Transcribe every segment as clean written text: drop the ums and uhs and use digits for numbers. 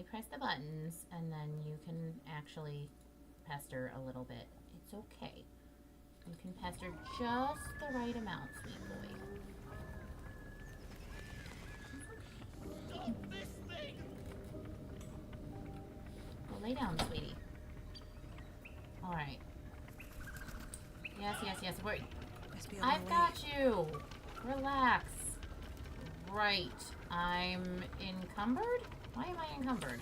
press the buttons, and then you can actually pester a little bit. It's okay. You can pester just the right amount, sweet boy. Stop this thing! Well, lay down, sweetie. Alright. Yes, yes, yes. Wait. I've got you! Relax. Right. I'm encumbered? Why am I encumbered?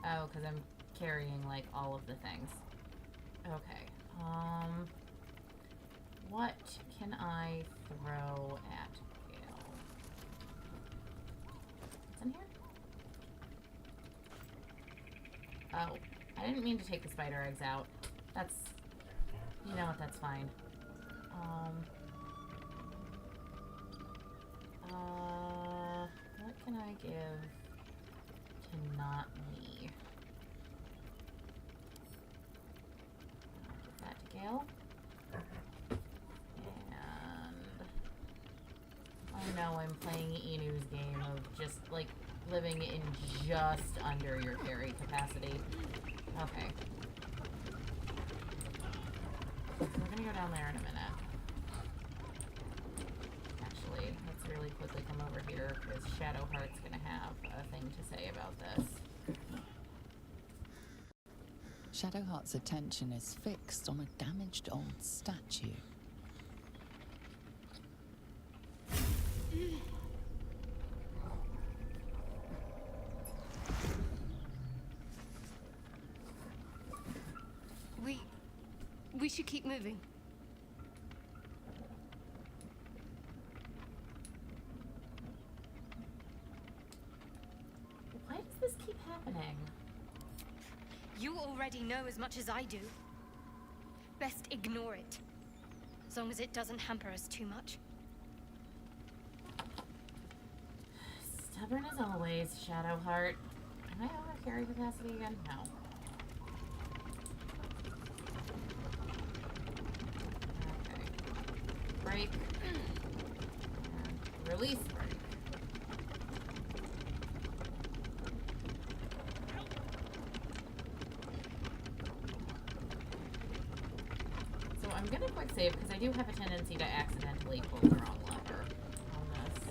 Oh, because I'm carrying, like, all of the things. Okay. What can I throw at Gale? What's in here? Oh, I didn't mean to take the spider eggs out. That's... You know what, that's fine. What can I give to not me? I'll give that to Gale. And... Oh no, I'm playing Inu's game of just, like, living in just under your carry capacity. Okay. So we're gonna go down there in a minute. Actually, let's really quickly come over here because Shadowheart's gonna have a thing to say about this. Shadowheart's attention is fixed on a damaged old statue. We should keep moving. Why does this keep happening? You already know as much as I do. Best ignore it. As long as it doesn't hamper us too much. Stubborn as always, Shadowheart. Am I over carry capacity again? No. Break. And release break. So I'm gonna quick save because I do have a tendency to accidentally pull the wrong lever on this.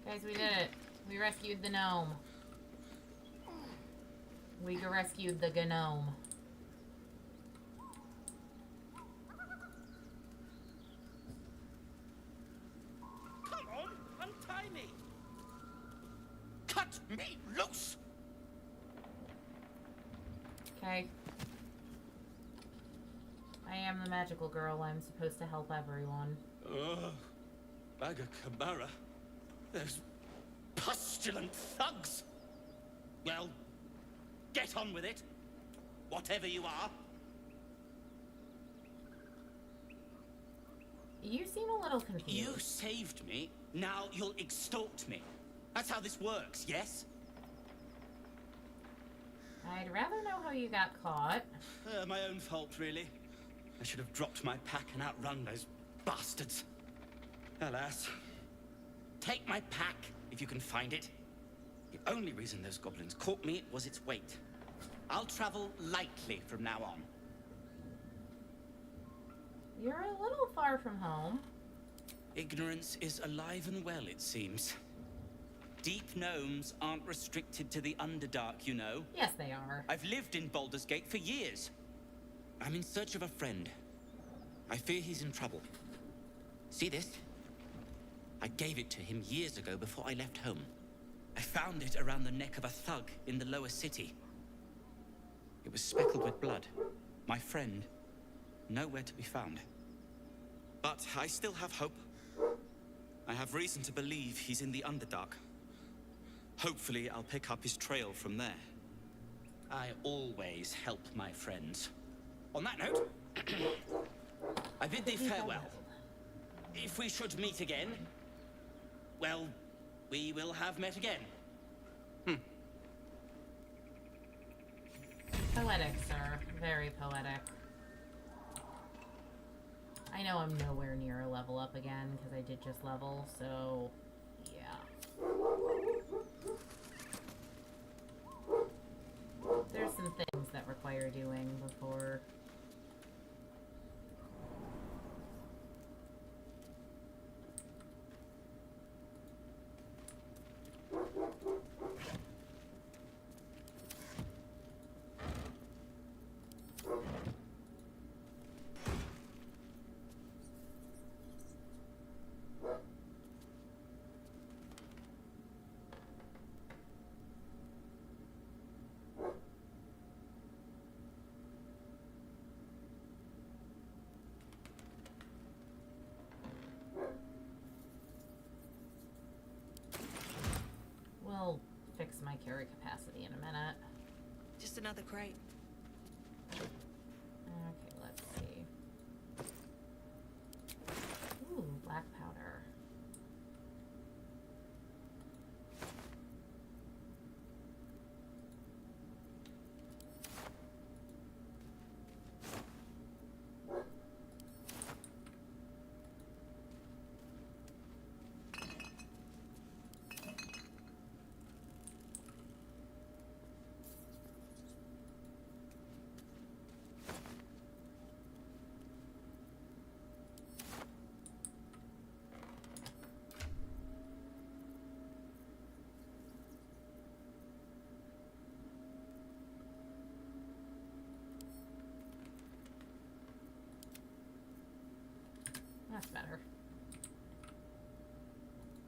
Guys, we did it. We rescued the gnome. We rescued the gnome. Come on, untie me! Cut me loose! Okay. I am the magical girl. I'm supposed to help everyone. Ugh. Bagger Kamara. Those pustulant thugs! Well, get on with it. Whatever you are. You seem a little confused. You saved me, now you'll extort me. That's how this works, yes? I'd rather know how you got caught. My own fault, really. I should have dropped my pack and outrun those bastards. Alas. Take my pack, if you can find it. The only reason those goblins caught me was its weight. I'll travel lightly from now on. You're a little far from home. Ignorance is alive and well, it seems. Deep gnomes aren't restricted to the Underdark, you know. Yes, they are. I've lived in Baldur's Gate for years. I'm in search of a friend. I fear he's in trouble. See this? I gave it to him years ago before I left home. I found it around the neck of a thug in the lower city. It was speckled with blood. My friend, nowhere to be found. But I still have hope. I have reason to believe he's in the Underdark. Hopefully, I'll pick up his trail from there. I always help my friends. On that note, I bid thee farewell. If we should meet again, well, we will have met again. Poetic, sir. Very poetic. I know I'm nowhere near a level up again, because I did just level, so... yeah. There's some things that require doing before... We'll fix my carry capacity in a minute. Just another crate. Okay, let's see. Ooh, black powder. That's better.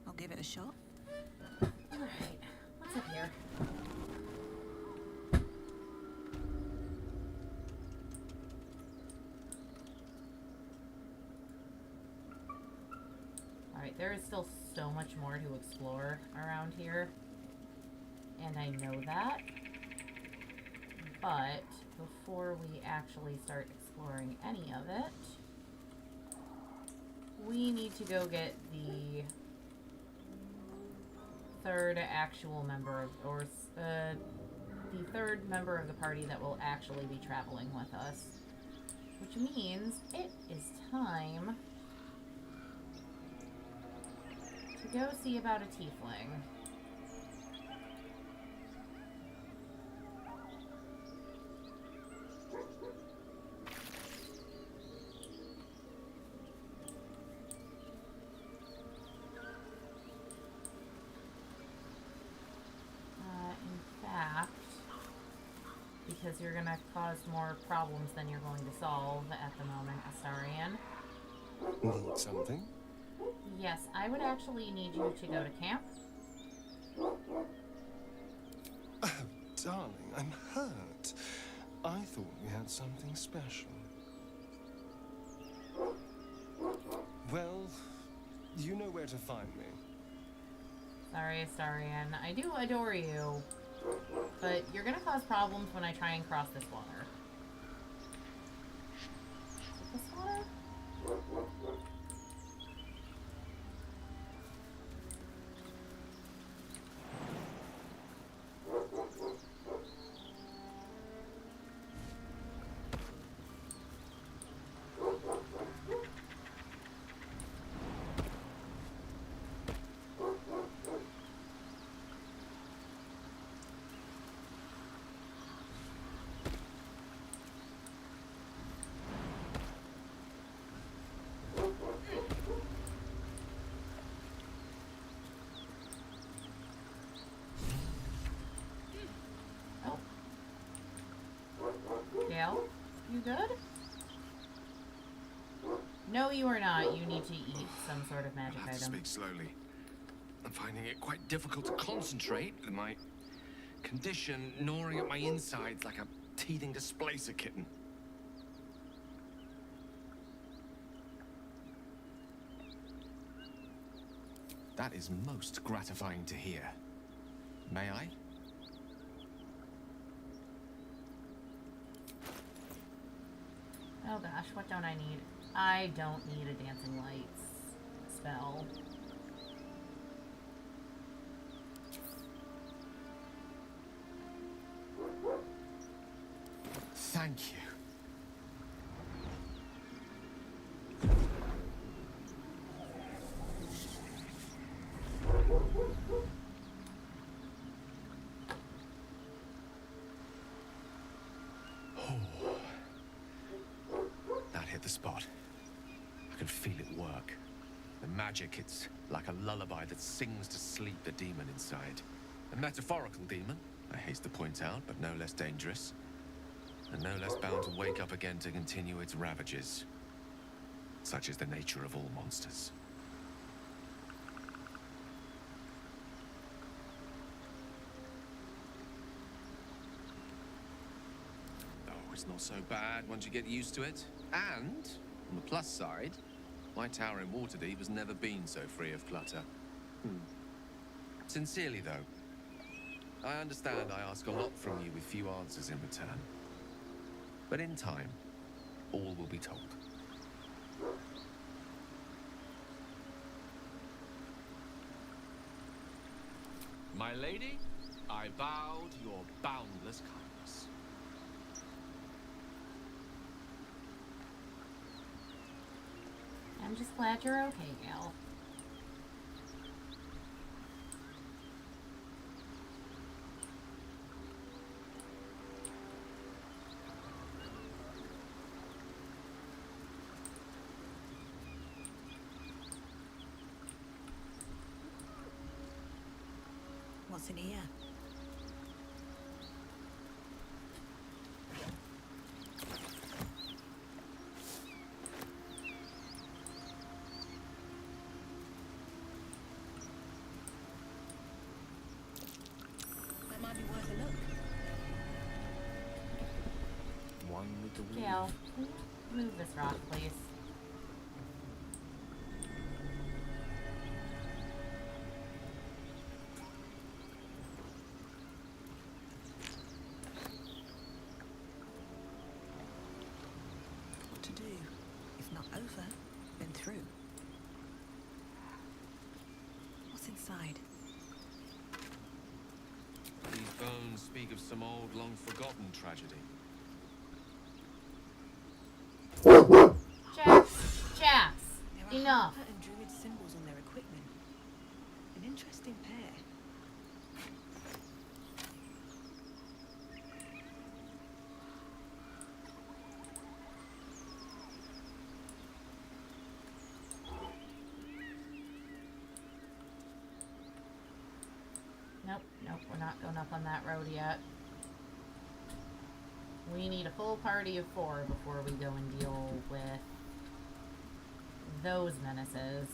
I'll give it a shot. Alright, what's up here? Alright, there is still so much more to explore around here. And I know that. But before we actually start exploring any of it, we need to go get the third actual member of, or the third member of the party that will actually be traveling with us. Which means it is time to go see about a tiefling. Because you're gonna cause more problems than you're going to solve at the moment, Astarian. Need something? Yes, I would actually need you to go to camp. Oh, darling, I'm hurt. I thought we had something special. Well, you know where to find me. Sorry, Astarian. I do adore you. But you're gonna cause problems when I try and cross this water. Is it this water? Gale, you good? No, you are not. You need to eat some sort of magic I have to item. speak slowly. I'm finding it quite difficult to concentrate with my condition gnawing at my insides like a teething displacer kitten. That is most gratifying to hear. May I? Oh gosh, what don't I need? I don't need a dancing lights spell. Thank you. That hit the spot. I can feel it work. The magic, it's like a lullaby that sings to sleep the demon inside. A metaphorical demon, I haste to point out, but no less dangerous. And no less bound to wake up again to continue its ravages. Such is the nature of all monsters. Oh, it's not so bad once you get used to it. And, on the plus side, my tower in Waterdeep has never been so free of clutter. Sincerely, though, I understand I ask a lot from you with few answers in return. But in time, all will be told. My lady, I bow to your boundless kindness. I'm just glad you're okay, Gal. What's in here? That might be worth a look. One with the wind. Gal, can you move this rock, please? What to do? If not over, then through. What's inside? These bones speak of some old, long-forgotten tragedy. Jax, There are enough. Harper and Druid symbols on their equipment. An interesting pair. Nope, we're not going up on that road yet. We need a full party of 4 before we go and deal with those menaces.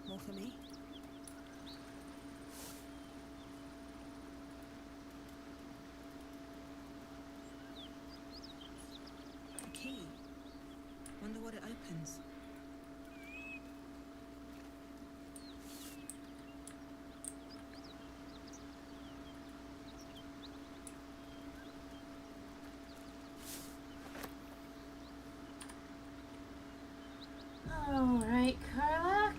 More for me? A key. Wonder what it opens. Alright, Karlak.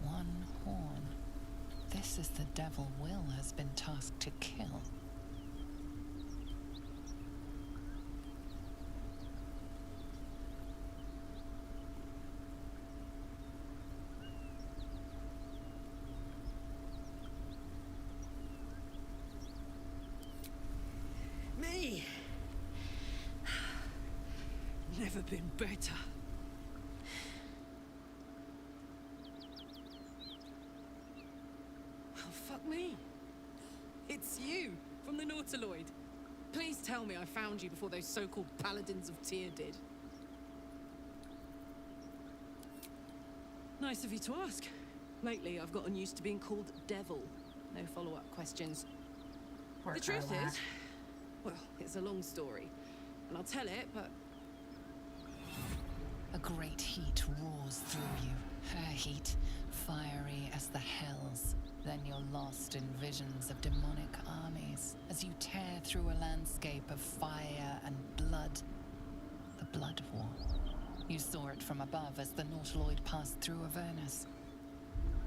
One horn. This is the devil Will has been tasked to kill. Me? Never been better. Lloyd. Please tell me I found you before those so-called paladins of Tyr did. Nice of you to ask. Lately, I've gotten used to being called Devil. No follow-up questions. Poor The truth Karlach. is, well, it's a long story. And I'll tell it, but A great heat roars through you. Her heat, fiery as the hells. Then you're lost in visions of demonic armies as you tear through a landscape of fire and blood. The Blood War. You saw it from above as the Nautiloid passed through Avernus.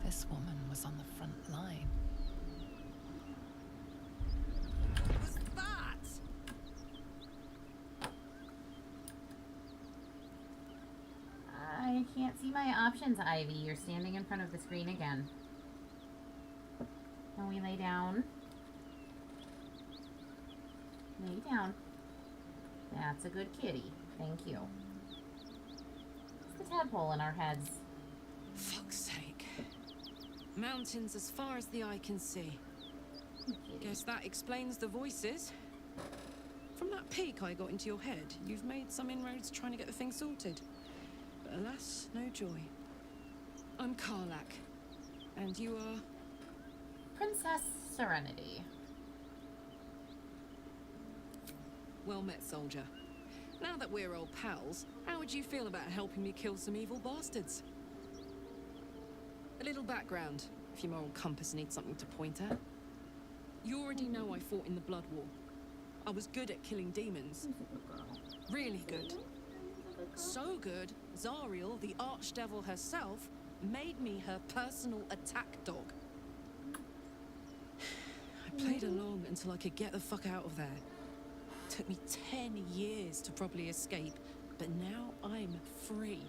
This woman was on the front line. what was that? I can't see my options, Ivy. You're standing in front of the screen again. Can we lay down? Lay down. That's a good kitty. Thank you. It's the tadpole in our heads. Fuck's sake. Mountains as far as the eye can see. Kitty. Guess that explains the voices. From that peek I got into your head, you've made some inroads trying to get the thing sorted. But alas, no joy. I'm Karlach. And you are... Princess Serenity. Well met, soldier. Now that we're old pals, how would you feel about helping me kill some evil bastards? A little background, if your moral compass needs something to point at. You already know I fought in the Blood War. I was good at killing demons. Really good. So good, Zariel, the archdevil herself, made me her personal attack dog. I played along until I could get the fuck out of there. Took me 10 years to properly escape, but now I'm free.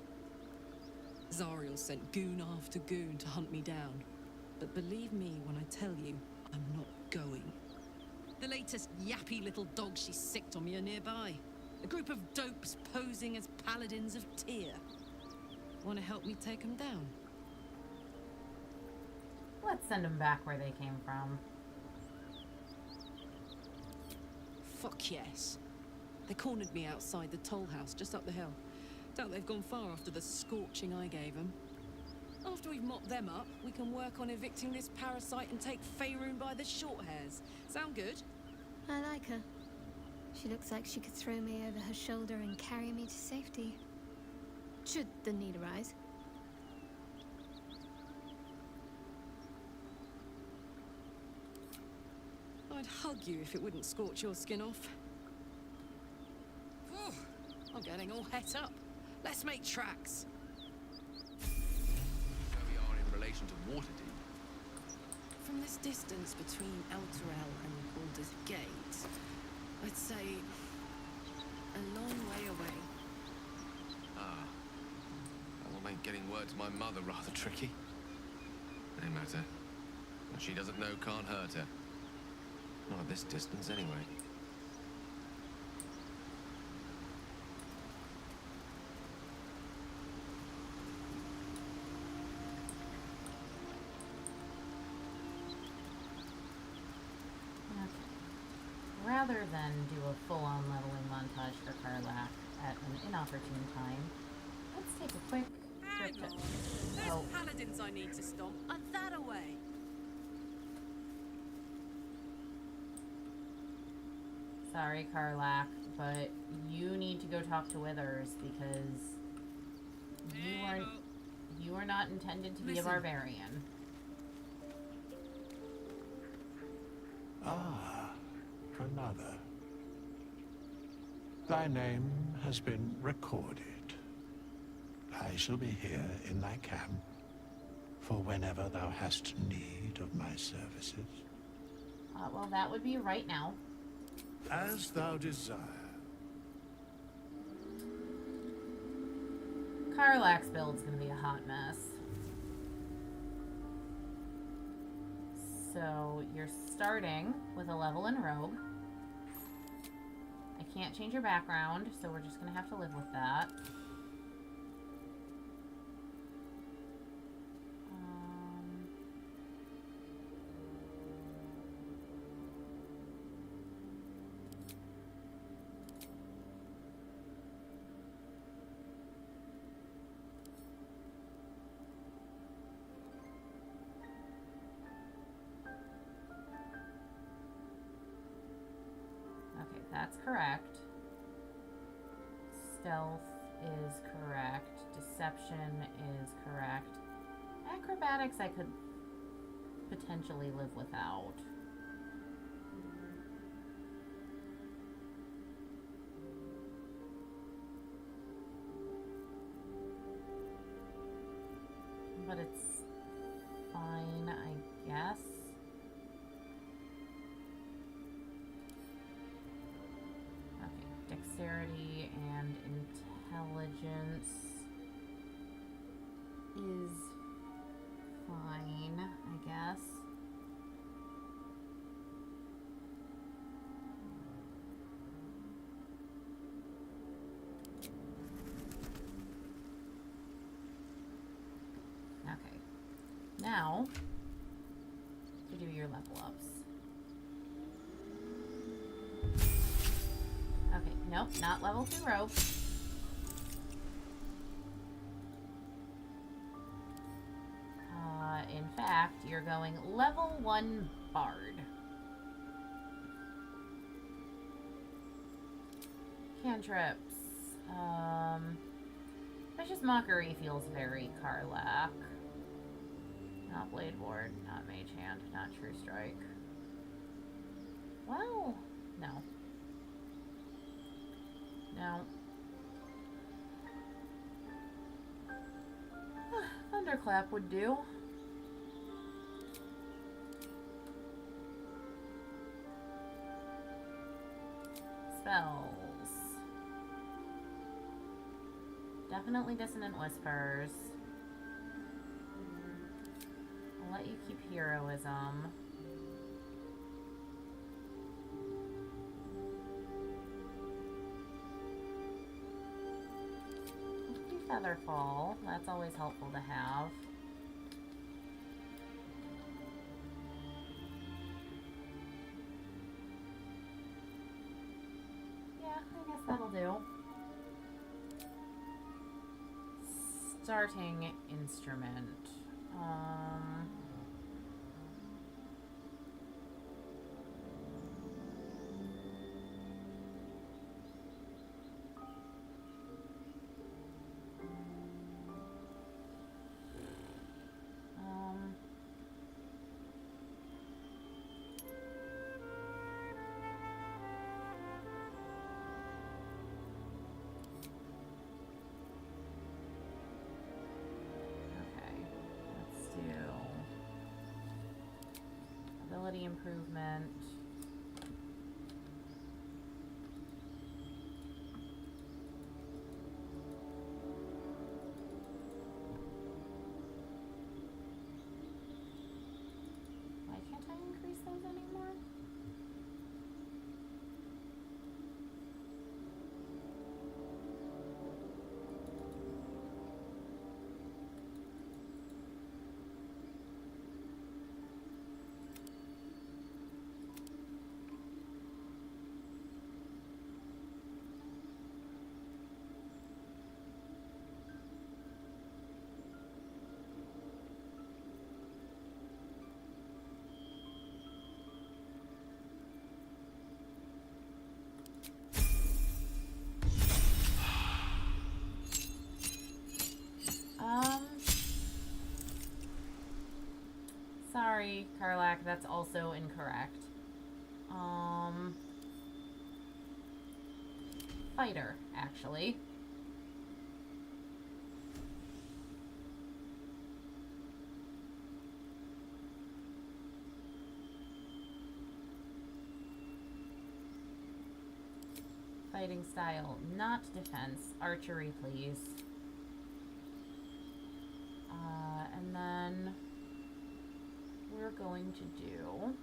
Zariel sent goon after goon to hunt me down. But believe me when I tell you, I'm not going. The latest yappy little dogs she sicked on me are nearby. A group of dopes posing as paladins of Tyr. Want to help me take them down? Let's send them back where they came from. Fuck yes. They cornered me outside the toll house just up the hill. Doubt they've gone far after the scorching I gave them. After we've mopped them up, we can work on evicting this parasite and take Faerun by the short hairs. Sound good? I like her. She looks like she could throw me over her shoulder and carry me to safety. Should the need arise. I'd hug you if it wouldn't scorch your skin off. Whew, I'm getting all het up. Let's make tracks. Where we are in relation to Waterdeep. From this distance between Elturel and Baldur's Gate, I'd say a long way away. Ah. That will make getting word to my mother rather tricky. No matter. What she doesn't know can't hurt her. Not at this distance, anyway. Rather than do a full-on leveling montage for Karlach at an inopportune time, let's take a quick trip Hang on. to... Those Oh, paladins I need to stomp are that away. sorry, Karlach, but you need to go talk to Withers because you are not intended to be a Listen. barbarian. Ah, another. Thy name has been recorded. I shall be here in thy camp for whenever thou hast need of my services. Well, that would be right now. As thou desire. Karlach's build's gonna be a hot mess. So you're starting with a level in Rogue. I can't change your background, so we're just gonna have to live with that. That's correct. Stealth is correct. Deception is correct. Acrobatics I could potentially live without. But it's fine, I guess. Okay, dexterity and intelligence is fine, I guess. Okay. Now, to do your level ups. Okay, nope, not level 2 rope. In fact, you're going level 1 bard. Cantrips. Vicious Mockery feels very Karlak. Not Blade Ward, not Mage Hand, not True Strike. Well, no. No. Thunderclap would do. Spells. Definitely Dissonant Whispers. I'll let you keep Heroism. Featherfall. That's always helpful to have. Yeah, I guess that'll do. Starting instrument. Ability improvement. Why can't I increase those anymore? Sorry, Karlak, that's also incorrect. Fighter, actually. Fighting style, not defense. Archery, please. And then we're going to do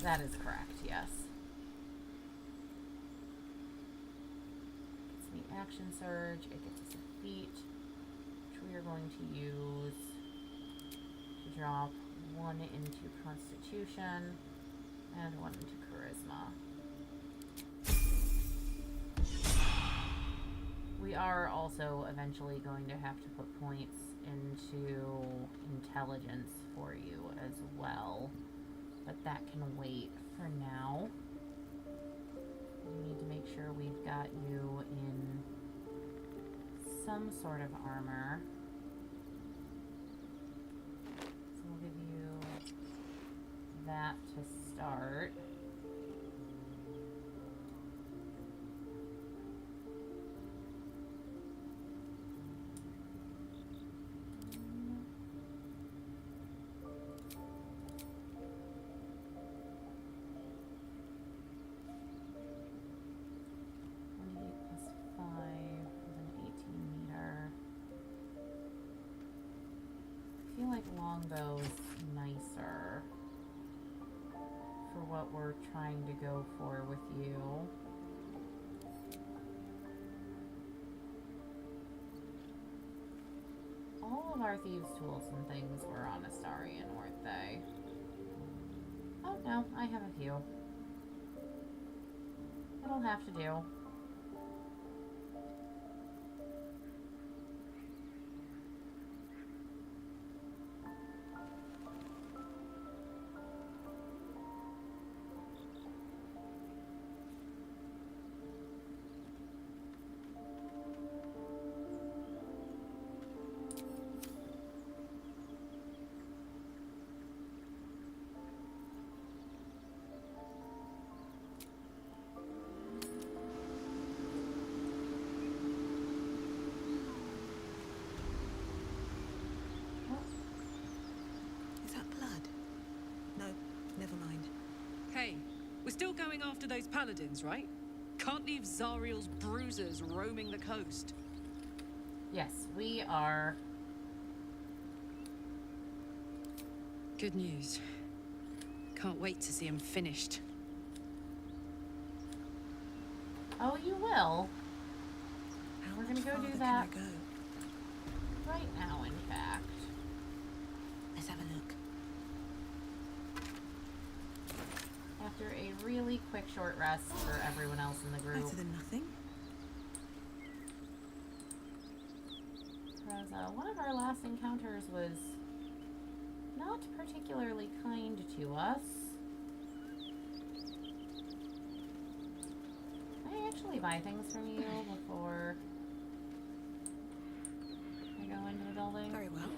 that is correct, yes. Gets me action surge, it gets us a feat, which we are going to use drop 1 into Constitution and 1 into Charisma. We are also eventually going to have to put points into Intelligence for you as well, but that can wait for now. We need to make sure we've got you in some sort of armor. So we'll give you that to start. I feel like longbow's nicer for what we're trying to go for with you. All of our thieves' tools and things were on Astarion, weren't they? Oh no, I have a few. It'll have to do. Hey, we're still going after those paladins, right? Can't leave Zariel's bruisers roaming the coast. Yes, we are. Good news. Can't wait to see him finished. Oh, you will? We're gonna go do that right now, in fact. Let's have a look. After a really quick short rest for everyone else in the group. Better than nothing. Because one of our last encounters was not particularly kind to us. I actually buy things from you before I go into the building. Very well.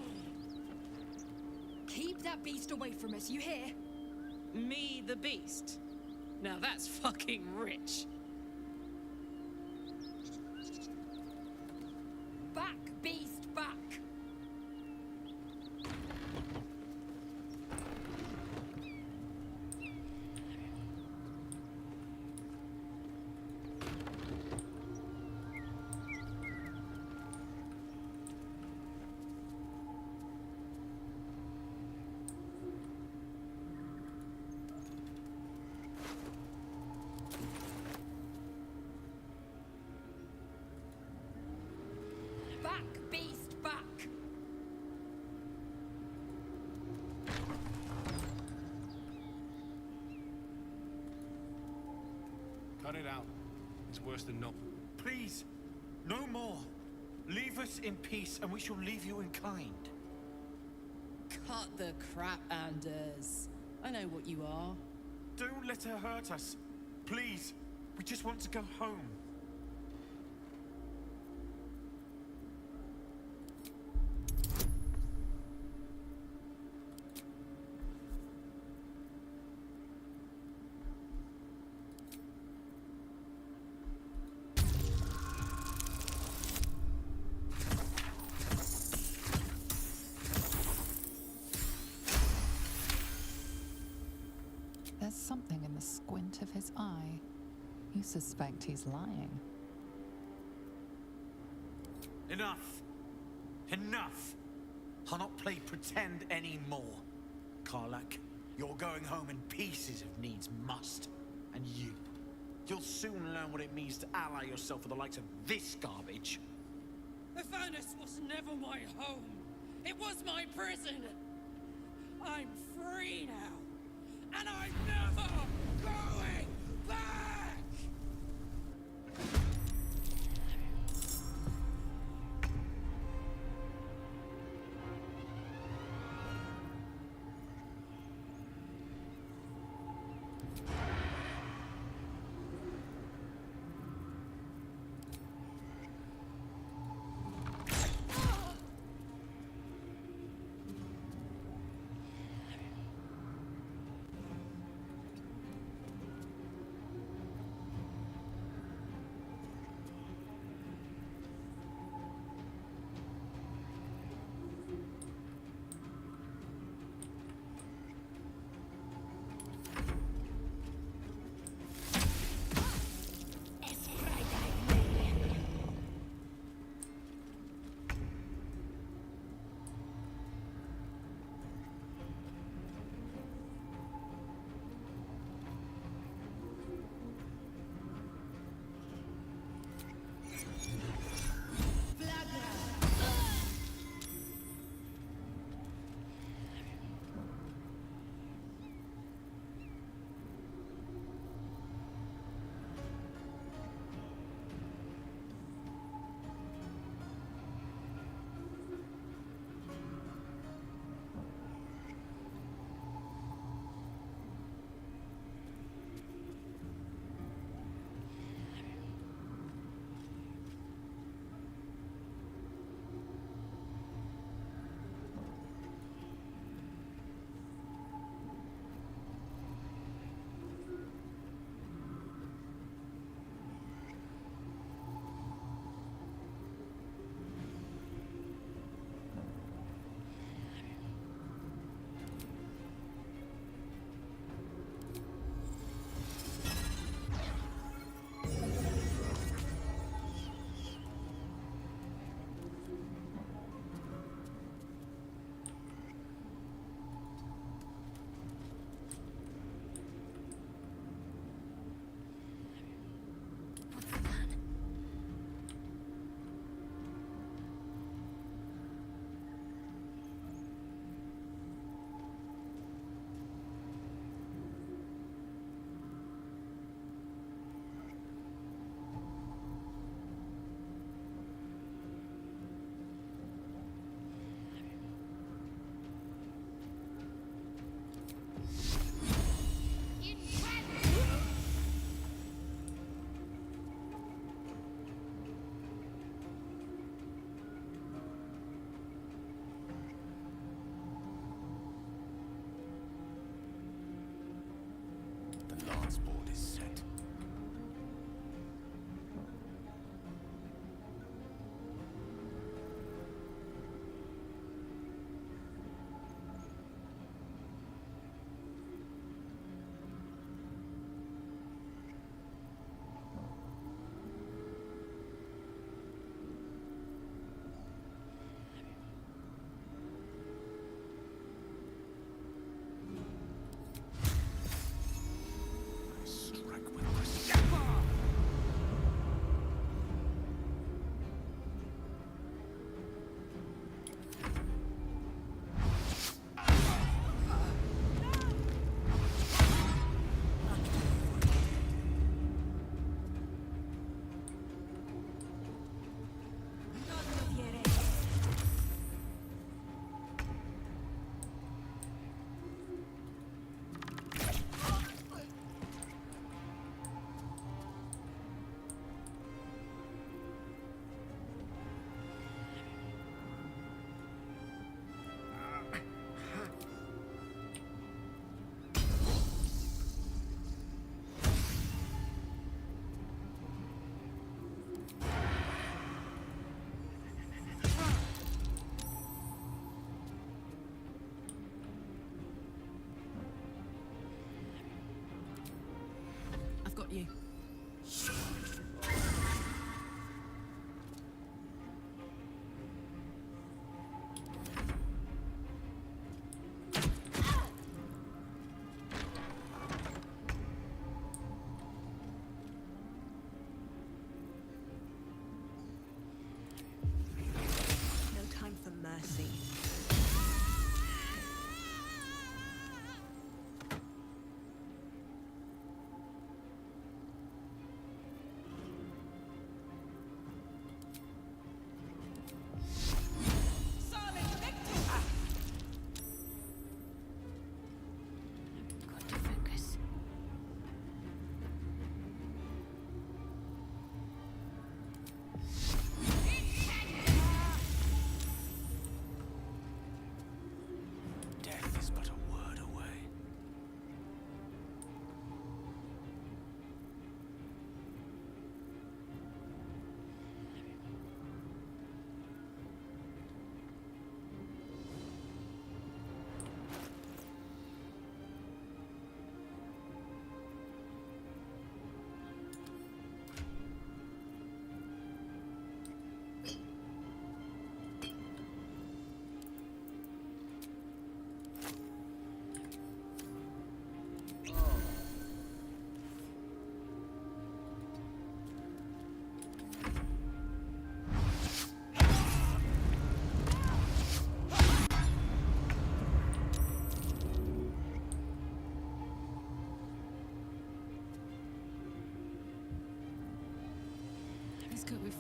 Keep that beast away from us, you hear? Me, the beast? Now that's fucking rich. Back, beast, back! Back, beast, back! Cut it out. It's worse than no. Please, no more. Leave us in peace and we shall leave you in kind. Cut the crap, Anders. I know what you are. Don't let her hurt us. Please, we just want to go home. There's something in the squint of his eye. You suspect he's lying. Enough. Enough. I'll not play pretend anymore. Karlak, you're going home in pieces if needs must. And you'll soon learn what it means to ally yourself with the likes of this garbage. Avernus was never my home. It was my prison. I'm free now, and I'm never going back!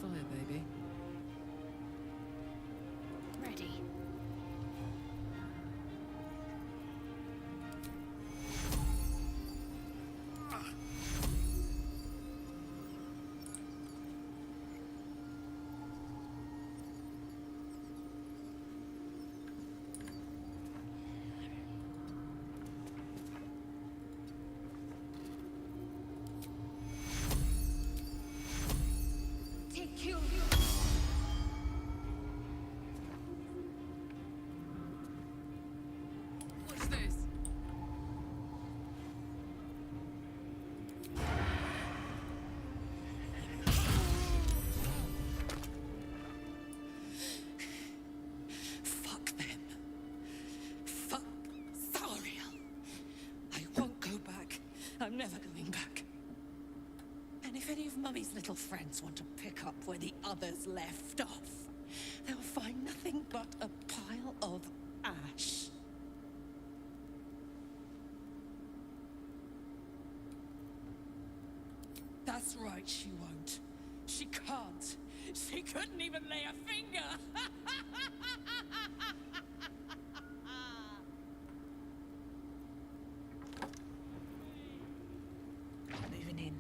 fire, baby. Ready. Take you. What's this? Fuck them. Fuck Zariel. I won't go back. I'm never going back. And if any of Mummy's little friends want to pick up where the others left off, they'll find nothing but a pile of ash. That's right, she won't. She can't. She couldn't even lay a finger. Moving in.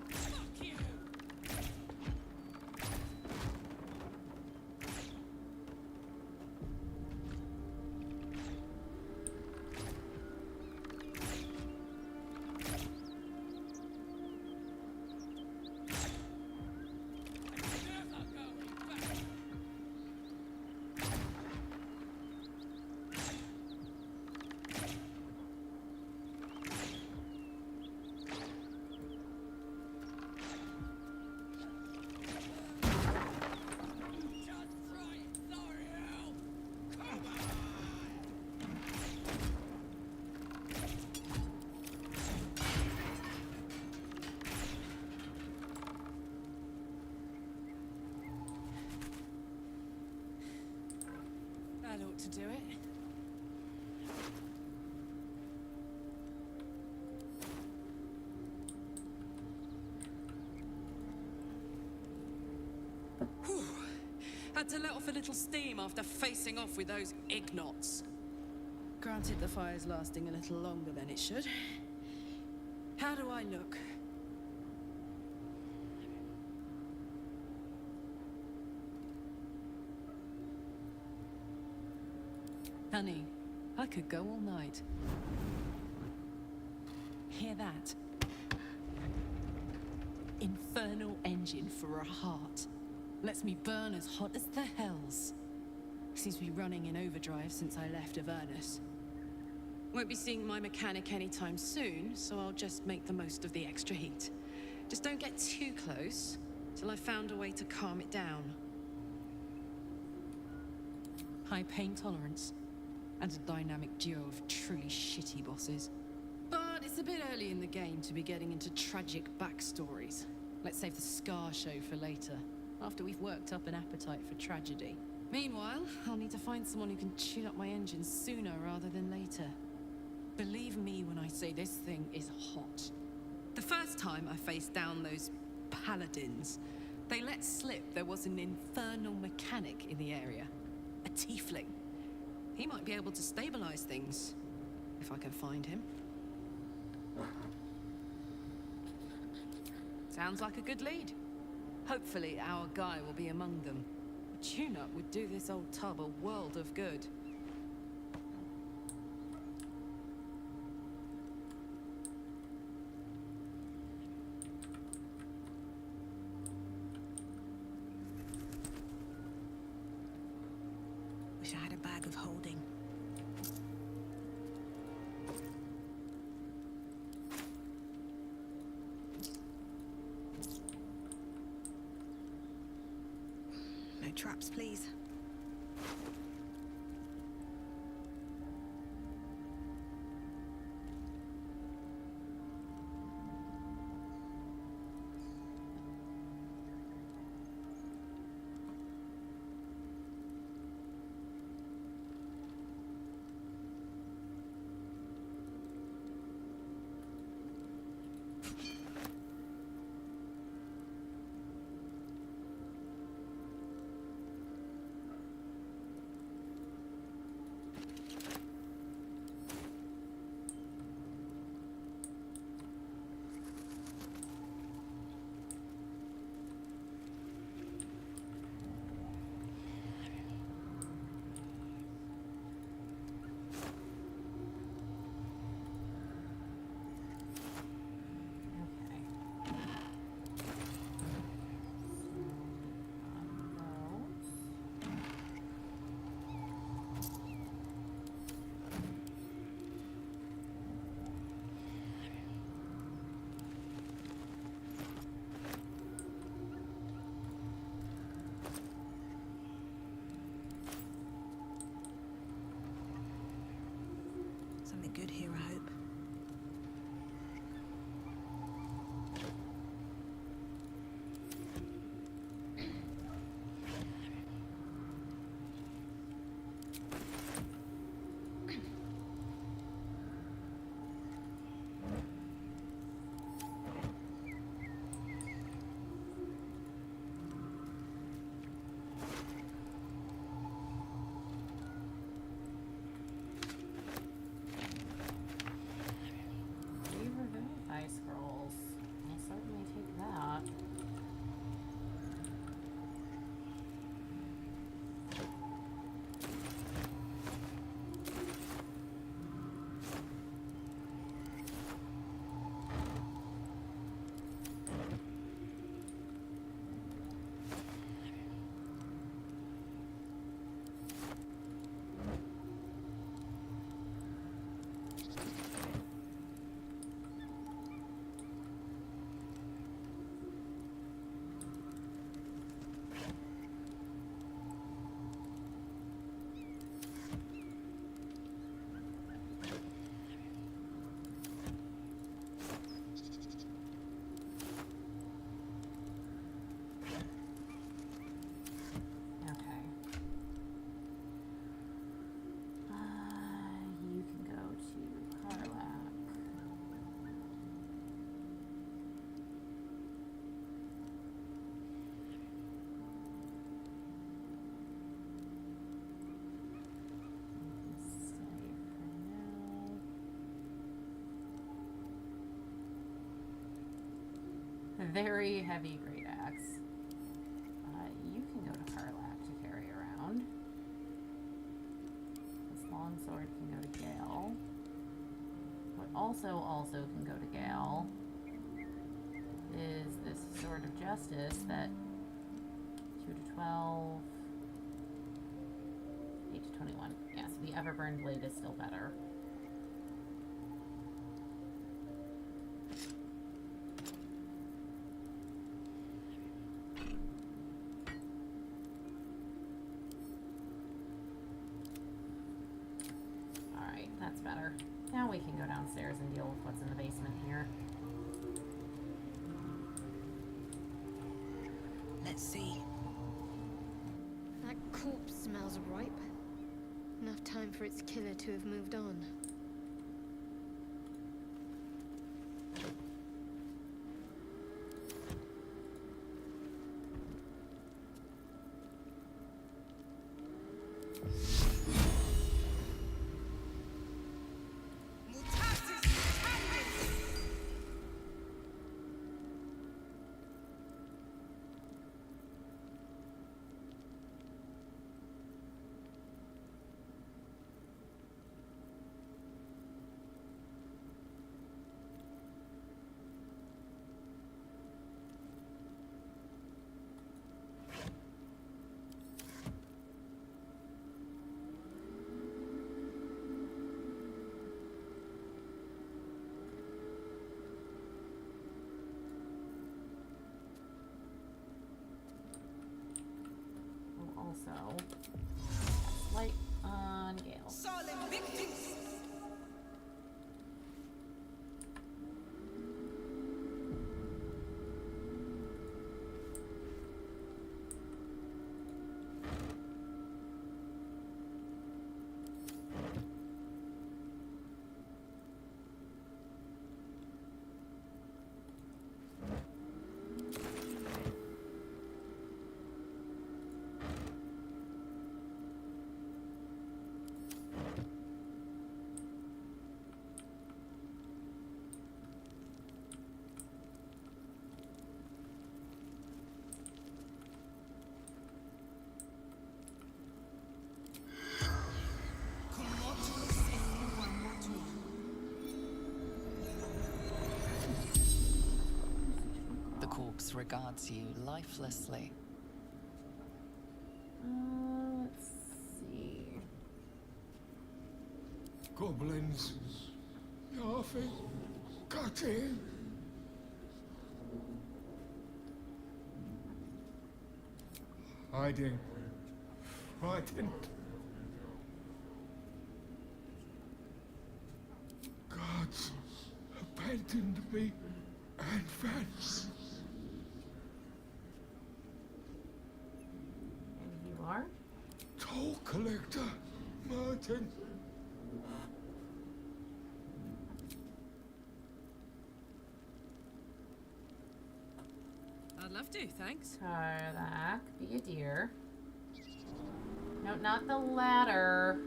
Fuck you! Never going back. Just try it, Zariel! Come on! That ought to do it. Whew. Had to let off a little steam after facing off with those ignots. Granted, the fire's lasting a little longer than it should. How do I look? Honey, I could go all night. Hear that? Infernal engine for a heart. Lets me burn as hot as the hells. Seems to be running in overdrive since I left Avernus. Won't be seeing my mechanic anytime soon, so I'll just make the most of the extra heat. Just don't get too close till I've found a way to calm it down. High pain tolerance, and a dynamic duo of truly shitty bosses. But it's a bit early in the game to be getting into tragic backstories. Let's save the Scar show for later, after we've worked up an appetite for tragedy. Meanwhile, I'll need to find someone who can tune up my engine sooner rather than later. Believe me when I say this thing is hot. The first time I faced down those paladins, they let slip there was an infernal mechanic in the area. A tiefling. He might be able to stabilize things, if I can find him. Sounds like a good lead. Hopefully our guy will be among them. A tune-up would do this old tub a world of good. Wish I had a bag of holding. No traps, please. very heavy great axe. You can go to Karlak to carry around. This longsword can go to Gale. What also can go to Gale is this Sword of Justice that 2 to 12, 8 to 21. Yeah, so the Everburn blade is still better. Alright, that's better. Now we can go downstairs and deal with what's in the basement here. Let's see. That corpse smells ripe. Enough time for its killer to have moved on. Also, light on Gale. The corpse regards you lifelessly. Let's see. Goblins, laughing, cutting. Hiding, frightened. Gods abandoned me and Vance. And you are? Toll collector, Martin. I'd love to, thanks. Karlak, be a dear. No, not the ladder.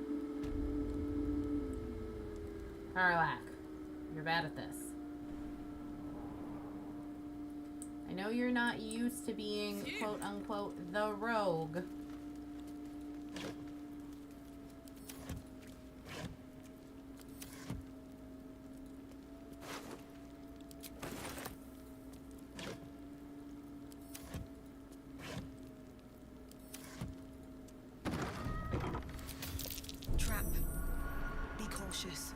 Karlak, you're bad at this. I know you're not used to being, quote unquote, the rogue. Trap. Be cautious.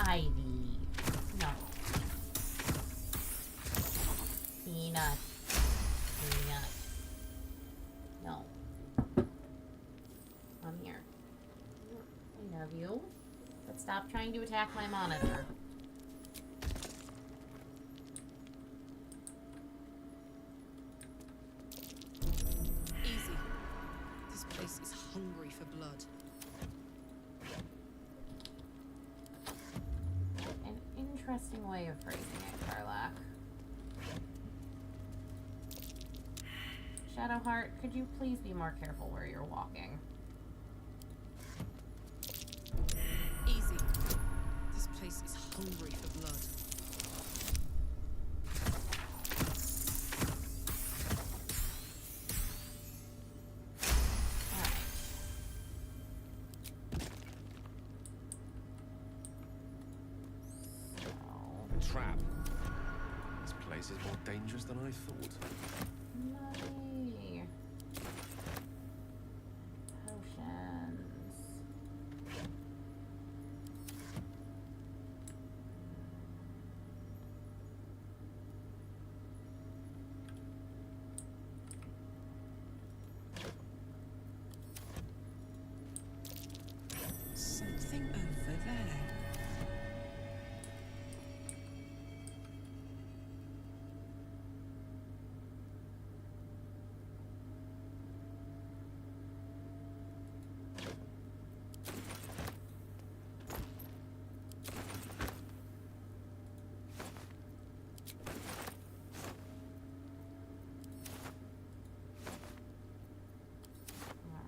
Ivy. No. Peanut. Peanut. No. Come here. I love you. But stop trying to attack my monitor. Easy. This place is hungry for blood. An interesting way of phrasing it, Karlak. Shadowheart, could you please be more careful where you're walking? Easy. This place is hungry for blood. Trap. This place is more dangerous than I thought. Money. Potions. Something over there.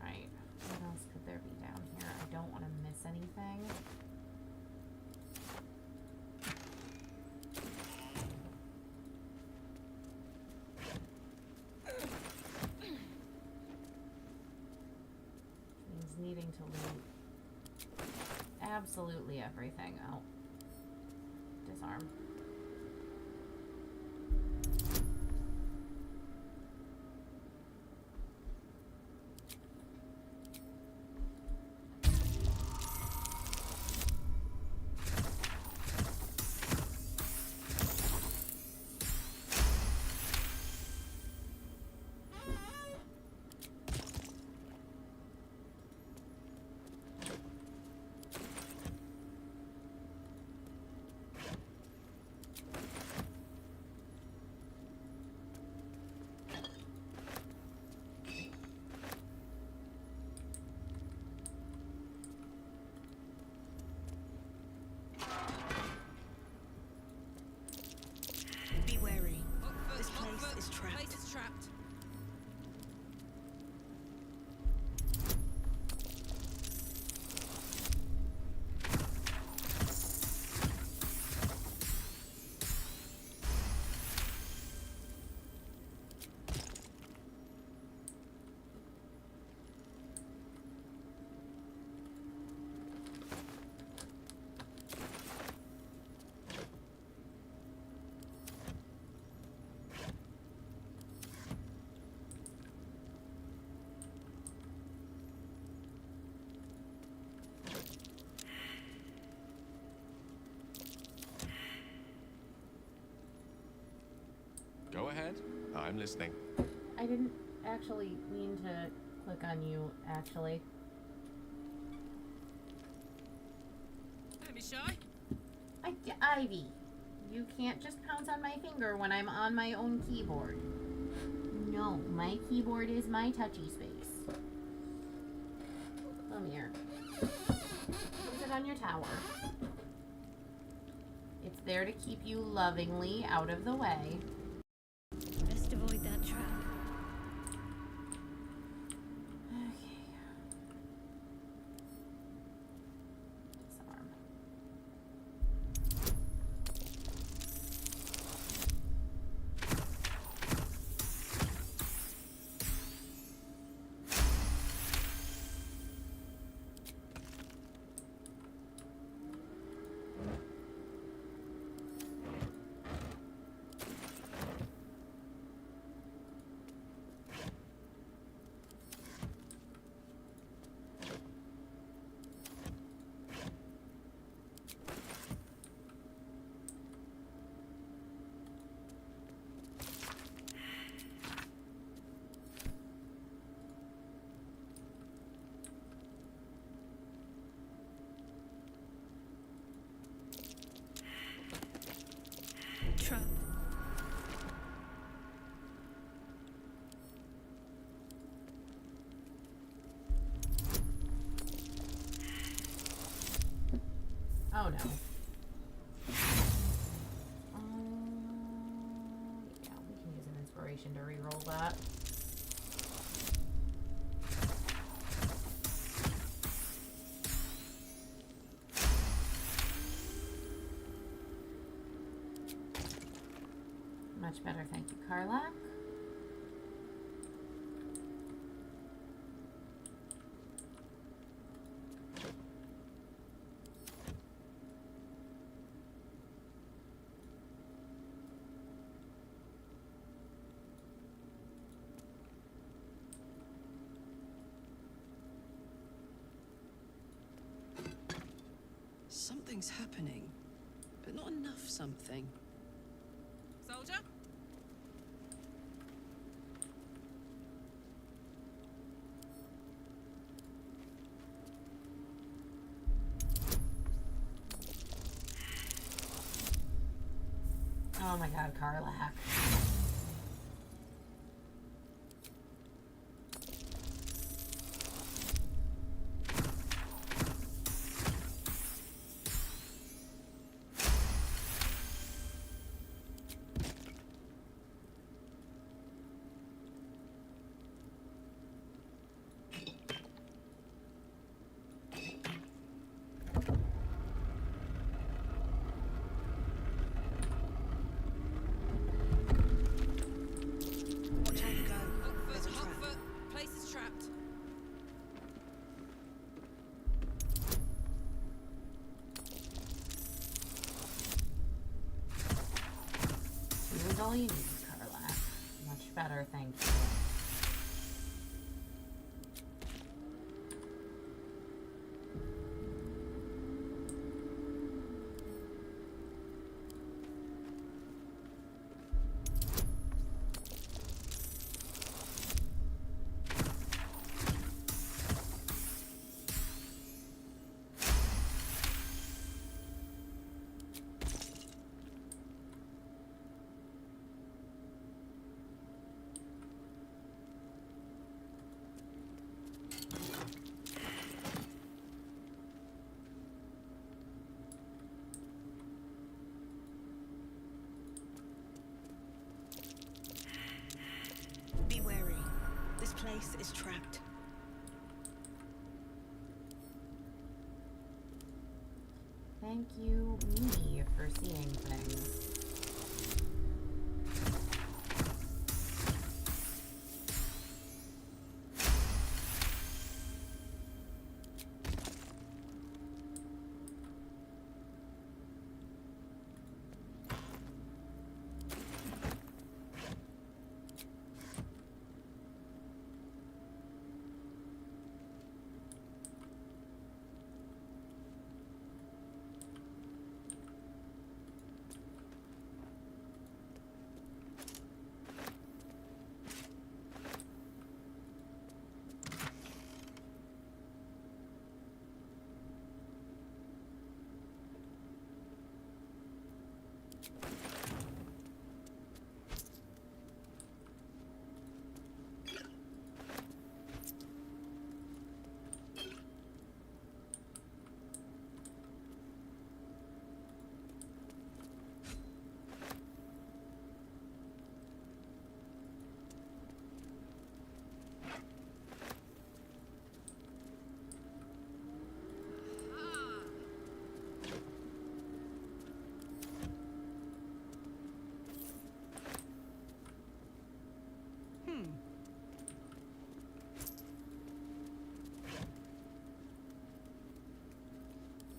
Alright. What else could there be down here? I don't want to miss anything. Means needing to loot absolutely everything. Oh. Disarm. Be wary. This place is trapped. Place is trapped. Go ahead. I'm listening. I didn't actually mean to click on you, actually. Don't be shy. Ivy, you can't just pounce on my finger when I'm on my own keyboard. No, my keyboard is my touchy space. Come here. Sit on your tower. It's there to keep you lovingly out of the way. Best avoid that trap. Okay. Disarm. Trap. Oh no. Yeah, we can use an inspiration to reroll that. Much better, thank you, Karlak. Something's happening, but not enough something. Soldier? Oh my god, Karlak. Watch how you go. There's a Hot trap. foot. Place is trapped. Here's all you need, Karlak. Much better, thank you. Be wary. This place is trapped. Thank you, me, for seeing things.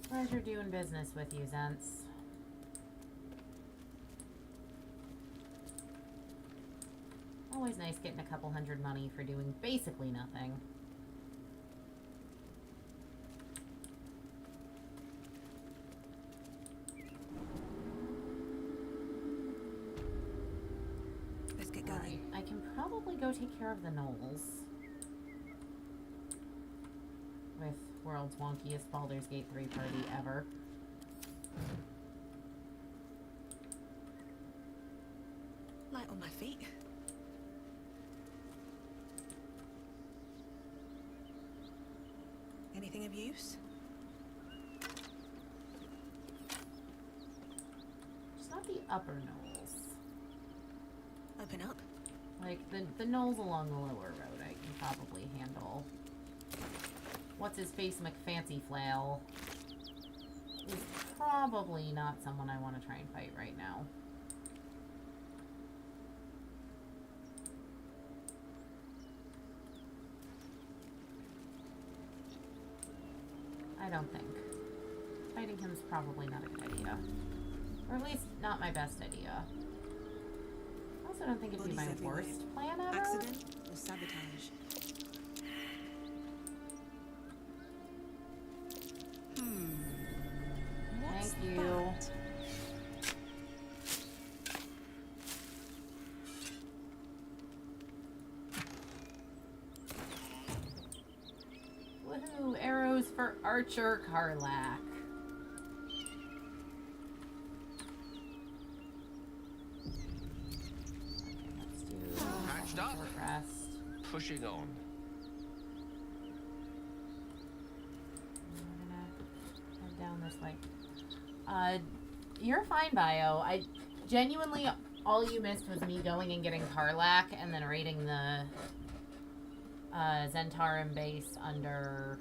Pleasure doing business with you, Zents. Always nice getting a couple hundred money for doing basically nothing. Let's get going. Alright, I can probably go take care of the gnolls. With world's wonkiest Baldur's Gate 3 party ever. Light on my feet. Anything of use? Just not the upper gnolls. Open up. Like, the gnolls along the lower road I can probably handle. What's his face McFancy Flail is probably not someone I want to try and fight right now. don't think. Fighting him's probably not a good idea. Or at least not my best idea. I also don't think it'd be my worst plan ever. Accident or sabotage? Thank you. Woohoo! Arrows for Archer Karlak. Let's do Patched up. short rest. Pushing on. I'm gonna head down this way. You're fine, Bio. I genuinely, all you missed was me going and getting Karlak and then raiding the Zentarum base under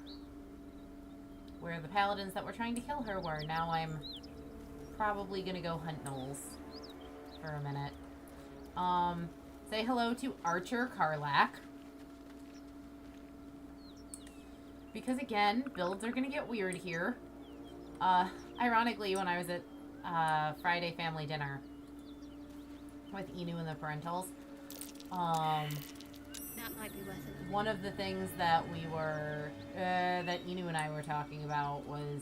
where the paladins that were trying to kill her were. Now I'm probably gonna go hunt gnolls for a minute. Say hello to Archer Karlak. Because again, builds are gonna get weird here. Ironically, when I was at Friday family dinner with Inu and the parentals, That might be worth it. one of the things that we were, that Inu and I were talking about was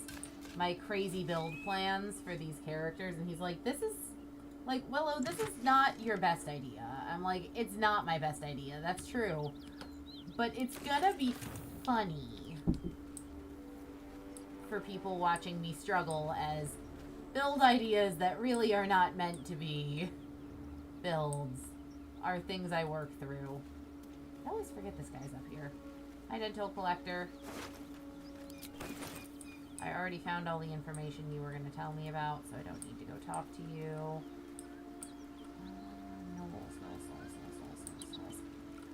my crazy build plans for these characters, and he's like, this is, like, Willow, this is not your best idea. I'm like, it's not my best idea, that's true. But it's gonna be funny for people watching me struggle as build ideas that really are not meant to be builds are things I work through. I always forget this guy's up here. Hi, Dental Collector. I already found all the information you were going to tell me about, so I don't need to go talk to you. No.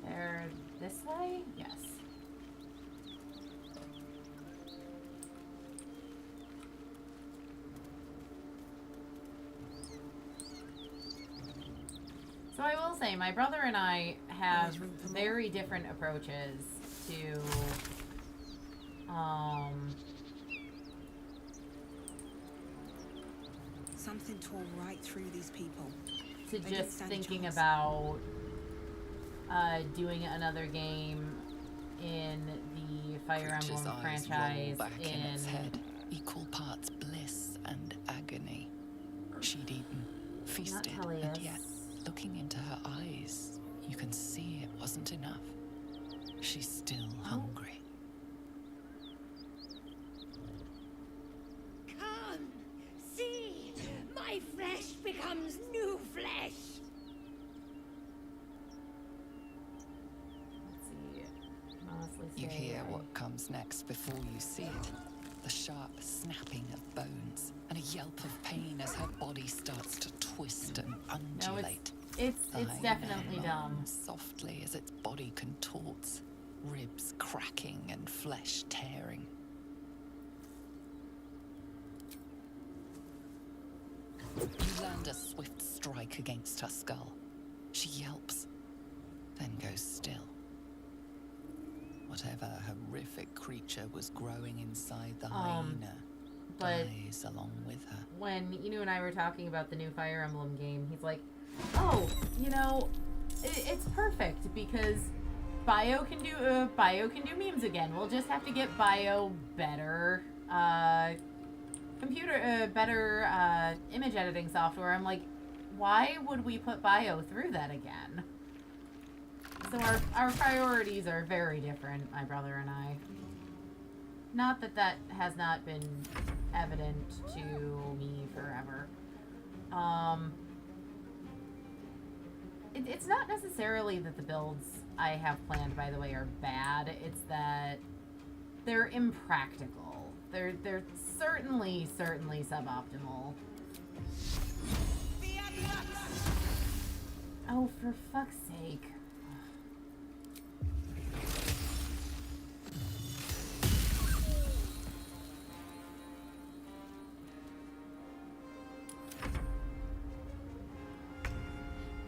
They're this way? Yes. So I will say, my brother and I have very different approaches to, Something tore right through these people. to They didn't just stand a thinking chance. about doing another game in the Fire Creature's Emblem eyes franchise roll back in its head, equal parts bliss and agony. She'd eaten, feasted, and Helios. yet, looking into her eyes, you can see it wasn't enough. She's still hungry. Come, see, my flesh becomes new flesh. Let's see. Honestly, You say hear I- what comes next before you see it. The sharp snapping of bones and a yelp of pain as her body starts to twist and No, undulate. it's The hyena definitely dumb. moans softly as its body contorts, ribs cracking and flesh tearing. You land a swift strike against her skull. She yelps, then goes still. Whatever horrific creature was growing inside the hyena but dies along with her. when Inu and I were talking about the new Fire Emblem game, he's like, oh, you know, it's perfect because Bio can do memes again. We'll just have to get Bio better better image editing software. I'm like, why would we put Bio through that again? So our priorities are very different, my brother and I. Not that that has not been evident to me forever. It's not necessarily that the builds I have planned, by the way, are bad. It's that they're impractical. They're certainly suboptimal. Oh, for fuck's sake.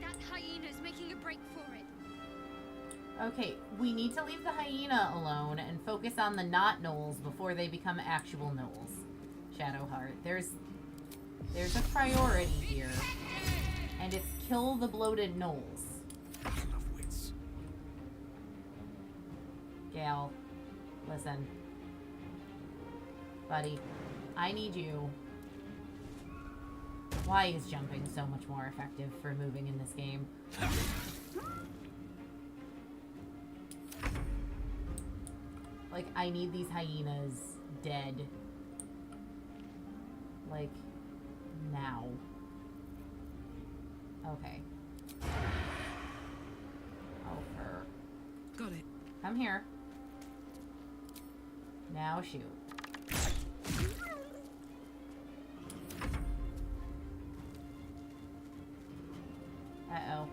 That hyena's making a break for it. Okay, we need to leave the hyena alone and focus on the not gnolls before they become actual gnolls. Shadowheart. There's a priority here. And it's kill the bloated gnolls. Battle of wits. Gale, listen. Buddy, I need you. Why is jumping so much more effective for moving in this game? Like, I need these hyenas dead. Like, now. Okay. Oh, fur. Got it. Come here. Now shoot. Uh-oh.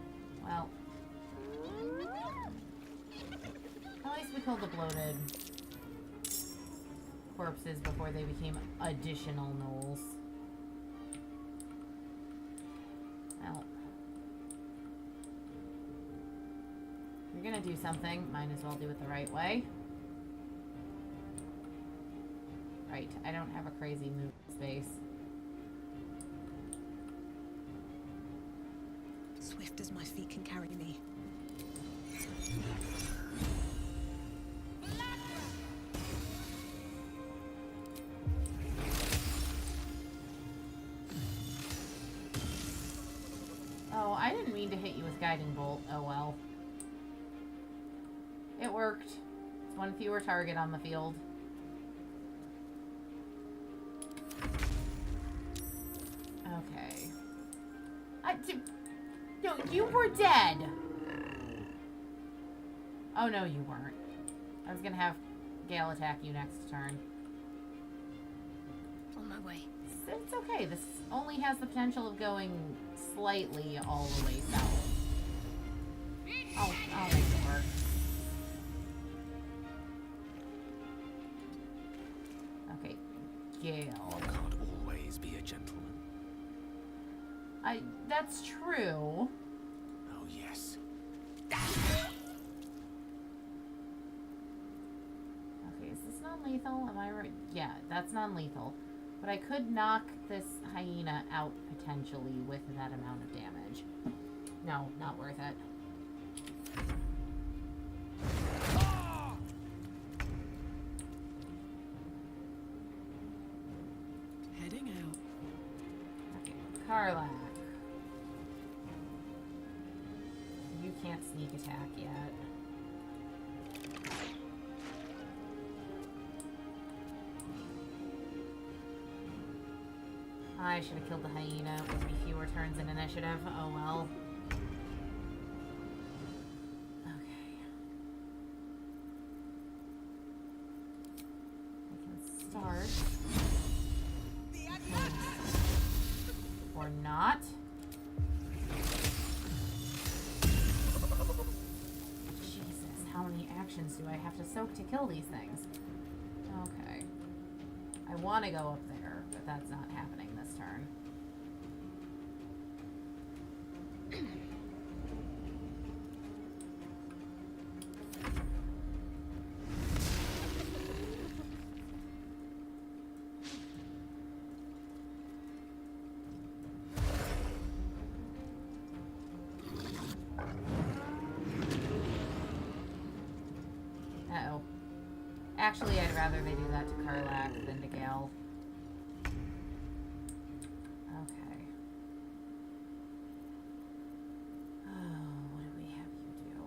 Well. At least we killed the bloated corpses before they became additional gnolls. Well. If you're gonna do something, might as well do it the right way. Right, I don't have a crazy move space. Swift as my feet can carry me. Oh, I didn't mean to hit you with Guiding Bolt. Oh well. It worked. It's one fewer target on the field. Okay. No, you were dead! Oh no, you weren't. I was gonna have Gale attack you next turn. On my way. It's okay. This only has the potential of going slightly all the way south. I'll make it work. Okay, Gale. One can't always be a gentleman. That's true. Oh, yes. Okay, is this non-lethal? Am I right? Yeah, that's non-lethal. But I could knock this hyena out potentially with that amount of damage. No, not worth it. Heading out. Okay, Karlak. You can't sneak attack yet. I should have killed the hyena. It would be fewer turns in initiative. Oh well. Okay. I can start. Or not. Jesus, how many actions do I have to soak to kill these things? Okay. I want to go up there, but that's not happening this turn. Uh-oh. Actually, I'd rather they do that to Karlak than to Gale. Okay. Oh, what do we have you do?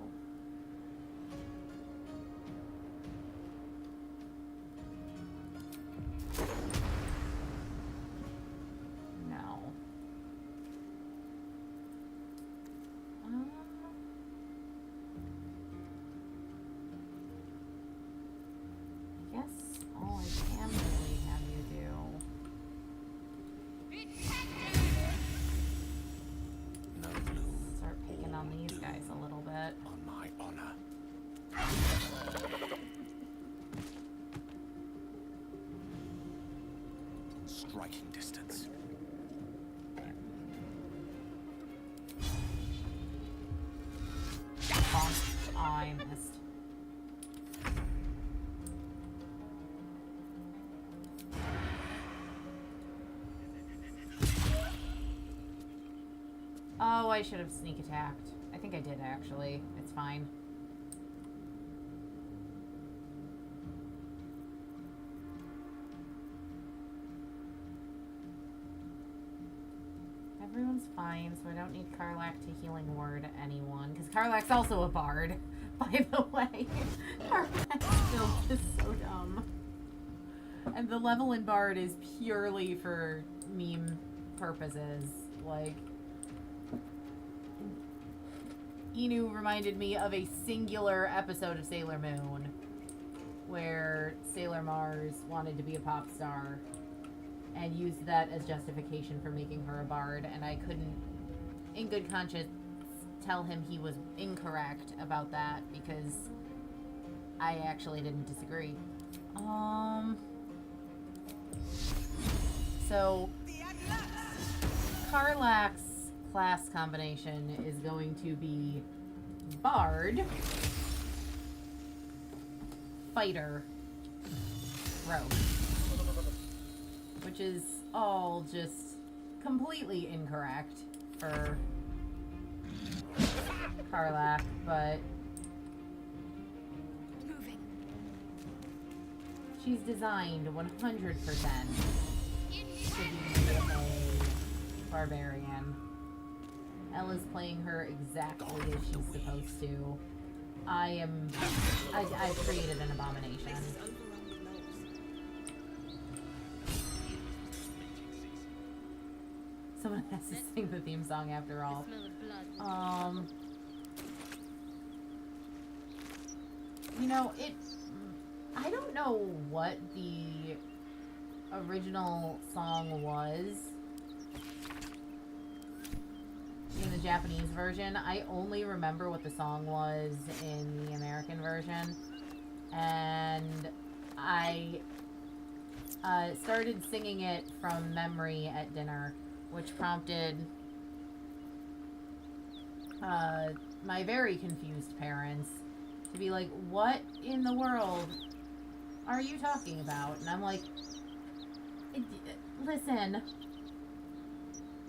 No. I guess all I can really have you do. No bloom. Start picking on these guys a little bit. On my honor. Striking distance. Bonk. I missed. Oh, I should have sneak attacked. I think I did, actually. It's fine. Everyone's fine, so I don't need Karlach to healing word anyone. Because Karlach's also a bard, by the way. Karlach's build is so dumb. And the level in bard is purely for meme purposes. Like, Inu reminded me of a singular episode of Sailor Moon where Sailor Mars wanted to be a pop star and used that as justification for making her a bard, and I couldn't, in good conscience, tell him he was incorrect about that because I actually didn't disagree. So Karlach's class combination is going to be bard, fighter, rogue. Which is all just completely incorrect for Karlach, but she's designed 100% to be a barbarian. Ella's playing her exactly as she's supposed to. I've created an abomination. Someone has to sing the theme song after all. You know, I don't know what the original song was in the Japanese version. I only remember what the song was in the American version. And I started singing it from memory at dinner, which prompted my very confused parents to be like, what in the world are you talking about? And I'm like, listen,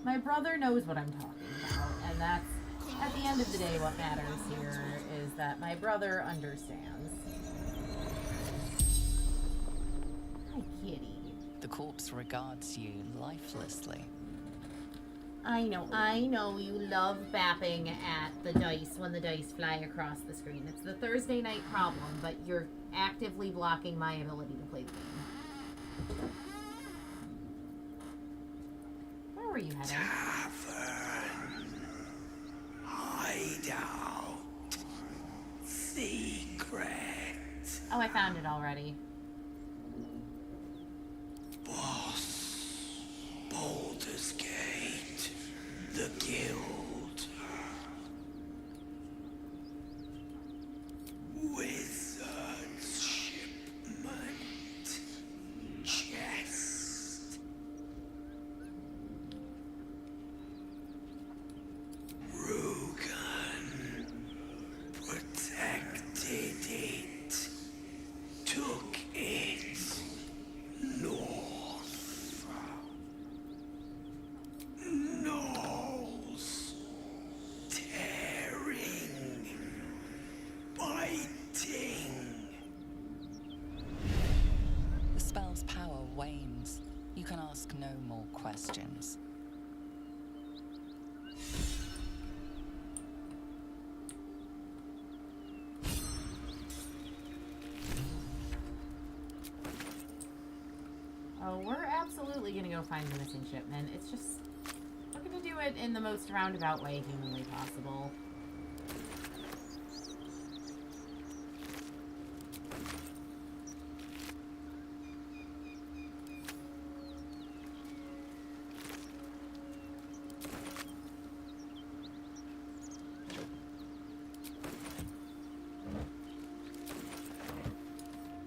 my brother knows what I'm talking about, and that's, at the end of the day, what matters here is that my brother understands. Hi, kitty. The corpse regards you lifelessly. I know you love bapping at the dice when the dice fly across the screen. It's the Thursday night problem, but you're actively blocking my ability to play the game. Where were you heading? Tavern. Hideout. Secret. Oh, I found it already. Boss. Baldur's Gate. The Guild. Wizard's Shipment. Chest. Rugen. Protected it. Took it. North. Nose. Tearing. Biting. The spell's power wanes. You can ask no more questions. Oh, we're absolutely gonna go find the missing shipment. It's just, we're gonna do it in the most roundabout way humanly possible.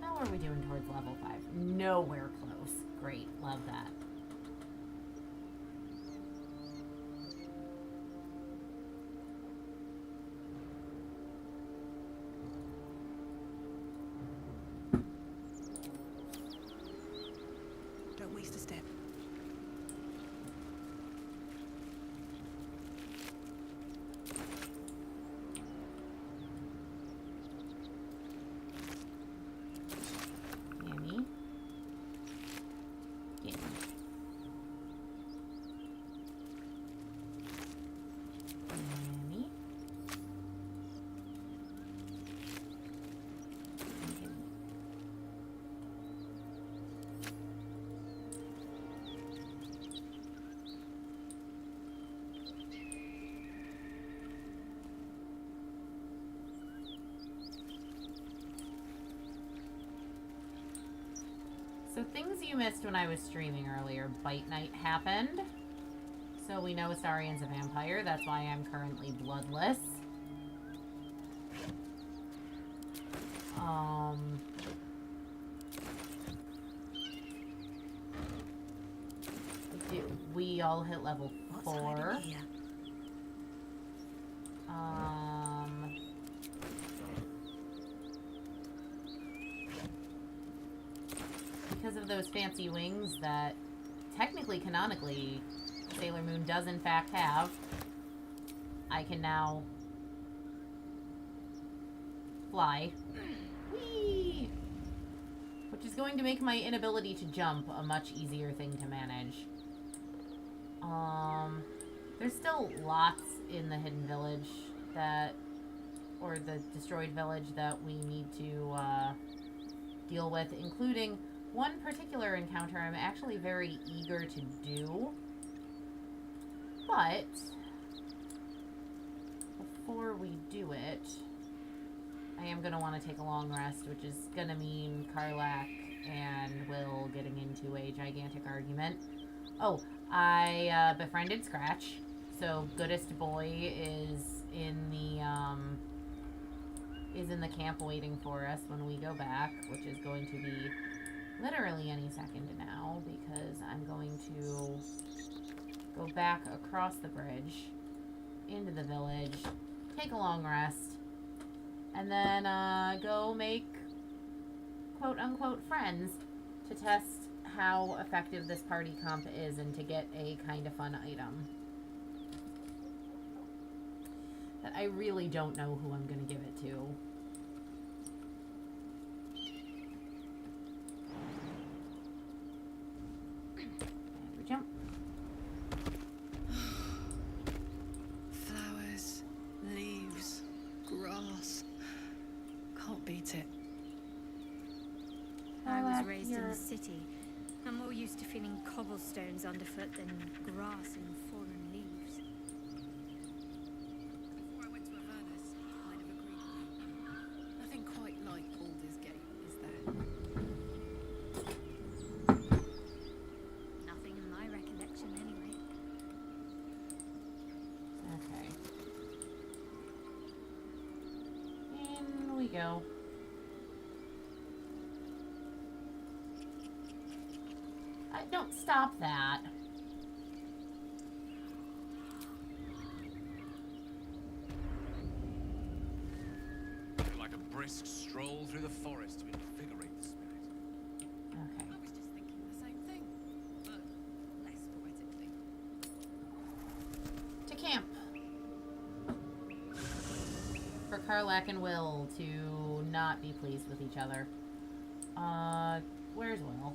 How are we doing towards level 5? Nowhere close. Great, love that. So things you missed when I was streaming earlier. Bite Night happened. So we know Astarian's a vampire. That's why I'm currently bloodless. We all hit level 4. Because of those fancy wings that technically, canonically, Sailor Moon does in fact have, I can now fly. Whee! Which is going to make my inability to jump a much easier thing to manage. There's still lots in the Hidden Village that, or the Destroyed Village that we need to, deal with, including one particular encounter I'm actually very eager to do. But before we do it, I am going to want to take a long rest, which is going to mean Karlak and Will getting into a gigantic argument. Oh, I befriended Scratch, so Goodest Boy is in the camp waiting for us when we go back, which is going to be literally any second now, because I'm going to go back across the bridge into the village, take a long rest, and then go make quote-unquote friends to test how effective this party comp is and to get a kind of fun item that I really don't know who I'm going to give it to. And we jump. Flowers, leaves, grass. Can't beat it. I was raised in the city. I'm more used to feeling cobblestones underfoot than grass and fallen leaves. Before I went to Avernus, I'd have agreed with you. Nothing quite like Baldur's Gate, is there? Nothing in my recollection, anyway. Okay. In we go. Don't stop that. Like a brisk stroll through the forest to invigorate the spirit. Okay. I was just thinking the same thing, but less poetically. To camp. For Karlak and Will to not be pleased with each other. Where's Will?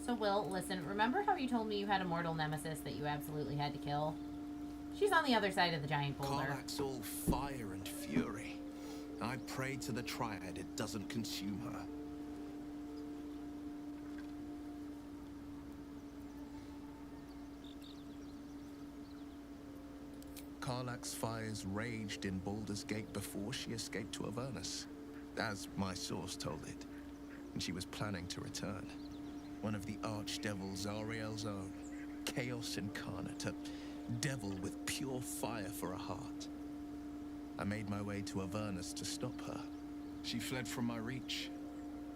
So Will, listen, remember how you told me you had a mortal nemesis that you absolutely had to kill? She's on the other side of the giant boulder. Karlak's all fire and fury. I pray to the Triad it doesn't consume her. Karlak's fires raged in Baldur's Gate before she escaped to Avernus, as my source told it, and she was planning to return. One of the archdevil Zariel's own, chaos incarnate, a devil with pure fire for a heart. I made my way to Avernus to stop her. She fled from my reach,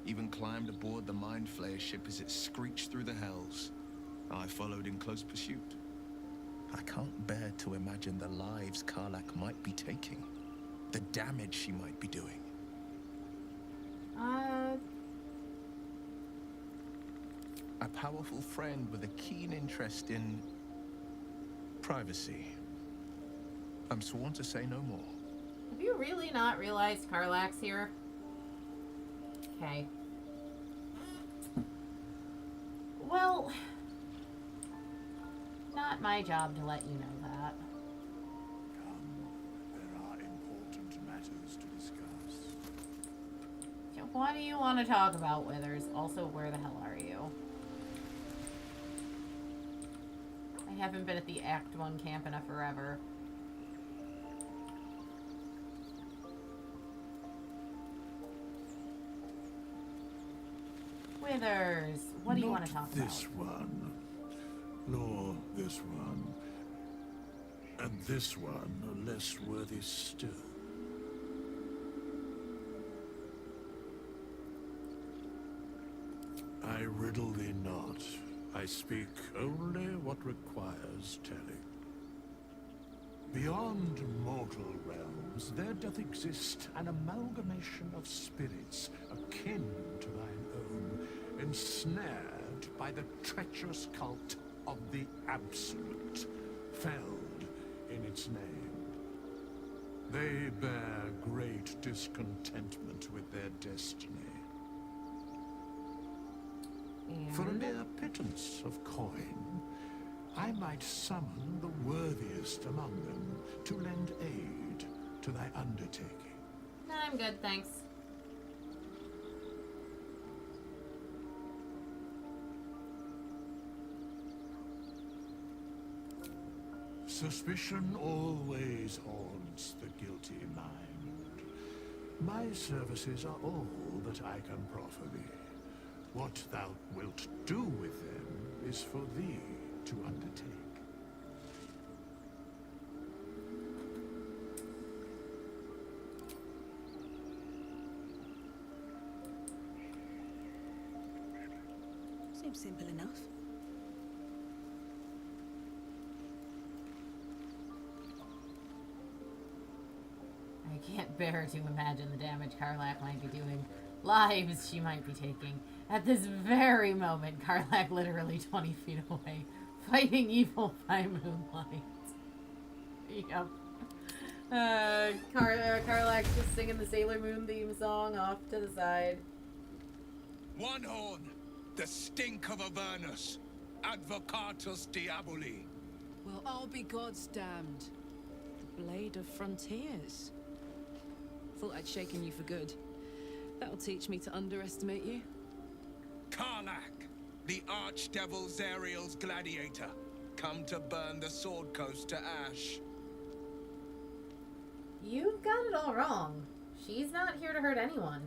even climbed aboard the Mind Flayer ship as it screeched through the hells. I followed in close pursuit. I can't bear to imagine the lives Karlak might be taking, the damage she might be doing. A powerful friend with a keen interest in privacy. I'm sworn to say no more. Have you really not realized Karlak's here? Okay. Well, not my job to let you know that. Come, there are important matters to discuss. So what do you want to talk about, Withers? Also, where the hell are you? I haven't been at the Act 1 camp in a forever. Withers, what do you want to talk about? This one, nor this one, and this one are less worthy still. I riddle thee not. I speak only what requires telling. Beyond mortal realms, there doth exist an amalgamation of spirits akin to thine own, ensnared by the treacherous cult of the Absolute, felled in its name. They bear great discontentment with their destiny. For a mere pittance of coin, I might summon the worthiest among them to lend aid to thy undertaking. I'm good, thanks. Suspicion always haunts the guilty mind. My services are all that I can proffer thee. What thou wilt do with them is for thee to undertake. Seems simple enough. I can't bear to imagine the damage Karlach might be doing. Lives she might be taking. At this very moment, Karlach literally 20 feet away, fighting evil by moonlight. Yep. Karlach's just singing the Sailor Moon theme song off to the side. One horn, the stink of Avernus, Advocatus Diaboli. Well, I'll be God's damned. The Blade of Frontiers. Thought I'd shaken you for good. That'll teach me to underestimate you. Karlach, the Archdevil Zariel's gladiator, come to burn the Sword Coast to ash. You've got it all wrong. She's not here to hurt anyone.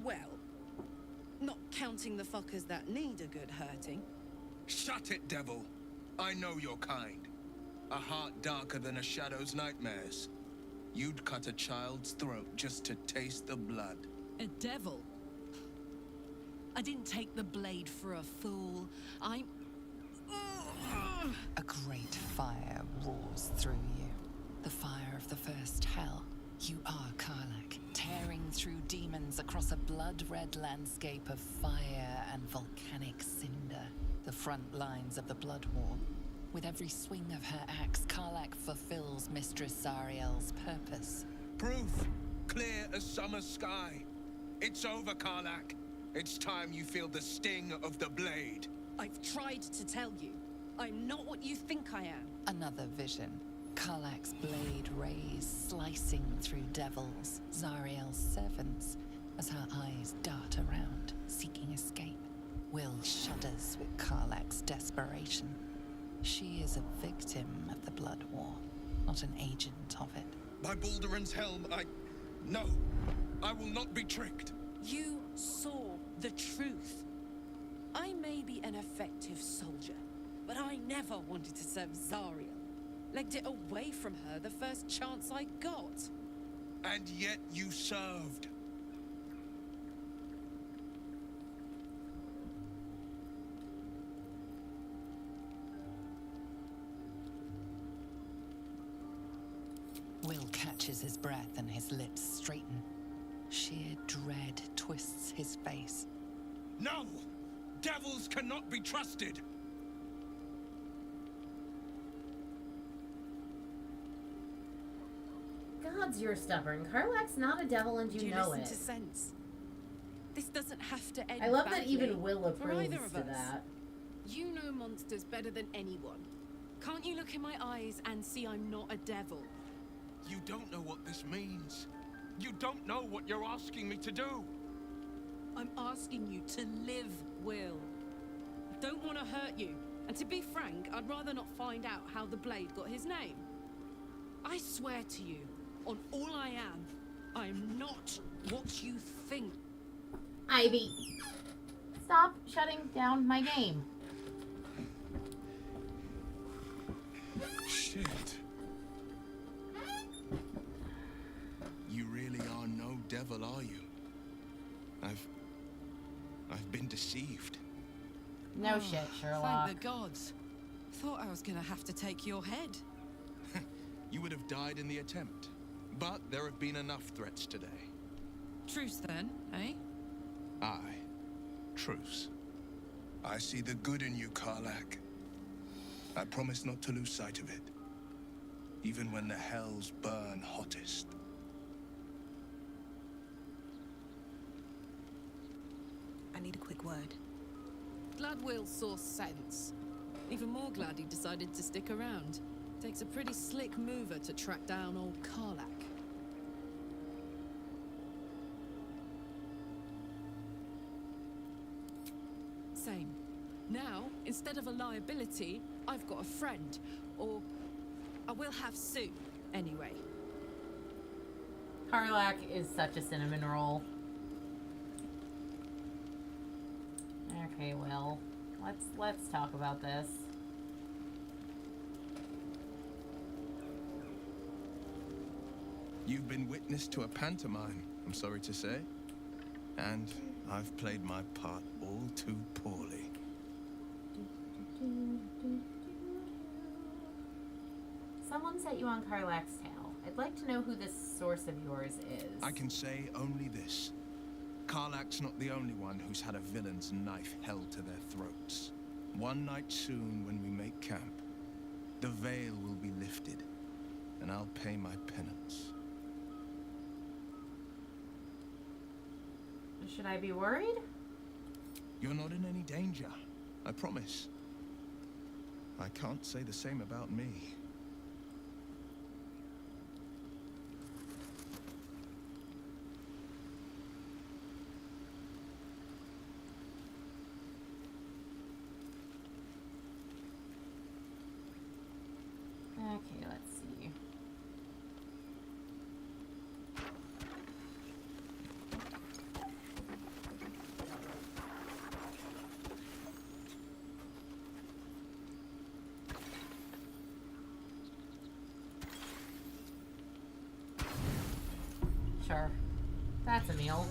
Well, not counting the fuckers that need a good hurting. Shut it, devil. I know your kind. A heart darker than a shadow's nightmares. You'd cut a child's throat just to taste the blood. A devil? I didn't take the blade for a fool. I'm... A great fire roars through you. The fire of the first hell. You are Karlach, tearing through demons across a blood-red landscape of fire and volcanic cinder. The front lines of the Blood War. With every swing of her axe, Karlach fulfills Mistress Zariel's purpose. Proof, clear as summer sky. It's over, Karlach. It's time you feel the sting of the blade. I've tried to tell you. I'm not what you think I am. Another vision. Karlach's blade rays slicing through devils, Zariel's servants, as her eyes dart around, seeking escape. Will shudders with Karlach's desperation. She is a victim of the Blood War, not an agent of it. By Balduran's helm, No, I will not be tricked. You saw the truth. I may be an effective soldier, but I never wanted to serve Zariel. Legged it away from her the first chance I got. And yet you served. Will catches his breath and his lips straighten. Sheer dread twists his face. No! Devils cannot be trusted! Gods, you're stubborn. Karlach's not a devil and you know listen it. To sense? This doesn't have to end I love that badly even Will for approves either of to us. that. You know monsters better than anyone. Can't you look in my eyes and see I'm not a devil? You don't know what this means. You don't know what you're asking me to do. I'm asking you to live, Will. I don't want to hurt you. And to be frank, I'd rather not find out how the Blade got his name. I swear to you, on all I am not what you think. Ivy. Stop shutting down my game. Shit. You really are no devil, are you? I've been deceived. No shit, Sherlock. Thank the gods. Thought I was gonna have to take your head. You would have died in the attempt. But there have been enough threats today. Truce then, eh? Aye. Truce. I see the good in you, Karlak. I promise not to lose sight of it. Even when the hells burn hottest. I need a quick word. Glad Will saw sense. Even more glad he decided to stick around. Takes a pretty slick mover to track down old Karlak. Same. Now, instead of a liability, I've got a friend. Or I will have soon, anyway. Karlak is such a cinnamon roll. Okay, Will. Let's talk about this. You've been witness to a pantomime, I'm sorry to say. And I've played my part all too poorly. Someone set you on Karlak's tail. I'd like to know who this source of yours is. I can say only this. Karlak's not the only one who's had a villain's knife held to their throats. One night soon, when we make camp, the veil will be lifted, and I'll pay my penance. Should I be worried? You're not in any danger, I promise. I can't say the same about me. Okay, let's see. Sure. That's a meal.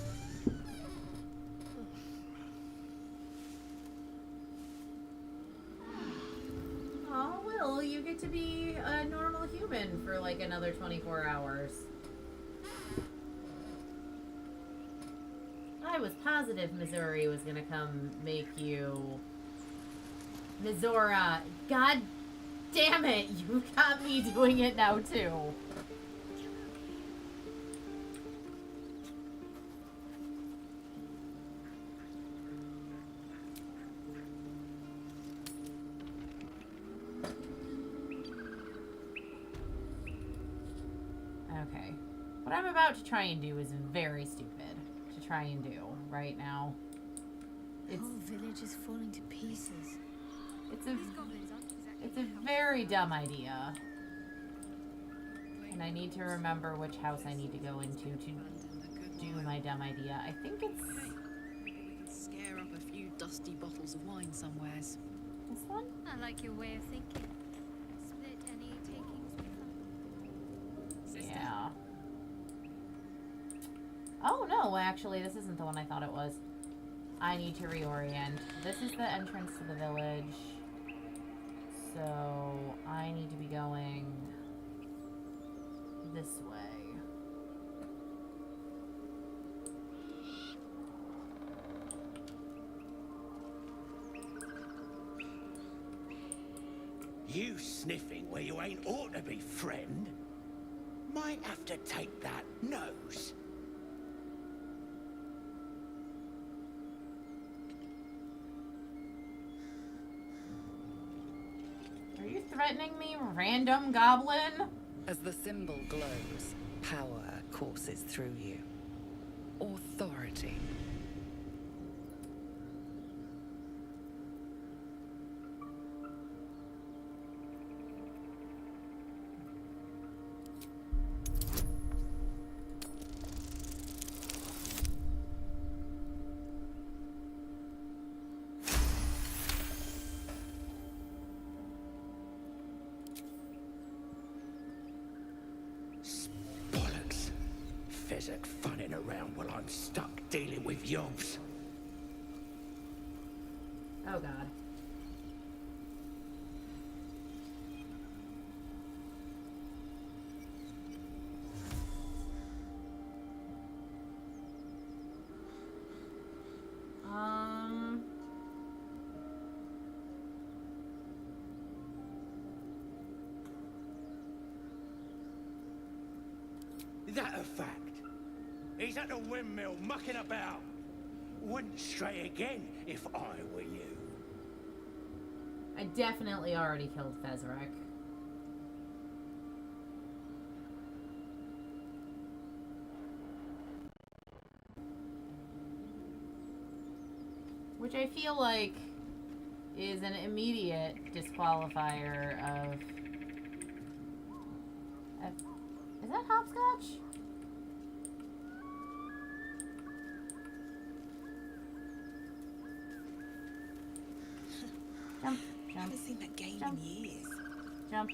Oh, Will, you get to be a normal human for like another 24 hours. I was positive Missouri was gonna come make you... Mizora. God damn it, you got me doing it now too. Okay. What I'm about to try and do is very stupid to try and do right now. The whole village is falling to pieces. It's a very dumb idea. And I need to remember which house I need to go into to do my dumb idea. I think it's Maybe we can scare up a few dusty bottles of wine somewheres. this one? I like your way of thinking. Split any takings with them. Yeah. Oh no, actually this isn't the one I thought it was. I need to reorient. This is the entrance to the village. So I need to be going this way. You sniffing where you ain't ought to be, friend? Might have to take that nose. Are you threatening me, random goblin? As the symbol glows, power courses through you. Authority. Fezzik funning around while I'm stuck dealing with yobs. Oh god. Is that a fact? He's at the windmill mucking about. Wouldn't stray again if I were you. I definitely already killed Fezzik. Which I feel like is an immediate disqualifier of... Is that hopscotch? Jump, I haven't seen that game in years. Jump.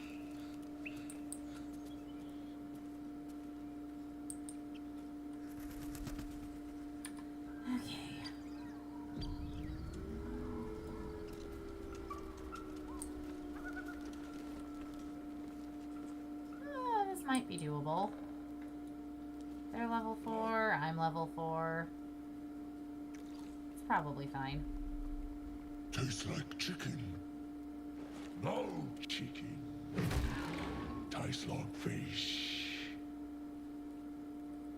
Okay. This might be doable. They're level 4, I'm level 4. It's probably fine. Tastes like chicken. No chicken. Tastes like fish.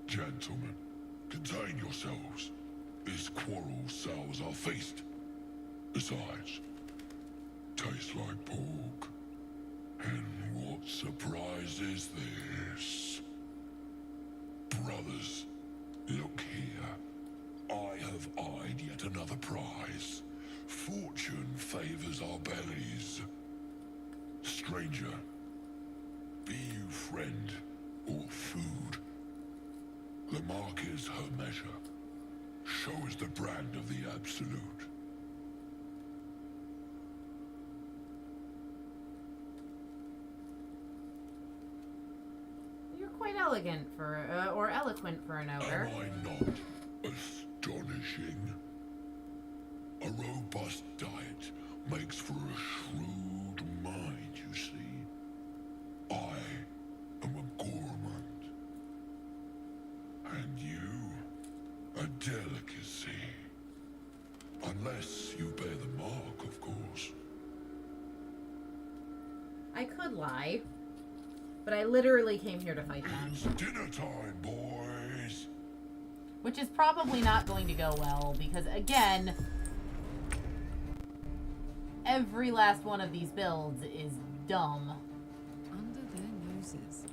Gentlemen, contain yourselves. This quarrel sours our feast. Besides, tastes like pork. And what surprise is this? Brothers, look here. I have eyed yet another prize. Fortune favors our bellies. Stranger, be you friend or food. The mark is her measure. Show us the brand of the absolute. You're quite elegant for, or eloquent for an ogre. Am I not astonishing? A robust diet makes for a shrewd mind, you see. I am a gourmand. And you, a delicacy. Unless you bear the mark, of course. I could lie, but I literally came here to fight them. It's dinner time, boys. Which is probably not going to go well, because again, every last one of these builds is dumb. Under their noses.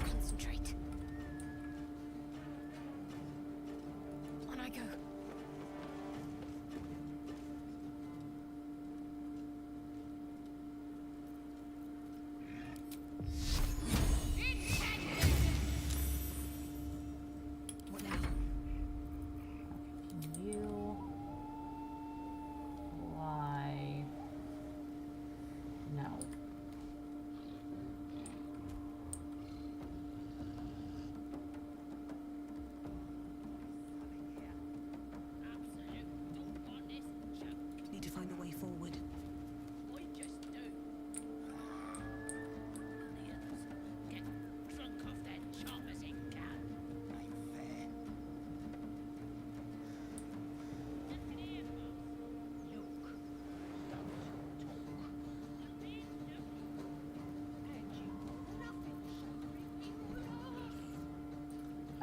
Concentrate. On I go. What now? Can you fly? No. Need to find a way forward.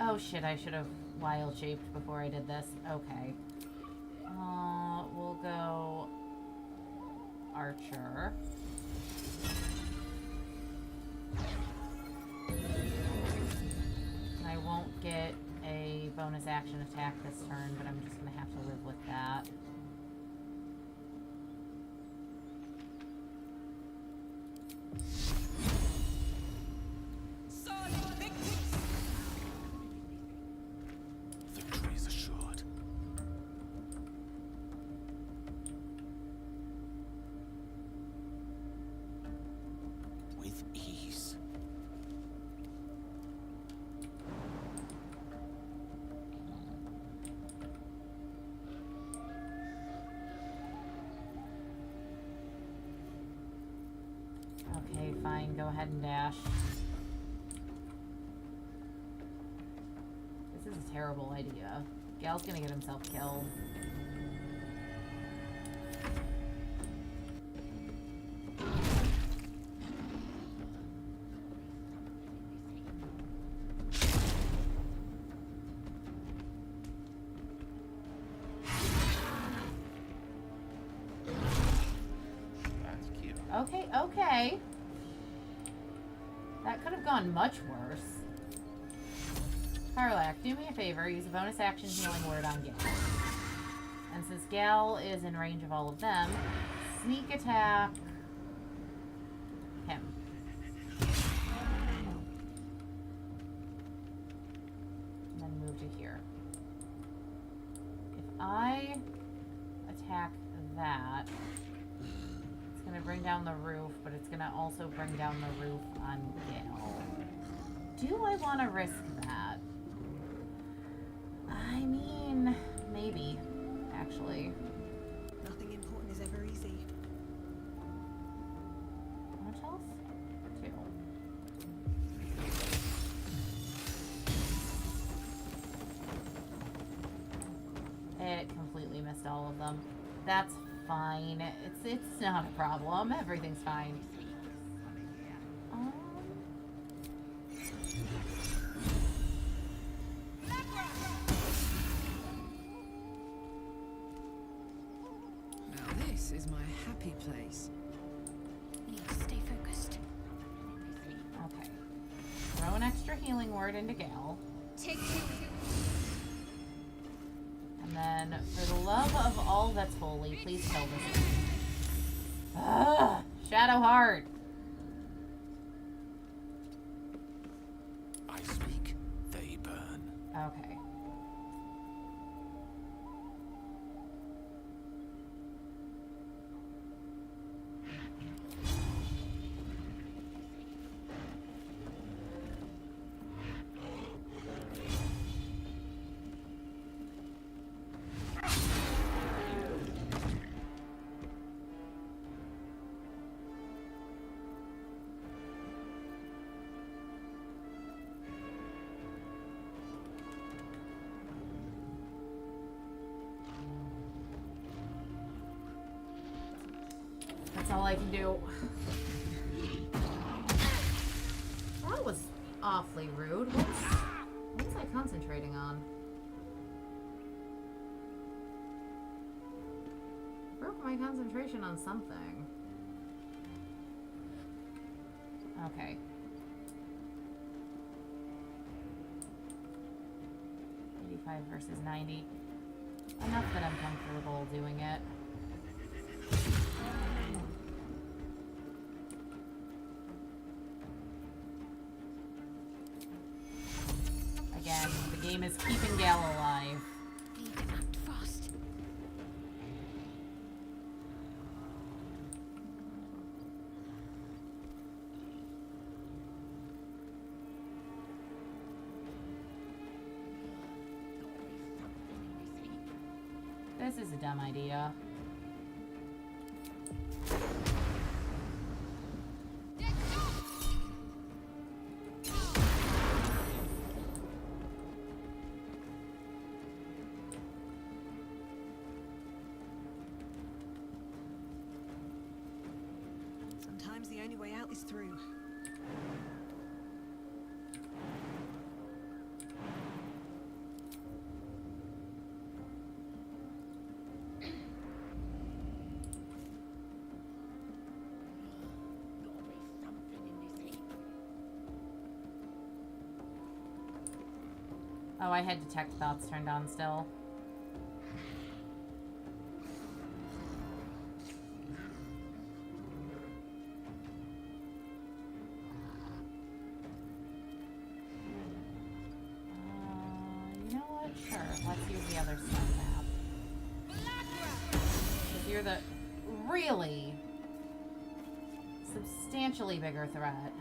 Oh shit, I should have wild shaped before I did this. Okay. We'll go Archer. I won't get a bonus action attack this turn, but I'm just gonna have to live with that. Victory is assured. ahead and dash. This is a terrible idea. Gal's gonna get himself killed. That's cute. Okay, okay. That could have gone much worse. Karlak, do me a favor. Use a bonus action healing word on Gal. And since Gal is in range of all of them, sneak attack him. And then move to here. If I attack that, it's going to bring down the roof, but it's going to also bring down the roof on Gal. Do I want to risk that? I mean, maybe, actually. Nothing important is ever easy. How much health? 2. It completely missed all of them. That's fine. It's not a problem. Everything's fine. Now this is my happy place. Need to stay focused. Okay. Throw an extra healing word into Gal. Take 2. And then, for the love of all that's holy, please kill this thing. Ugh! Shadowheart! I speak, they burn. Okay. That's all I can do. That was awfully rude. What was I concentrating on? Broke my concentration on something. Okay. 85 versus 90. Enough that I'm comfortable doing it. Again, the game is keeping Gal alive. Need to act fast. This is a dumb idea. Sometimes the only way out is through. Oh, I had detect thoughts turned on still. You know what? Sure. Let's use the other stun map. Because you're the really substantially bigger threat.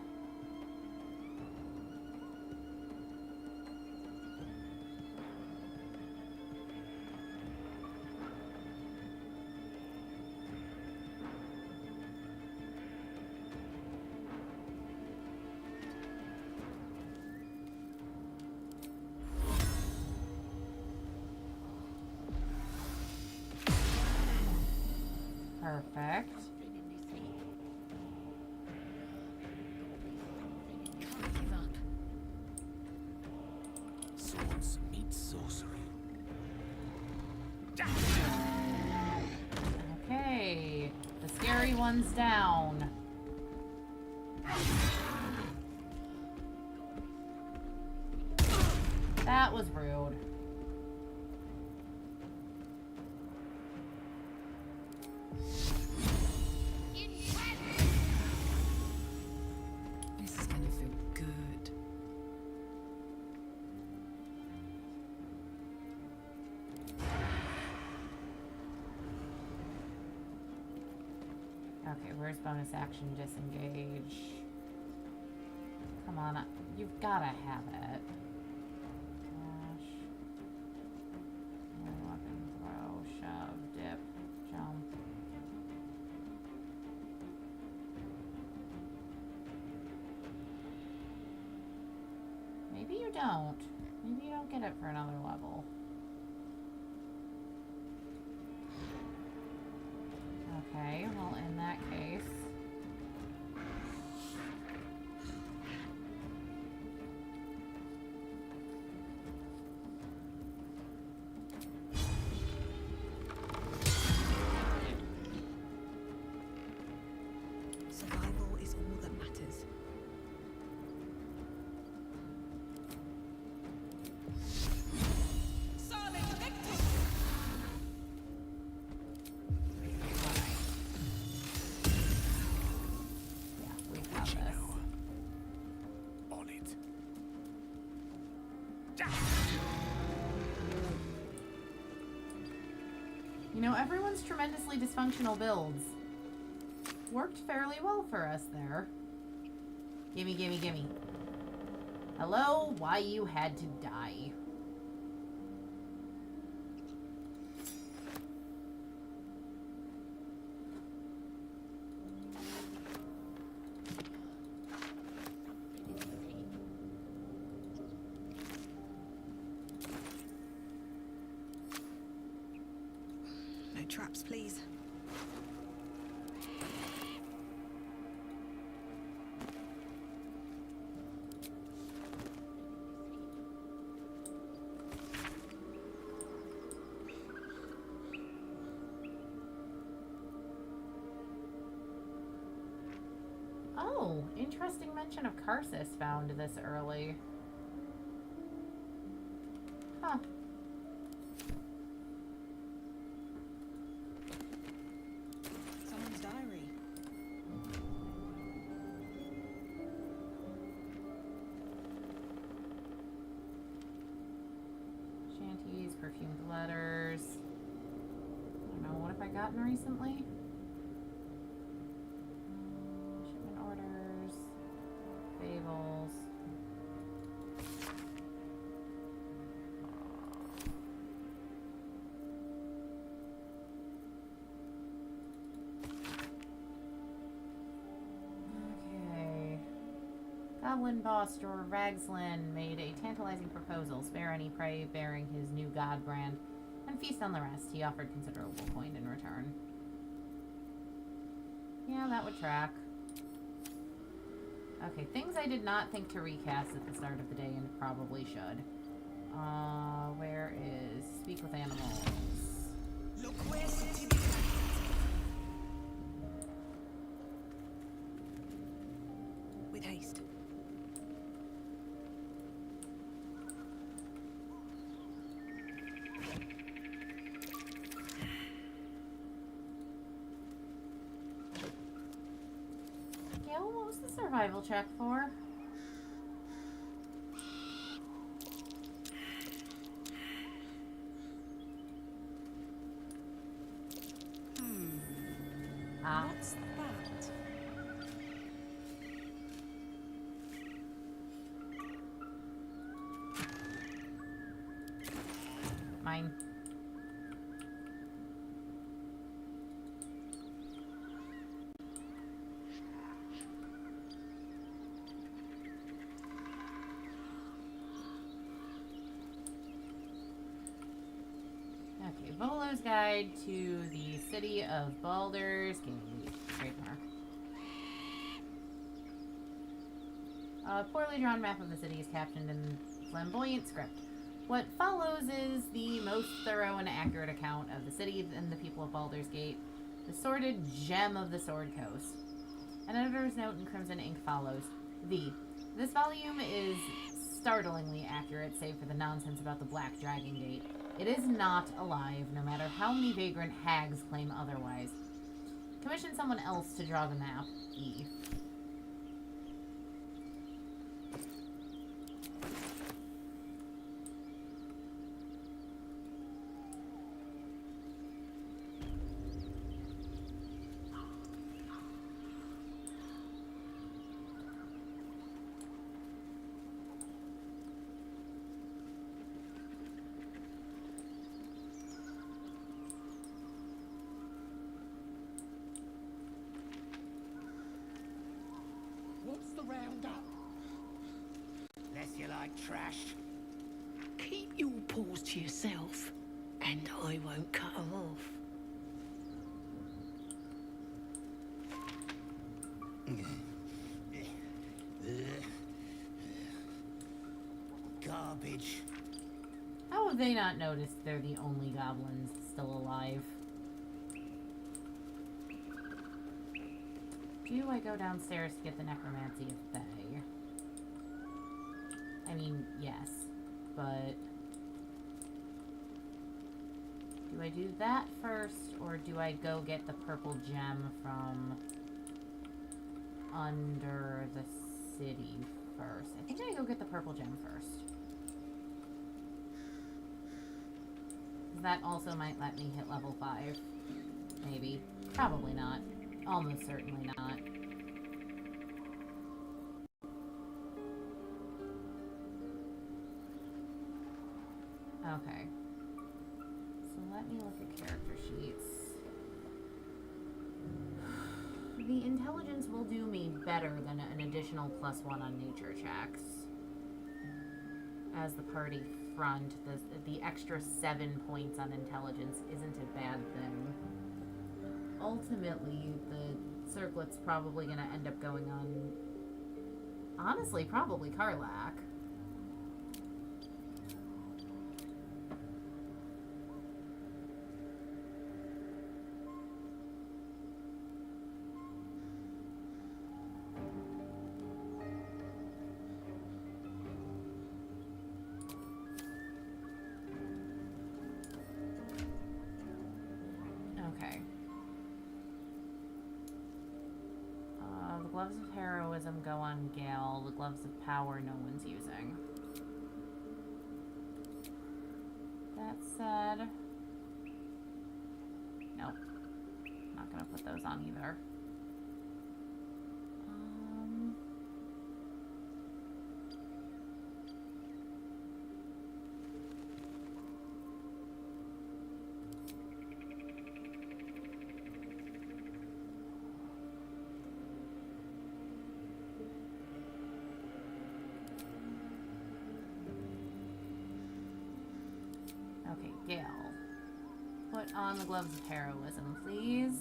Perfect. Can't give up. Swords meet sorcery. Okay. The scary one's down. That was rude. This is gonna feel good. Okay, where's bonus action disengage? Come on, you've gotta have it. Dash. Weapon, throw, shove, dip, jump. Maybe you don't. Maybe you don't get it for another level. Okay, well, in that case... Survival is all that matters. Solid victory! Yeah, we've got this. On it. You know, everyone's tremendously dysfunctional builds worked fairly well for us there. Gimme, gimme, gimme. Hello? Why you had to die? No traps, please. Oh, interesting mention of Karsus found this early. Huh. Someone's diary. Shanties, perfumed letters. I don't know, what have I gotten recently? Shipment orders, fables. Okay. Goblin boss Jor Ragslin made a tantalizing proposal. Spare any prey bearing his new god brand, and feast on the rest. He offered considerable coin in return. Yeah, that would track. Okay, things I did not think to recast at the start of the day and probably should. Where is Speak with Animals? Look where's the with haste. Gil, what was the survival check for? Ah. What's that? Mine. Okay, Volo's Guide to the City of Baldur's Gate. Trademark. A poorly drawn map of the city is captioned in flamboyant script. What follows is the most thorough and accurate account of the city and the people of Baldur's Gate, the sordid gem of the Sword Coast. An editor's note in crimson ink follows. This volume is startlingly accurate, save for the nonsense about the Black Dragon Gate. It is not alive, no matter how many vagrant hags claim otherwise. Commission someone else to draw the map. E. What's the roundup? Unless you like trash. Keep your paws to yourself, and I won't cut them off. Garbage. How have they not noticed they're the only goblins still alive? Do I go downstairs to get the necromancy of Fae? I mean, yes, but do I do that first, or do I go get the purple gem from under the city first? I think I go get the purple gem first. That also might let me hit level 5. Maybe. Probably not. Almost certainly not. Okay. So let me look at character sheets. The intelligence will do me better than an additional +1 on nature checks. As the party front, the extra 7 points on intelligence isn't a bad thing. Ultimately, the circlet's probably going to end up going on, honestly, probably Karlak. Okay. The gloves of heroism go on Gale. The gloves of power no one's using. That said, nope. Not gonna put those on either. Okay, Gale. Put on the gloves of heroism, please.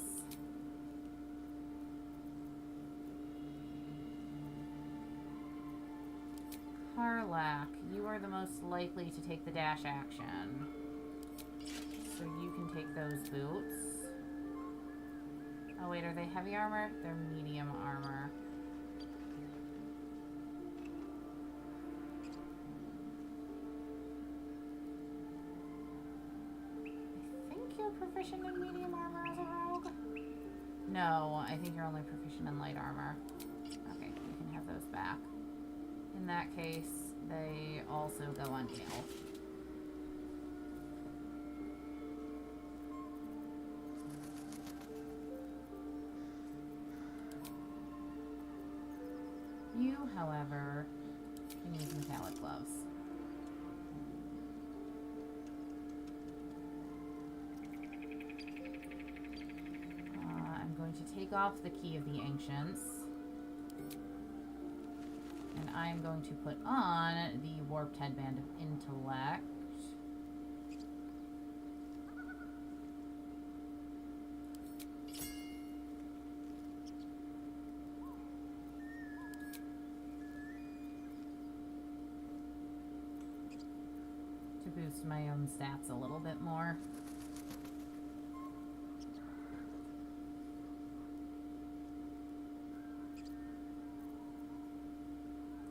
Karlak, you are the most likely to take the dash action. So you can take those boots. Oh wait, are they heavy armor? They're medium armor. You're proficient in medium armor as a rogue? No, I think you're only proficient in light armor. Okay, you can have those back. In that case, they also go on Gale. You, however, can use metallic gloves. I'm going to take off the Key of the Ancients. And I'm going to put on the Warped Headband of Intellect. boost my own stats a little bit more.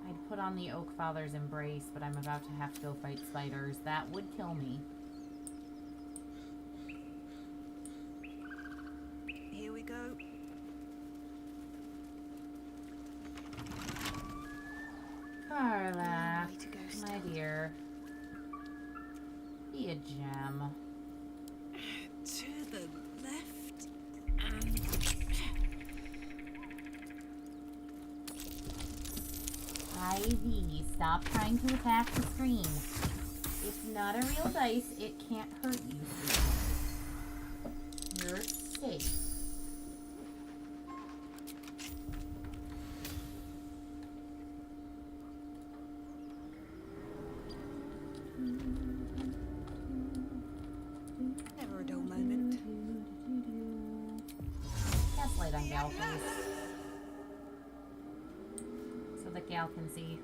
I'd put on the Oak Father's Embrace, but I'm about to have to go fight spiders. That would kill me. Here we go. Carla, Way to go, my Stealth. dear. Be a gem. To the left and... Ivy, stop trying to attack the screen. It's not a real dice. It can't hurt you. You're safe. Never a dull moment. Cast light on Gal, please. So that Gal can see.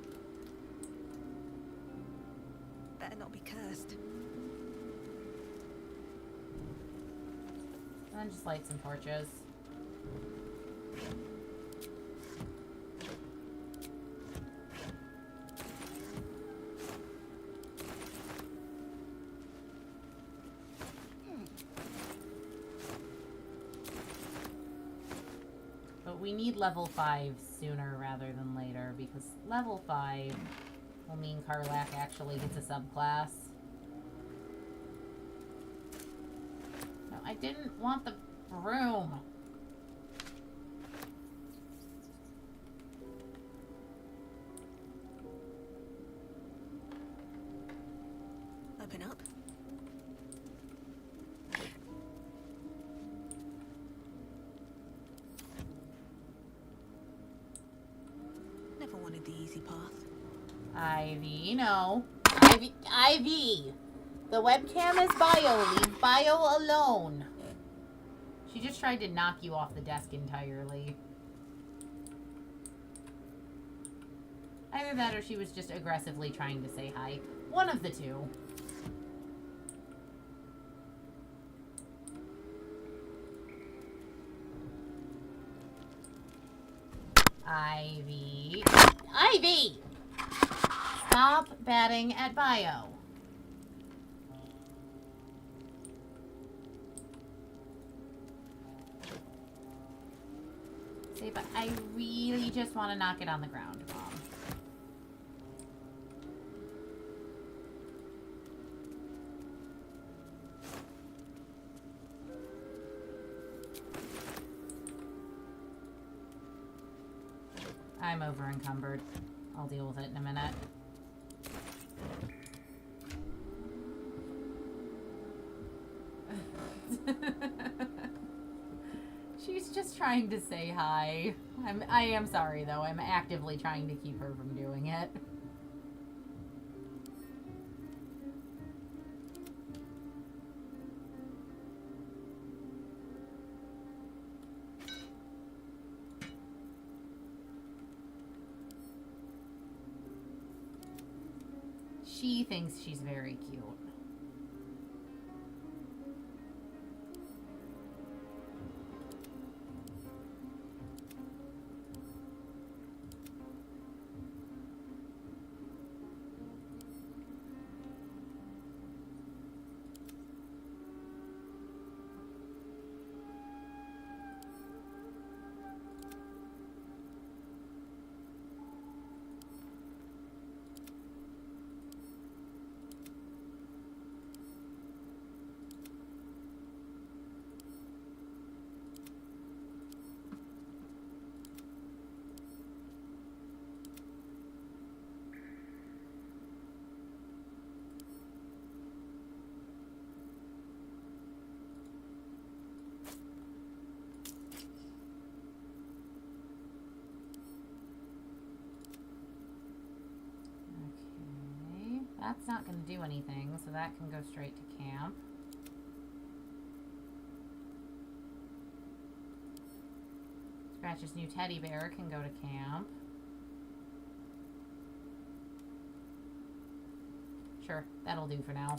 Better not be cursed. And then just light some torches. But we need level 5 sooner rather than later, because level 5 will mean Karlak actually gets a subclass. No, I didn't want the broom. Open up. Never wanted the easy path. Ivy, no. Ivy! The webcam is Bio. Leave Bio alone. She just tried to knock you off the desk entirely. Either that or she was just aggressively trying to say hi. One of the two. Ivy. Ivy! Stop batting at Bio. Say, but I really just want to knock it on the ground, Mom. I'm over encumbered. I'll deal with it in a minute. She's just trying to say hi. I am sorry though. I'm actively trying to keep her from doing it. She thinks she's very cute. That's not going to do anything, so that can go straight to camp. Scratch's new teddy bear can go to camp. Sure, that'll do for now.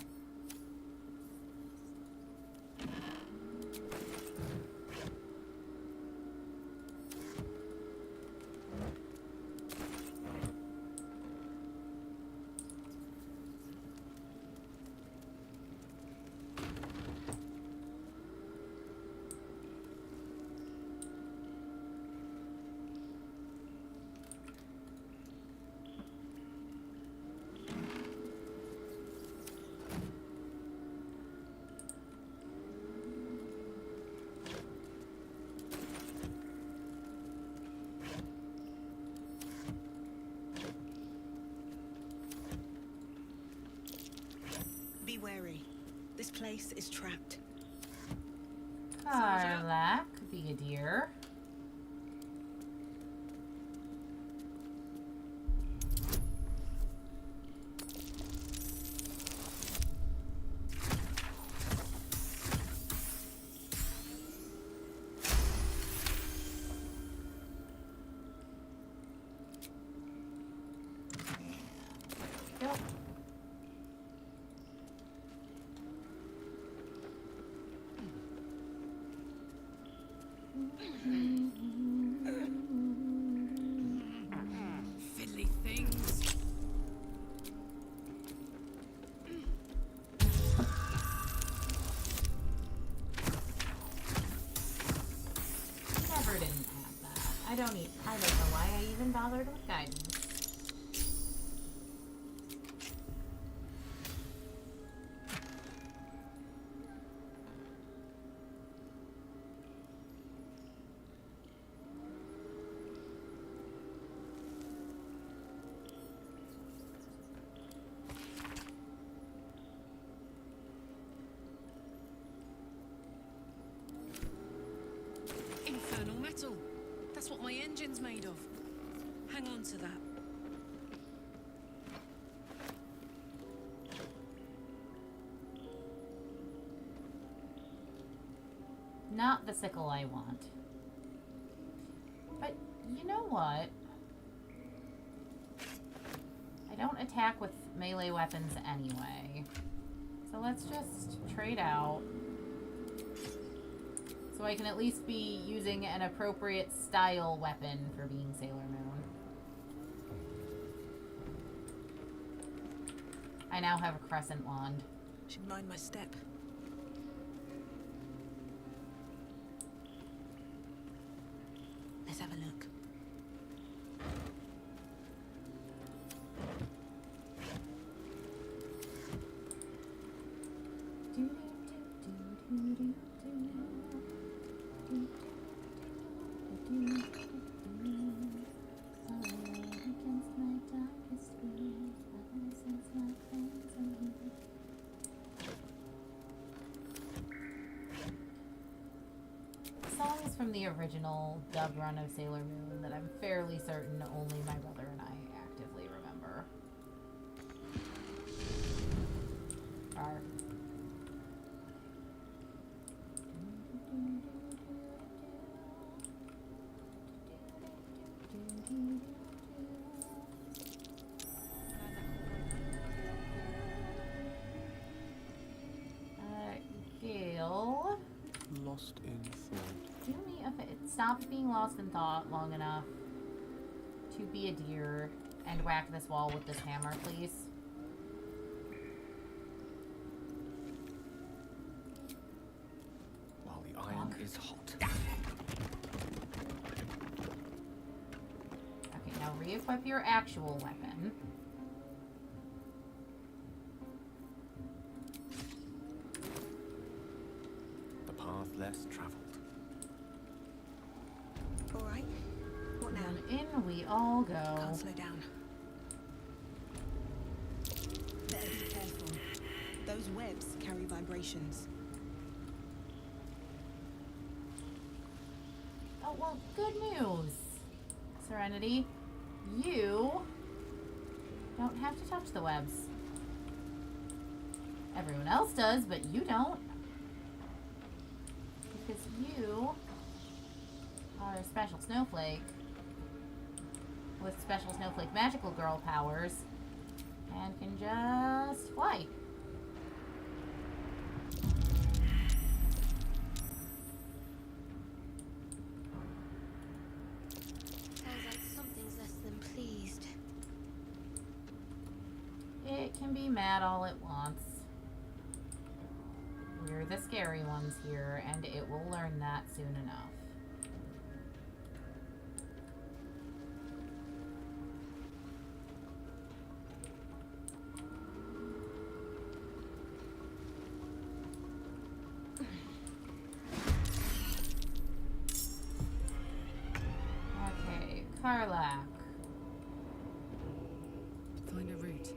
Be wary. This place is trapped. Karlak, be a dear. Yep. Fiddly things. Never didn't have that. I don't know why I even bothered with guidance. Infernal metal. That's what my engine's made of. Hang on to that. Not the sickle I want. But you know what? I don't attack with melee weapons anyway. So let's just trade out. So I can at least be using an appropriate style weapon for being Sailor Moon. I now have a crescent wand. Should mind my step. Let's have a look. Songs from the original dub run of Sailor Moon that I'm fairly certain only my brother and I actively remember. Are Gale. Lost in thought. Do me a favor. Stop being lost in thought long enough to be a deer and whack this wall with this hammer, please. While the iron is hot. Okay, now re-equip your actual weapon. The path less traveled. All right. What now? And in we all go. Can't slow down. Better be careful. Those webs carry vibrations. Oh, well, good news, Serenity. You don't have to touch the webs. Everyone else does, but you don't. Because you are a special snowflake with special snowflake magical girl powers And can just fly. Sounds like something's less than pleased. It can be mad all it wants. We're the scary ones here, and it will learn that soon enough. Okay, Karlak. Find a route.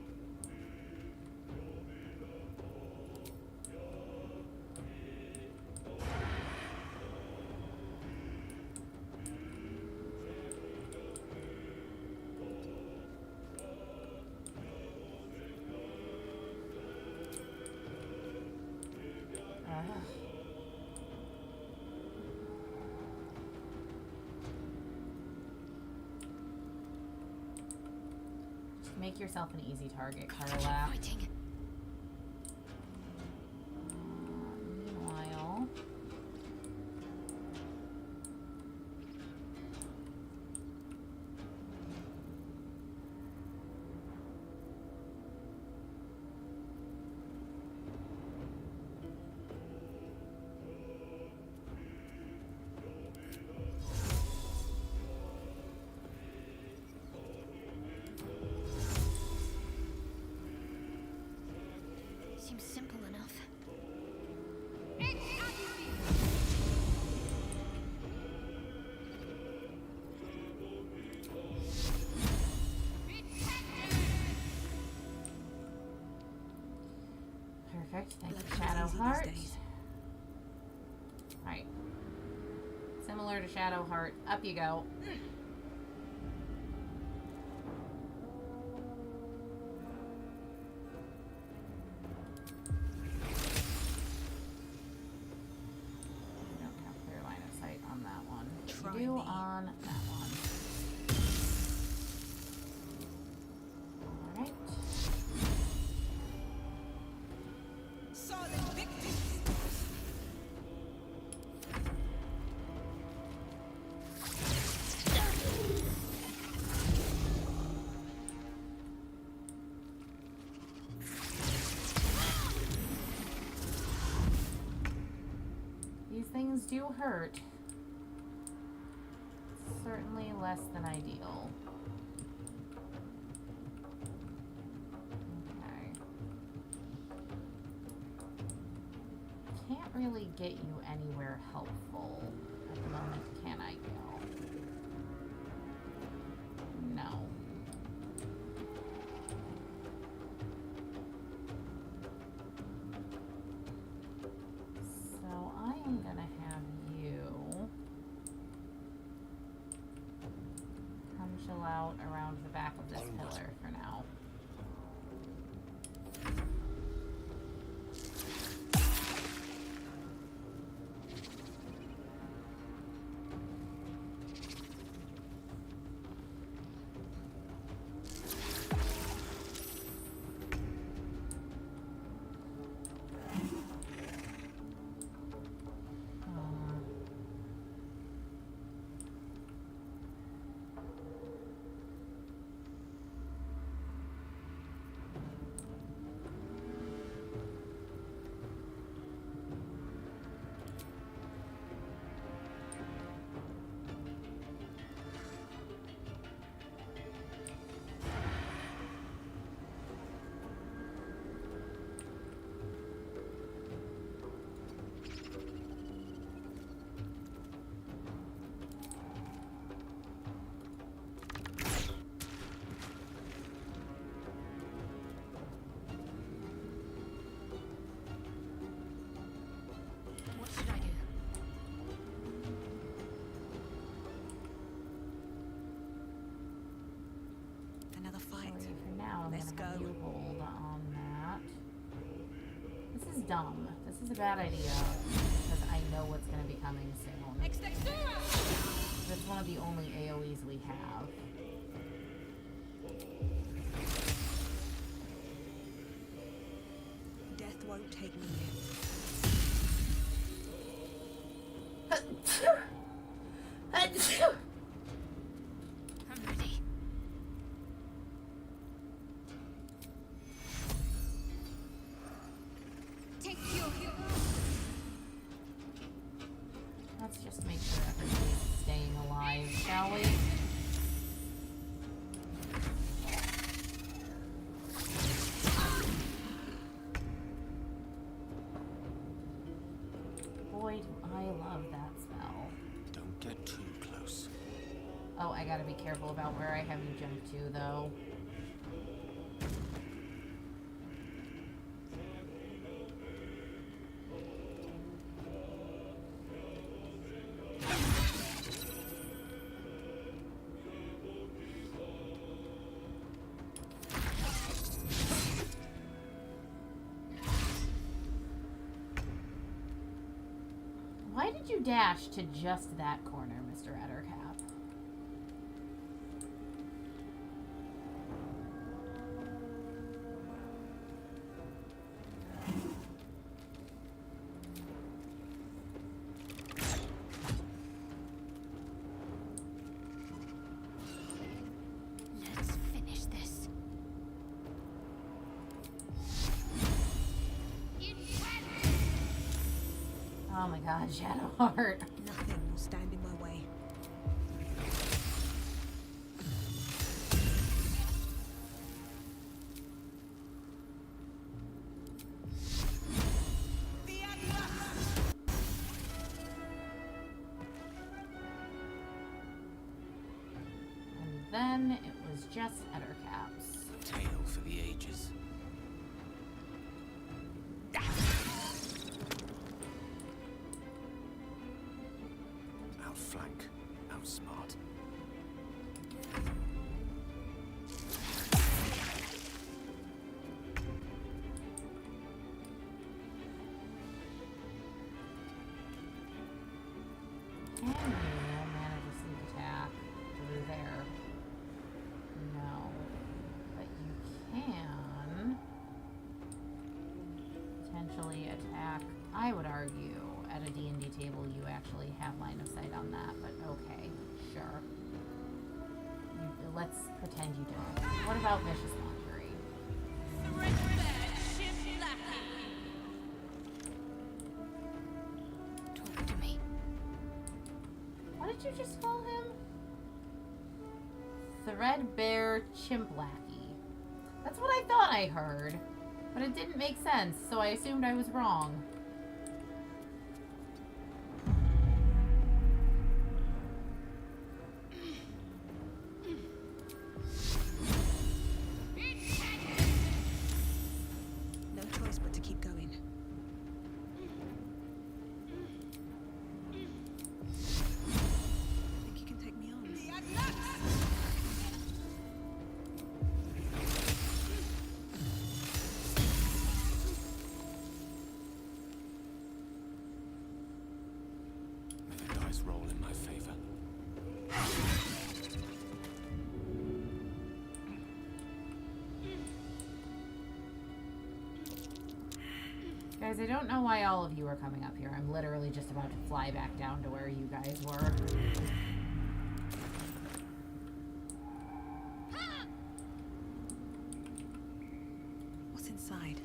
Just make yourself an easy target, Karlak. Fighting. Meanwhile, Seems simple enough. perfect. Thank you, Blood comes easy Shadowheart. these days. Right. Similar to Shadowheart. Up you go. We don't have clear line of sight on that one. Try We do me. on that one. Alright. Solid victims. These things do hurt. Certainly less than ideal. Okay. Can't really get you anywhere helpful at the moment, can I, Gil? No. So I am gonna have you come chill out around the back of this pillar for now. What should I do? Another fight. So for now, I'm Let's gonna have go. you hold on that. This is dumb. This is a bad idea because I know what's gonna be coming soon. That's one of the only AoEs we have. won't take me yet. I'm ready. Take your Let's just make sure everybody's staying alive, shall we? Boy, do I love that spell. Don't get too close. Oh, I gotta be careful about where I have you jump to, though. Why did you dash to just that corner, Mr. Ettercap? Let's finish this. Oh my god, Shadowheart. Nothing will stand in my way. And then it was just Ettercaps. Tale for the ages. Outflank, outsmart. Can you manage a sneak attack through there? No. But you can potentially attack, I would argue, at a D&D table you actually have line of sight on that, but okay, sure. Let's pretend you don't. What about Vicious Mockery? Talk to me. What did you just call him? Threadbare Chimplacky. That's what I thought I heard, but it didn't make sense, so I assumed I was wrong. No choice but to keep going. Think you can take me on? May the dice roll in my favor. Guys, I don't know why all of you are coming up here. I'm literally just about to fly back down to where you guys were. What's inside?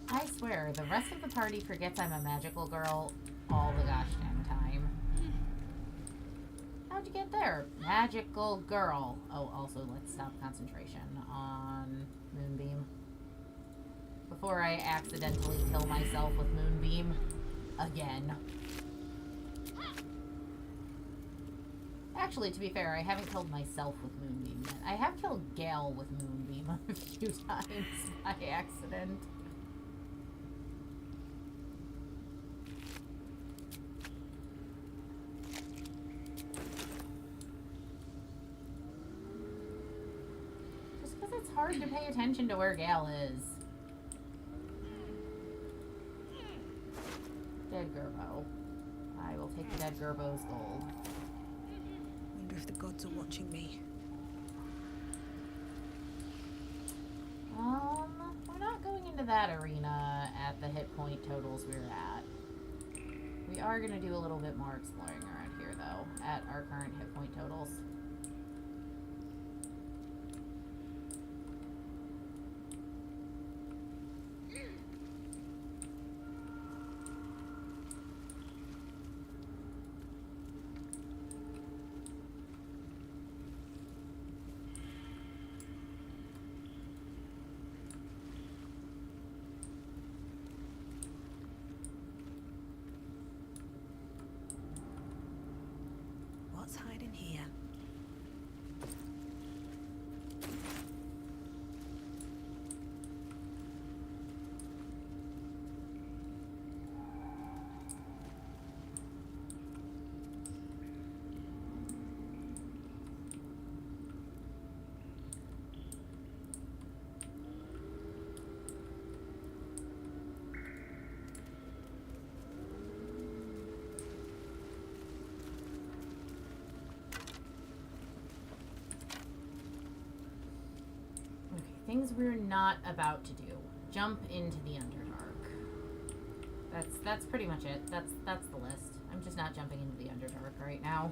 I swear, the rest of the party forgets I'm a magical girl all the gosh dang time. How'd you get there? Magical girl. Oh, also, let's stop concentration on Moonbeam. Before I accidentally kill myself with Moonbeam again. Actually, to be fair, I haven't killed myself with Moonbeam yet. I have killed Gale with Moonbeam a few times by accident. Just because it's hard to pay attention to where Gale is. Dead Gerbo. I will take the dead Gerbo's gold. Wonder if the gods are watching me. We're not going into that arena at the hit point totals we're at. We are going to do a little bit more exploring around here, though, at our current hit point totals. What's hiding here? Things we're not about to do. Jump into the Underdark. That's pretty much it. That's the list. I'm just not jumping into the Underdark right now.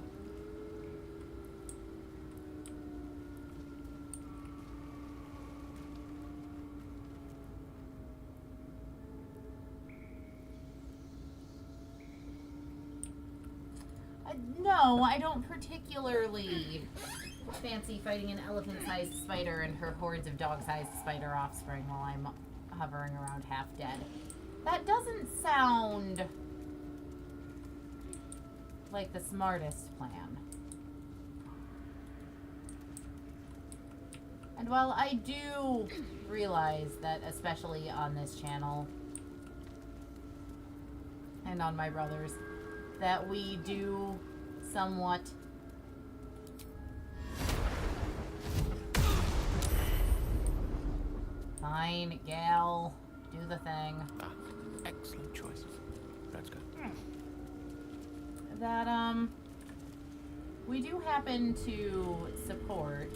No, I don't particularly fancy fighting an elephant-sized spider and her hordes of dog-sized spider offspring while I'm hovering around half dead. That doesn't sound like the smartest plan. And while I do realize that, especially on this channel and on my brother's, that we do somewhat fine, Gal. Do the thing. Ah, excellent choice. That's good. That, we do happen to support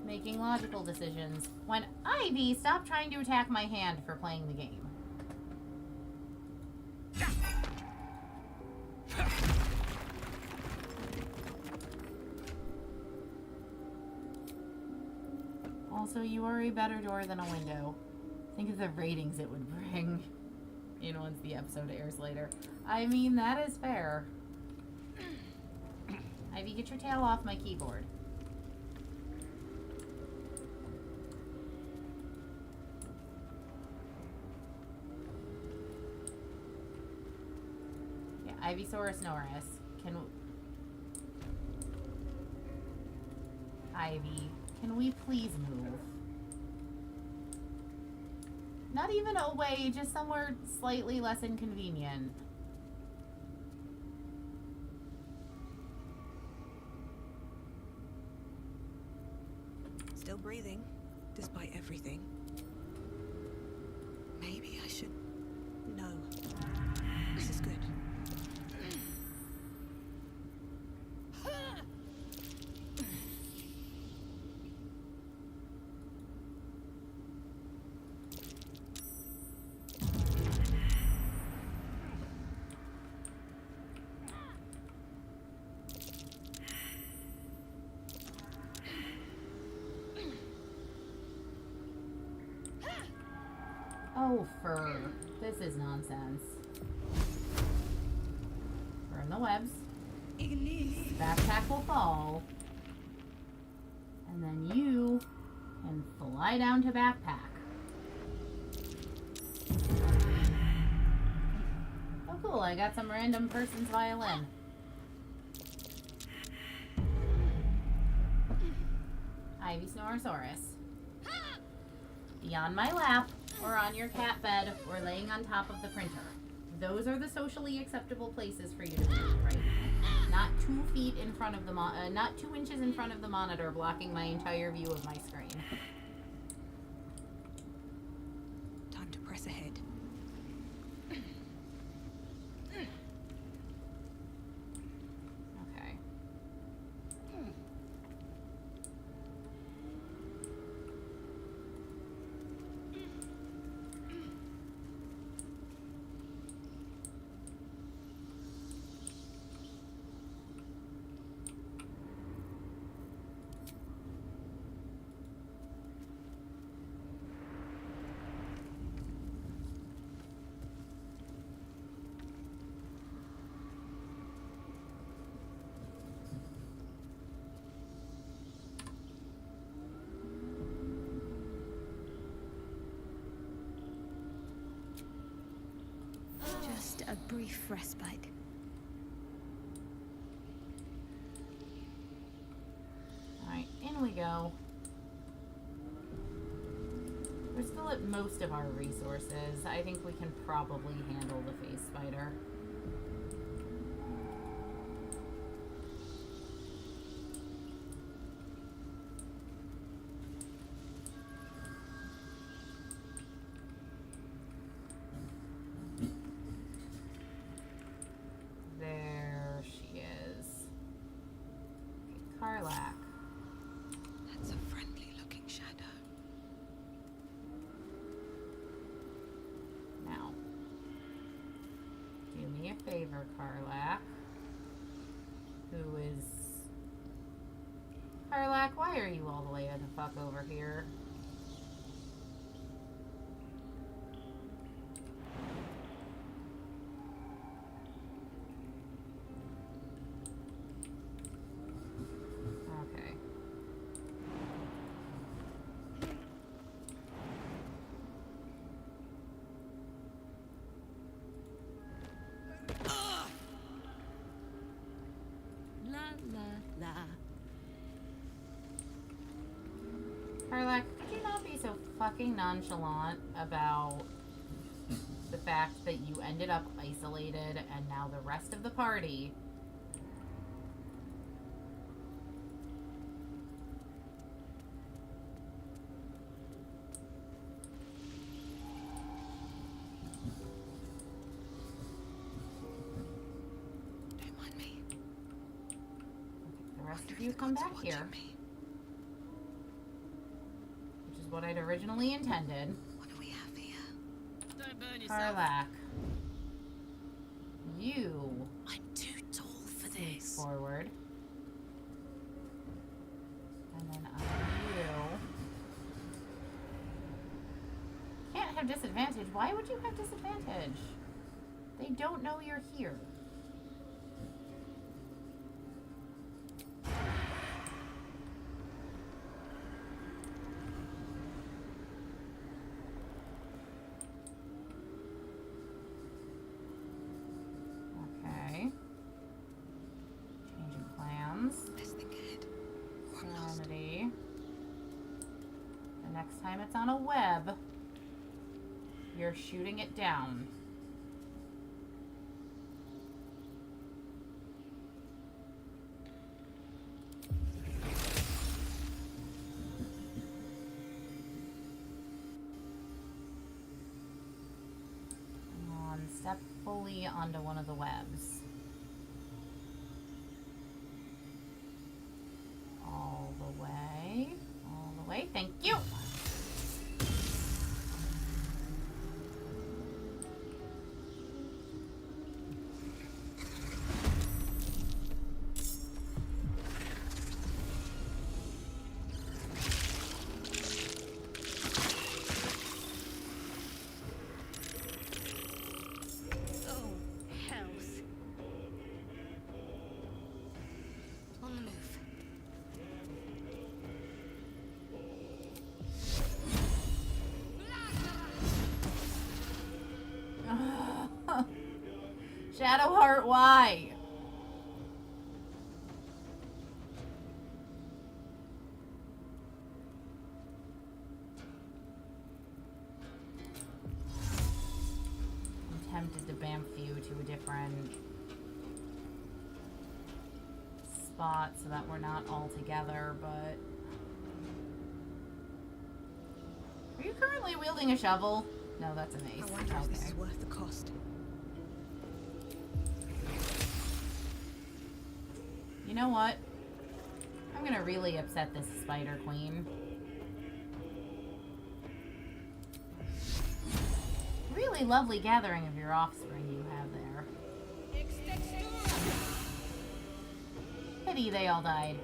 making logical decisions when Ivy stopped trying to attack my hand for playing the game. Also, you are a better door than a window. Think of the ratings it would bring in once the episode airs later. I mean, that is fair. Ivy, get your tail off my keyboard. Yeah, Ivysaurus Norris. Ivy, can we please move? Not even away, just somewhere slightly less inconvenient. Still breathing, despite everything. Maybe I should... No. This is good. Oh, fur. This is nonsense. Burn the webs. Backpack will fall. And then you can fly down to backpack. Oh, cool. I got some random person's violin. Ivysaurus. Be on my lap, or on your cat bed, or laying on top of the printer. Those are the socially acceptable places for you to be, right? Not 2 feet in front of the not 2 inches in front of the monitor, blocking my entire view of my screen. Time to press ahead. Okay. Just a brief respite. Alright, in we go. We're still at most of our resources. I think we can probably handle the phase spider. There she is. Okay, Karlak. That's a friendly looking shadow. Now, do me a favor, Karlak. Who is... Karlak, why are you all the way the fuck over here? Okay. La la la. Karlak, could you not be so fucking nonchalant about the fact that you ended up isolated and now the rest of the party Don't mind me. the rest of you come back here, which is what I'd originally intended. What do we have here? Don't burn yourself. Karlak, you I'm too tall for sneak this. forward, and then you can't have disadvantage. Why would you have disadvantage? They don't know you're here. Okay. Changing plans. Best think ahead. Or I'm lost. Calamity. The next time it's on a web, you're shooting it down. Come on, step fully onto one of the webs. All the way. All the way. Thank you. Oh, hells. On the move. Shadowheart, why? I'm tempted to bamf you to a different spot so that we're not all together, but... Are you currently wielding a shovel? No, that's an ace. I wonder if this Okay. is worth the cost. You know what? I'm gonna really upset this Spider Queen. Really lovely gathering of your offspring you have there. Pity they all died.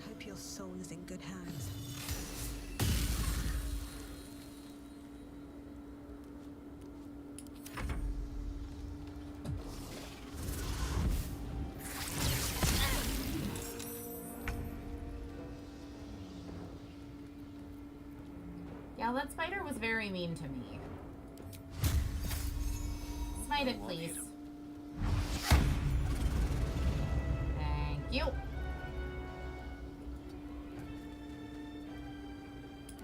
Hope your soul is in good hands. Wow, that spider was very mean to me. Smite it, please. Thank you.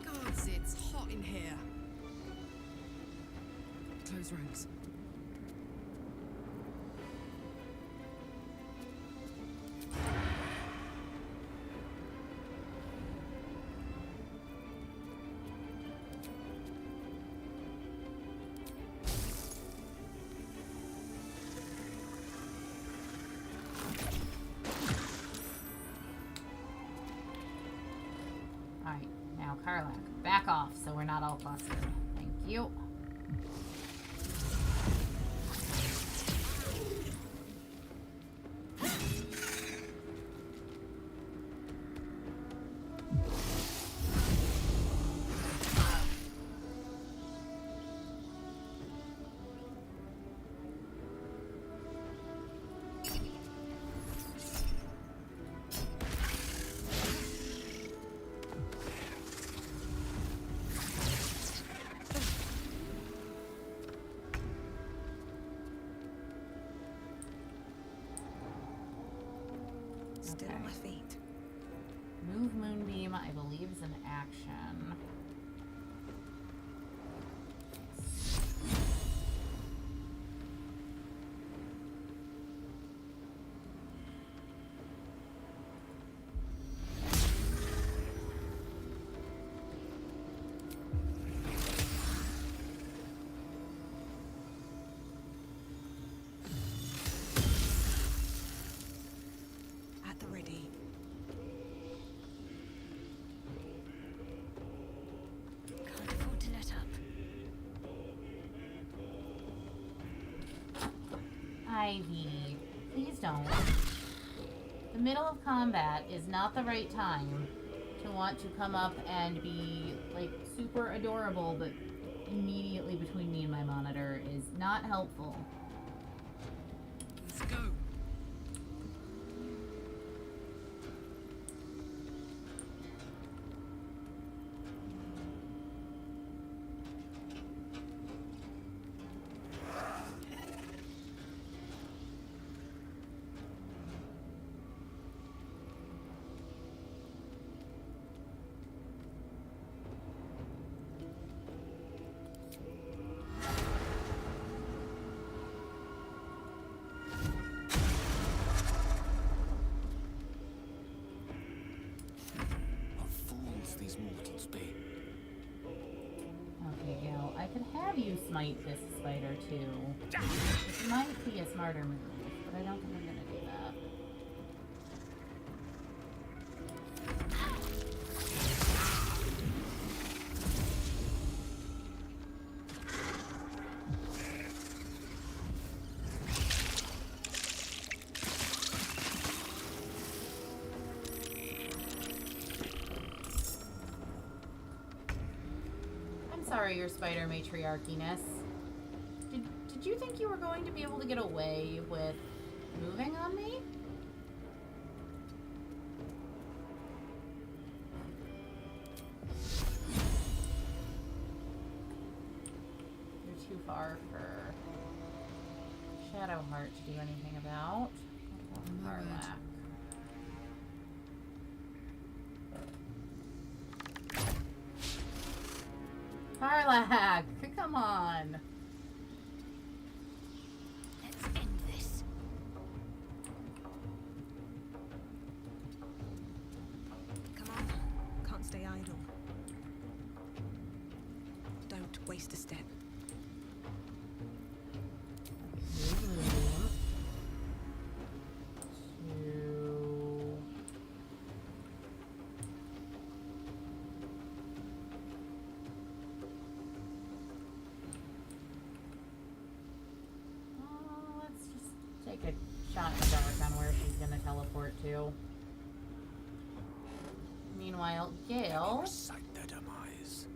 Gods, it's hot in here. Close ranks. Alright, now Karlak, back off so we're not all busted. Thank you. Still on my feet. Move Moonbeam, I believe, is an action. At the ready. Can't afford to let up. Ivy, please don't. The middle of combat is not the right time to want to come up and be, like, super adorable, but immediately between me and my monitor is not helpful. Let's go. What fools these mortals be. Okay, Gil, I could have you smite this spider too. Which might be a smarter move, but I don't think I'm gonna do that. I'm sorry, your spider matriarchiness. Did you think you were going to be able to get away with moving on me? You're too far for Shadowheart to do anything about. Karlak. Karlak, come on. Let's end this. Come on. Can't stay idle. Don't waste a step. Let's just take a shot in the dark on where she's gonna teleport to. Meanwhile, Gale, Recite their demise.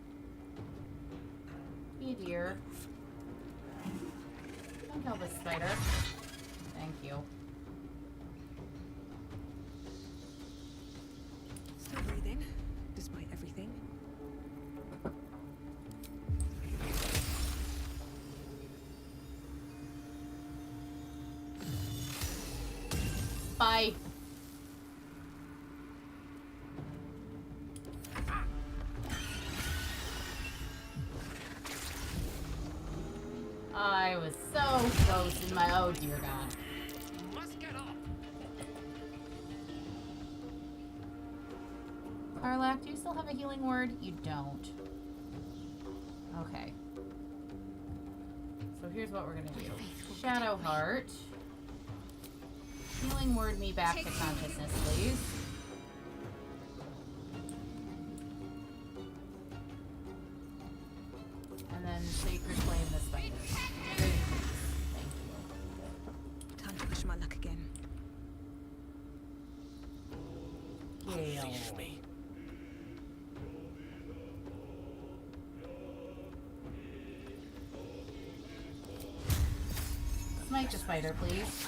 be a dear. Don't kill this spider. Thank you. Still breathing, despite everything. Bye. I was so close in my... Oh, dear God. Must get up. Karlak, do you still have a healing word? You don't. Okay. So here's what we're gonna do. Shadow Heart. Healing word me back to consciousness, please. And then Sacred Flame the spider. Thank you. Time to push my luck again. Gale. Unleash me. Smite the spider, please.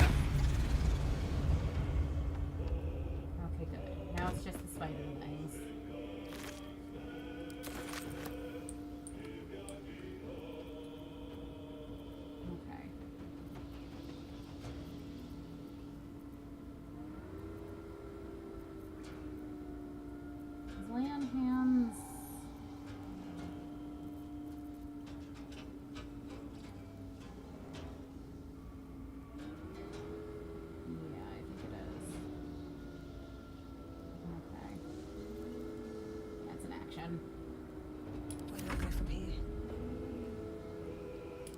Okay, good. Now it's just the spider things. Okay. His land hands. Yeah, I think it is. Okay. That's an action. Where do I go from here?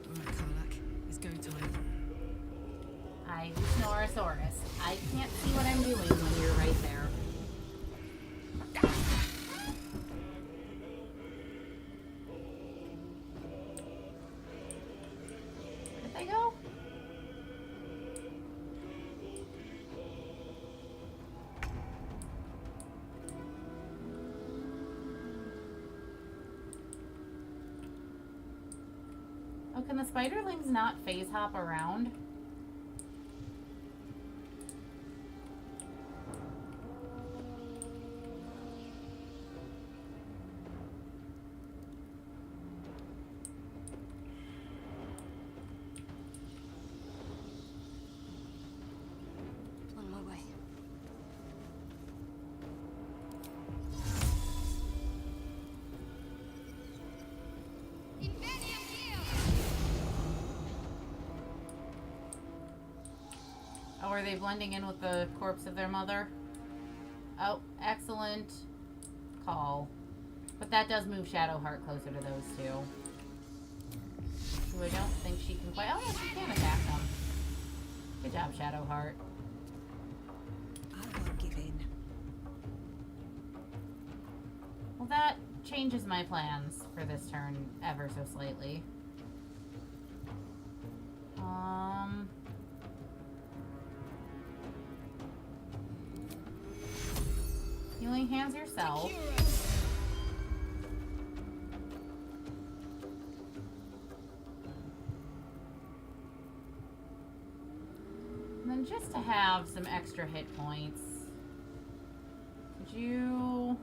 Alright, Karlak. It's go time. I Snorosaurus. I can't see what I'm doing when you're right there. Did they go? Oh, can the spiderlings not phase hop around? On my way. Oh, are they blending in with the corpse of their mother? Oh, excellent call. But that does move Shadowheart closer to those two. Who I don't think she can quite... Oh, yeah, she can attack them. Good job, Shadowheart. I won't give in. Well, that changes my plans for this turn ever so slightly. Healing hands yourself. And then just to have some extra hit points, could you...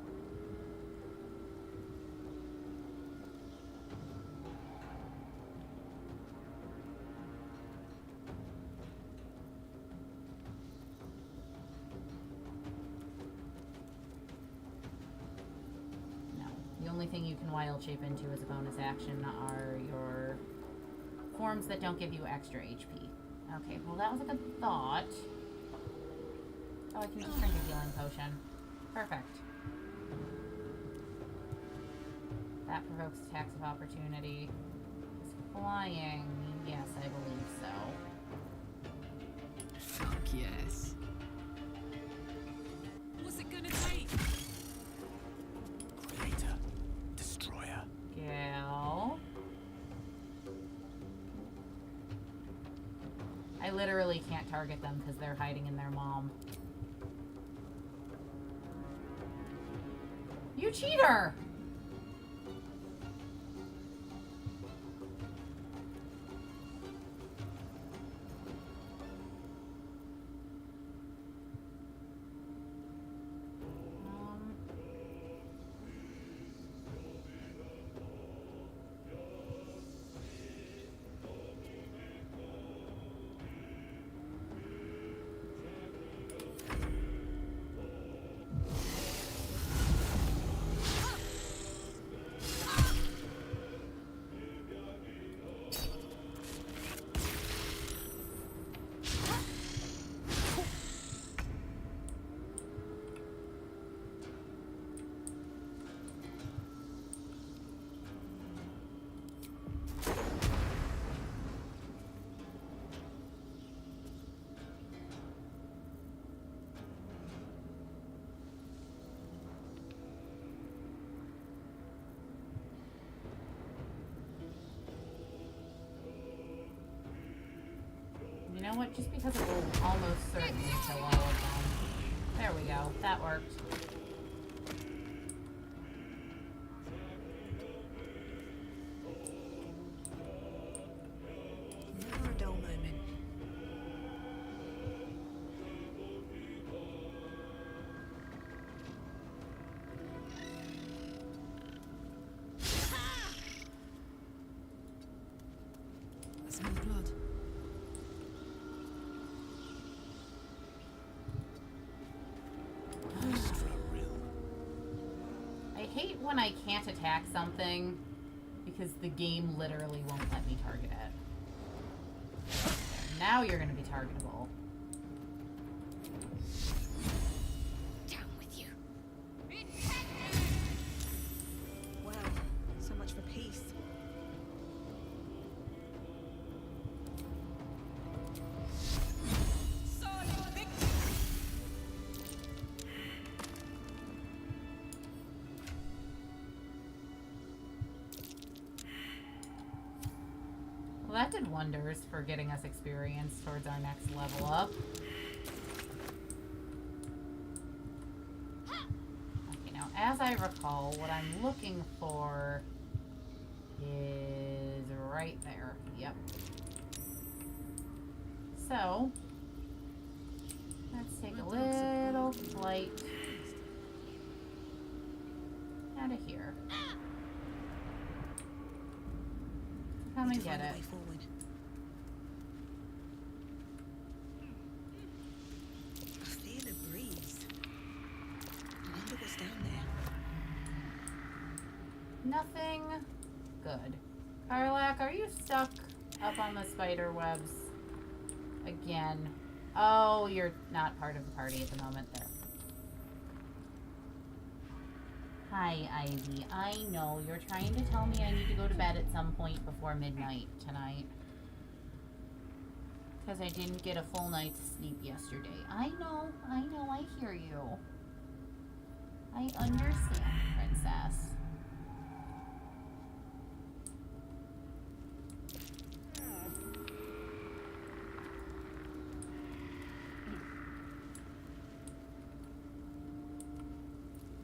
The only thing you can wild shape into as a bonus action are your forms that don't give you extra HP. Okay, well that was a good thought. Oh, I can just drink a healing potion. Perfect. That provokes attacks of opportunity. Is flying? Yes, I believe so. Fuck yes. What's it gonna take? Creator. Destroyer. Gal. I literally can't target them because they're hiding in their mom. You cheater! know what? Just because it will almost certainly kill all of them. There we go. That worked. Never a dull moment. That's more blood. I hate when I can't attack something because the game literally won't let me target it. Now you're gonna be targetable. Down with you. Wow, so much for peace. Well, that did wonders for getting us experience towards our next level up. Okay, now as I recall, what I'm looking for is right there. Yep. So, let's take a little flight out of here. Come and get it. Way forward. I feel a breeze. I wonder what's down there. Nothing good. Karlak, are you stuck up on the spider webs again? Oh, you're not part of the party at the moment there. Hi, Ivy. I know you're trying to tell me I need to go to bed at some point before midnight tonight. Because I didn't get a full night's sleep yesterday. I know, I hear you. I understand, princess.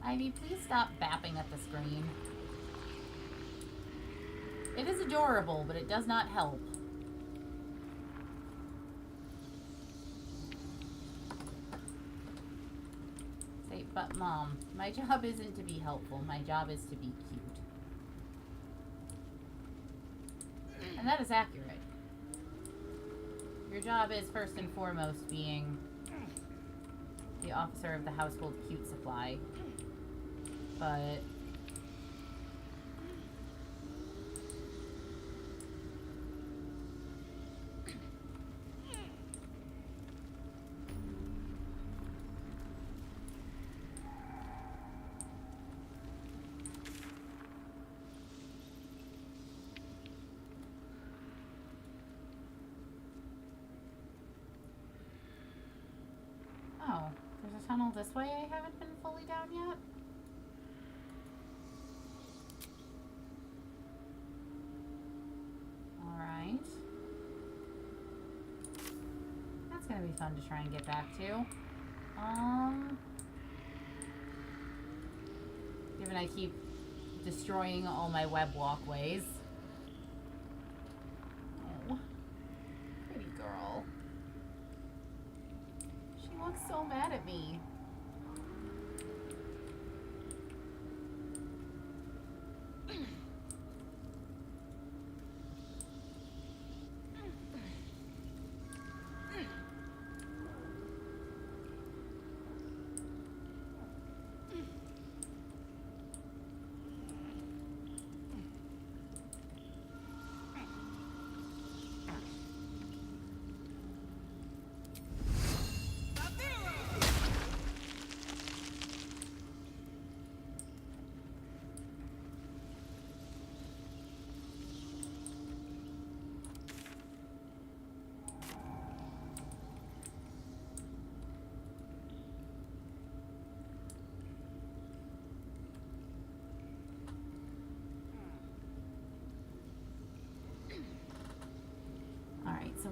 Ivy, please stop bapping at the screen. It is adorable, but it does not help. Say, but Mom, my job isn't to be helpful. My job is to be cute. And that is accurate. Your job is first and foremost being the officer of the household cute supply. But oh, there's a tunnel this way I haven't been fully down yet? Alright. That's gonna be fun to try and get back to. Given I keep destroying all my web walkways. Oh, pretty girl. She looks so mad at me.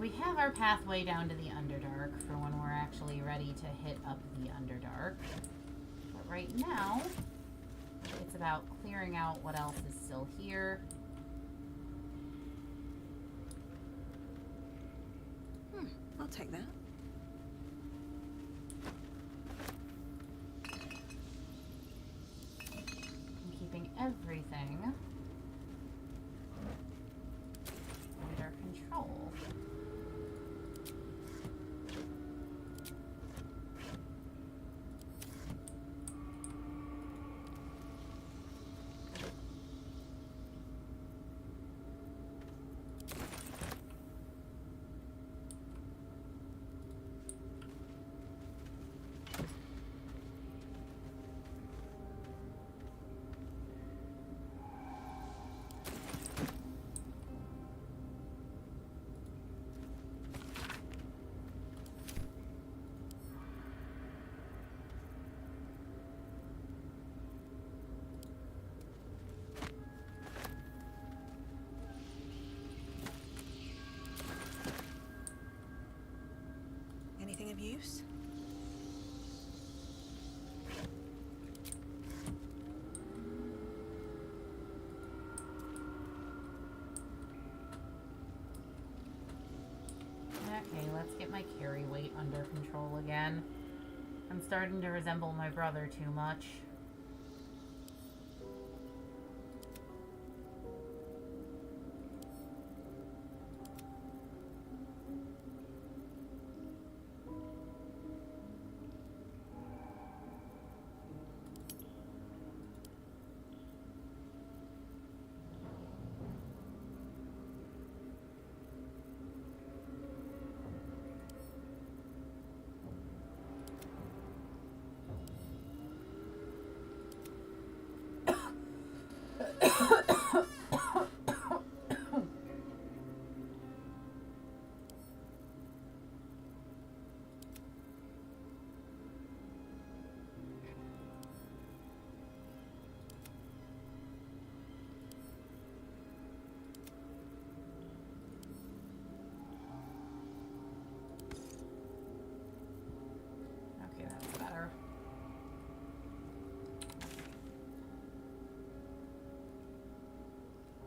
we have our pathway down to the Underdark for when we're actually ready to hit up the Underdark. But right now, it's about clearing out what else is still here. I'll take that. And keeping everything under control. Anything of use? Okay, let's get my carry weight under control again. I'm starting to resemble my brother too much. Okay, that's better.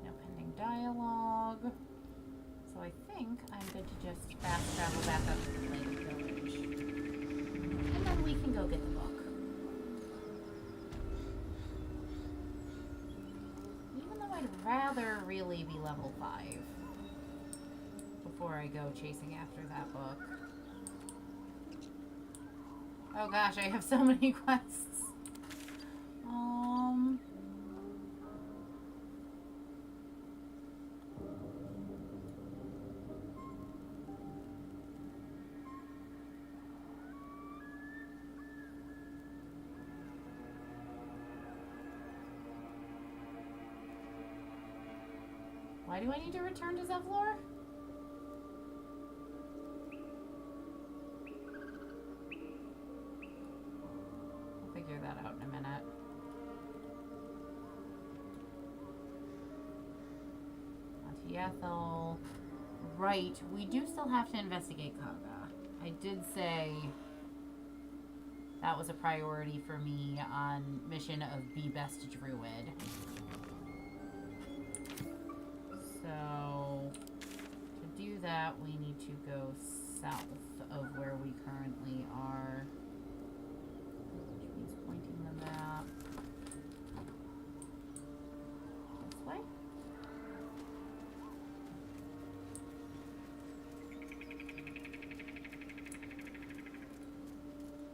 No pending dialogue. So I think I'm good to just fast travel back up to the Plated Village. And then we can go get the book. Even though I'd rather really be level 5 before I go chasing after that book. Oh gosh, I have so many quests. Why do I need to return to Zevlor? I'll figure that out in a minute. Auntie Ethel. Right, we do still have to investigate Kaga. I did say that was a priority for me on mission of Be Best Druid. So, to do that, we need to go south of where we currently are. Which means pointing the map this way.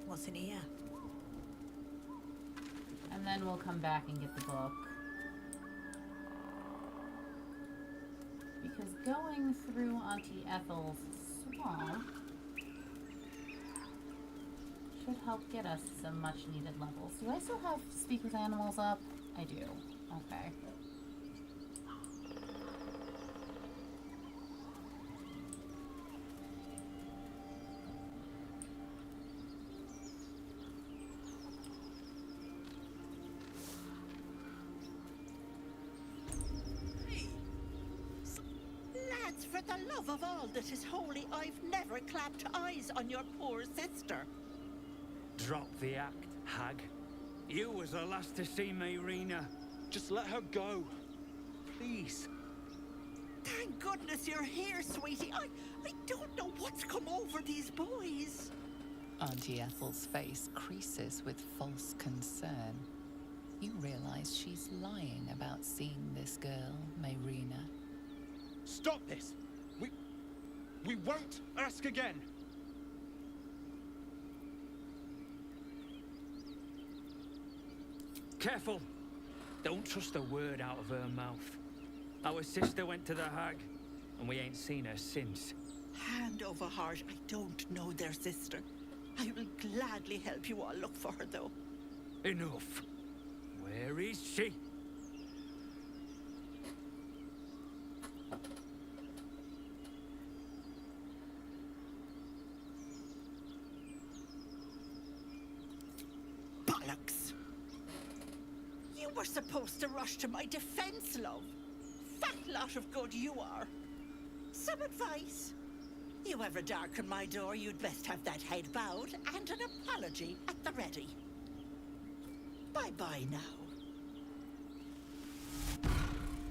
What's in here? And then we'll come back and get the book. Because going through Auntie Ethel's swamp should help get us some much needed levels. Do I still have Speak with Animals up? I do. Okay. For the love of all that is holy, I've never clapped eyes on your poor sister. Drop the act, hag. You was the last to see Mayrina. Just let her go. Please. Thank goodness you're here, sweetie. I don't know what's come over these boys. Auntie Ethel's face creases with false concern. You realize she's lying about seeing this girl, Mayrina. Stop this! We won't ask again! Careful! Don't trust a word out of her mouth. Our sister went to the hag, and we ain't seen her since. Hand over heart, I don't know their sister. I will gladly help you all look for her, though. Enough. Where is she? Bollocks! You were supposed to rush to my defense, love. Fat lot of good you are. Some advice? You ever darken my door, you'd best have that head bowed and an apology at the ready. Bye-bye now.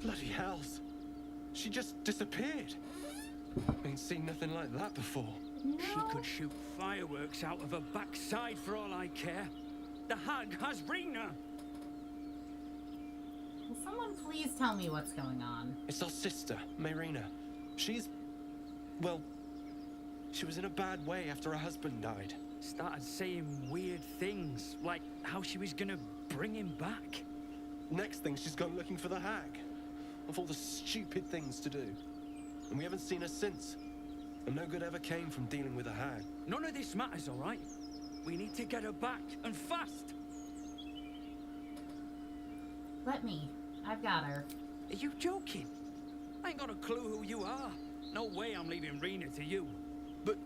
Bloody hells. She just disappeared. Ain't seen nothing like that before. She could shoot fireworks out of her backside for all I care. The hag has Rena. Will someone please tell me what's going on? It's our sister, Mayrina. She's... well... she was in a bad way after her husband died. Started saying weird things, like how she was gonna bring him back. Next thing, she's gone looking for the hag. Of all the stupid things to do. And we haven't seen her since. And no good ever came from dealing with a hag. None of this matters, all right? We need to get her back, and fast! Let me. I've got her. Are you joking? I ain't got a clue who you are. No way I'm leaving Rena to you. But,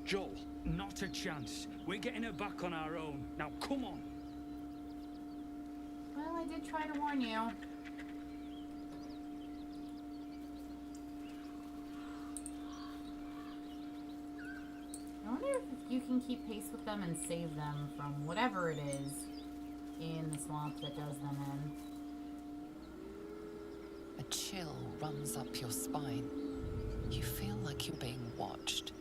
Joel... Not a chance. We're getting her back on our own. Now, come on. Well, I did try to warn you. I wonder if you can keep pace with them and save them from whatever it is in the swamp that does them in. A chill runs up your spine. You feel like you're being watched.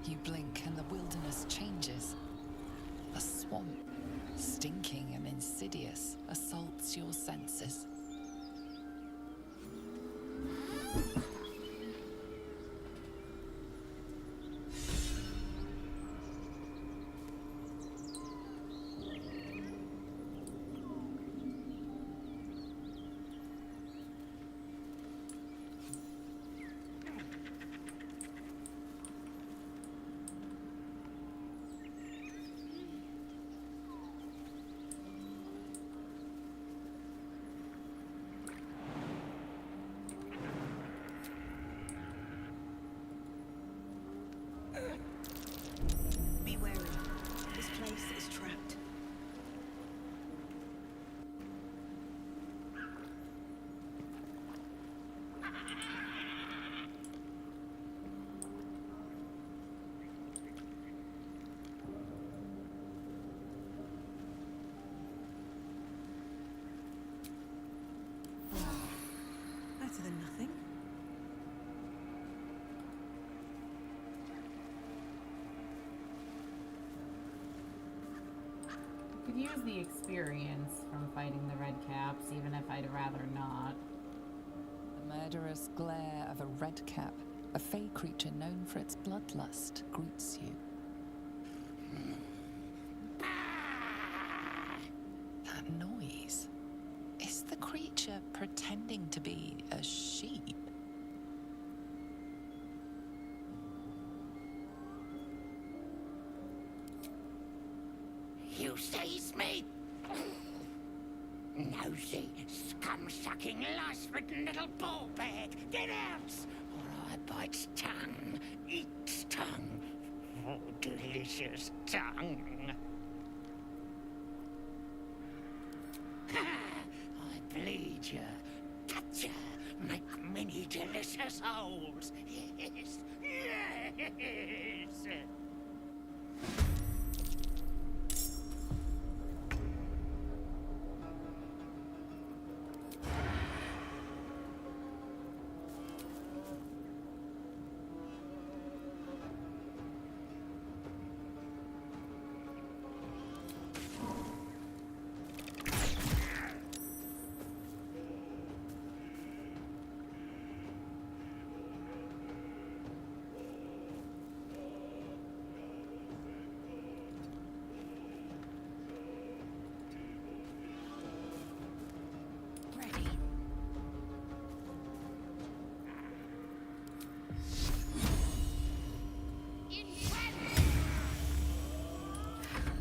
You blink and the wilderness changes. A swamp, stinking and insidious, assaults your senses. Be wary. This place is trapped. Better than nothing. Could use the experience from fighting the Red Caps, even if I'd rather not. The murderous glare of a red cap, a fey creature known for its bloodlust, greets you. That noise. you seize me? Nosy, scum-sucking, lice-ridden little ball bag! Get out! Or I bite tongue, eat tongue. Oh, delicious tongue. I bleed you, cut you, make many delicious holes. Yes, yes.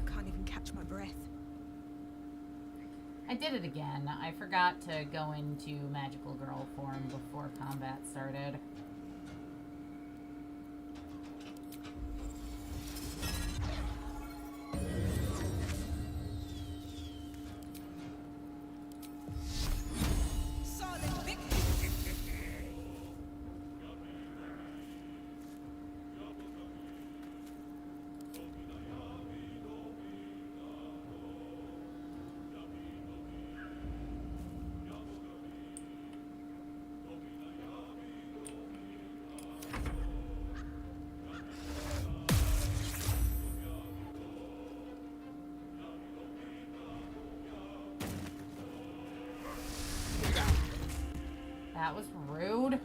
Can't even catch my breath. I did it again. I forgot to go into magical girl form before combat started. That was rude.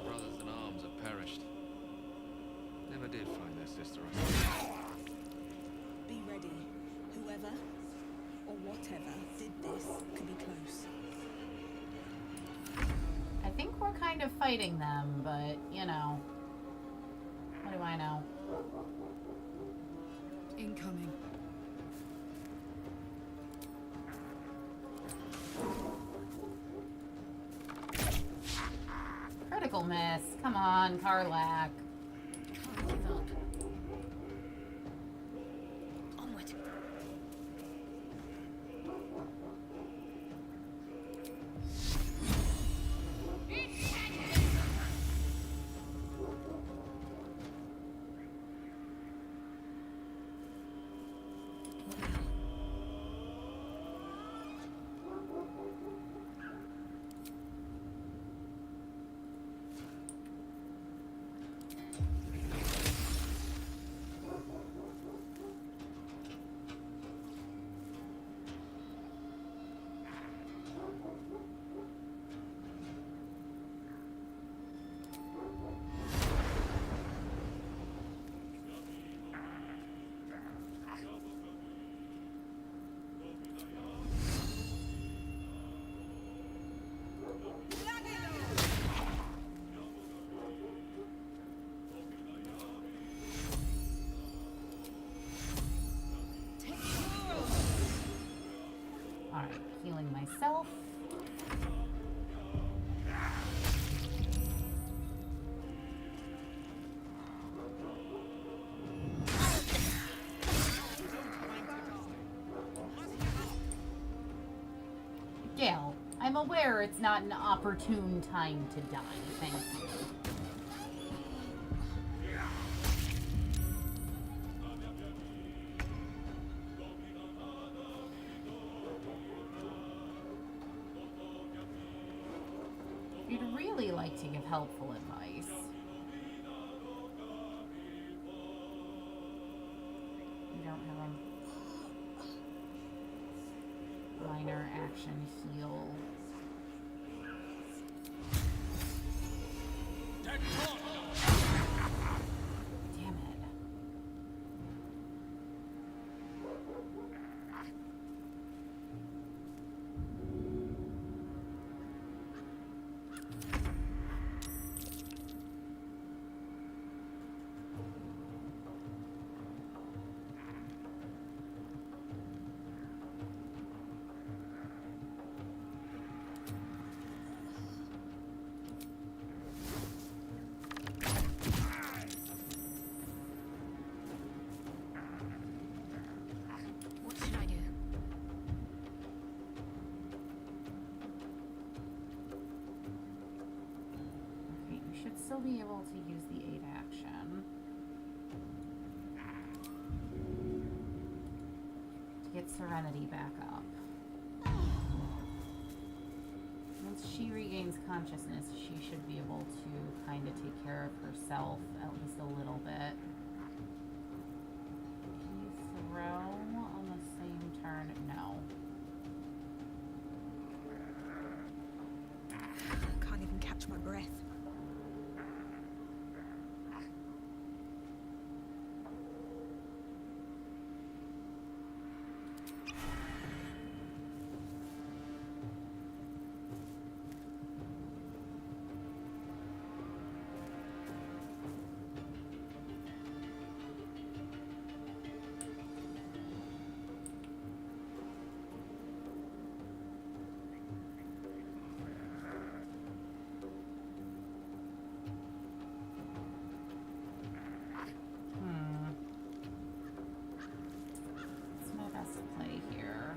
Brothers in arms have perished. Never did find their sister, I suppose. Be ready. Whoever or whatever did this could be close. I think we're kind of fighting them, but, you know. What do I know? Incoming. Critical miss. Come on, Karlak. Can't give up. Onward. Alright, healing myself. Gale, I'm aware it's not an opportune time to die. Thank you. You'd really like to give helpful advice. You don't have minor action heal. Damn it. What should I do? Okay, you should still be able to use the 8 action to get Serenity back up. Once she regains consciousness, she should be able to kind of take care of herself at least a little bit. Can you throw on the same turn? No. Can't even catch my breath. What's my best play here?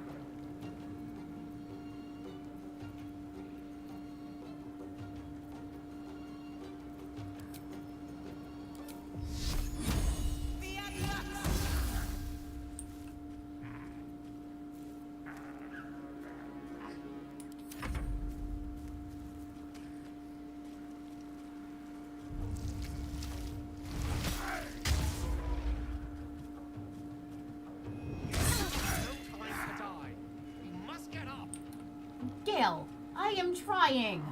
Gale, I am trying!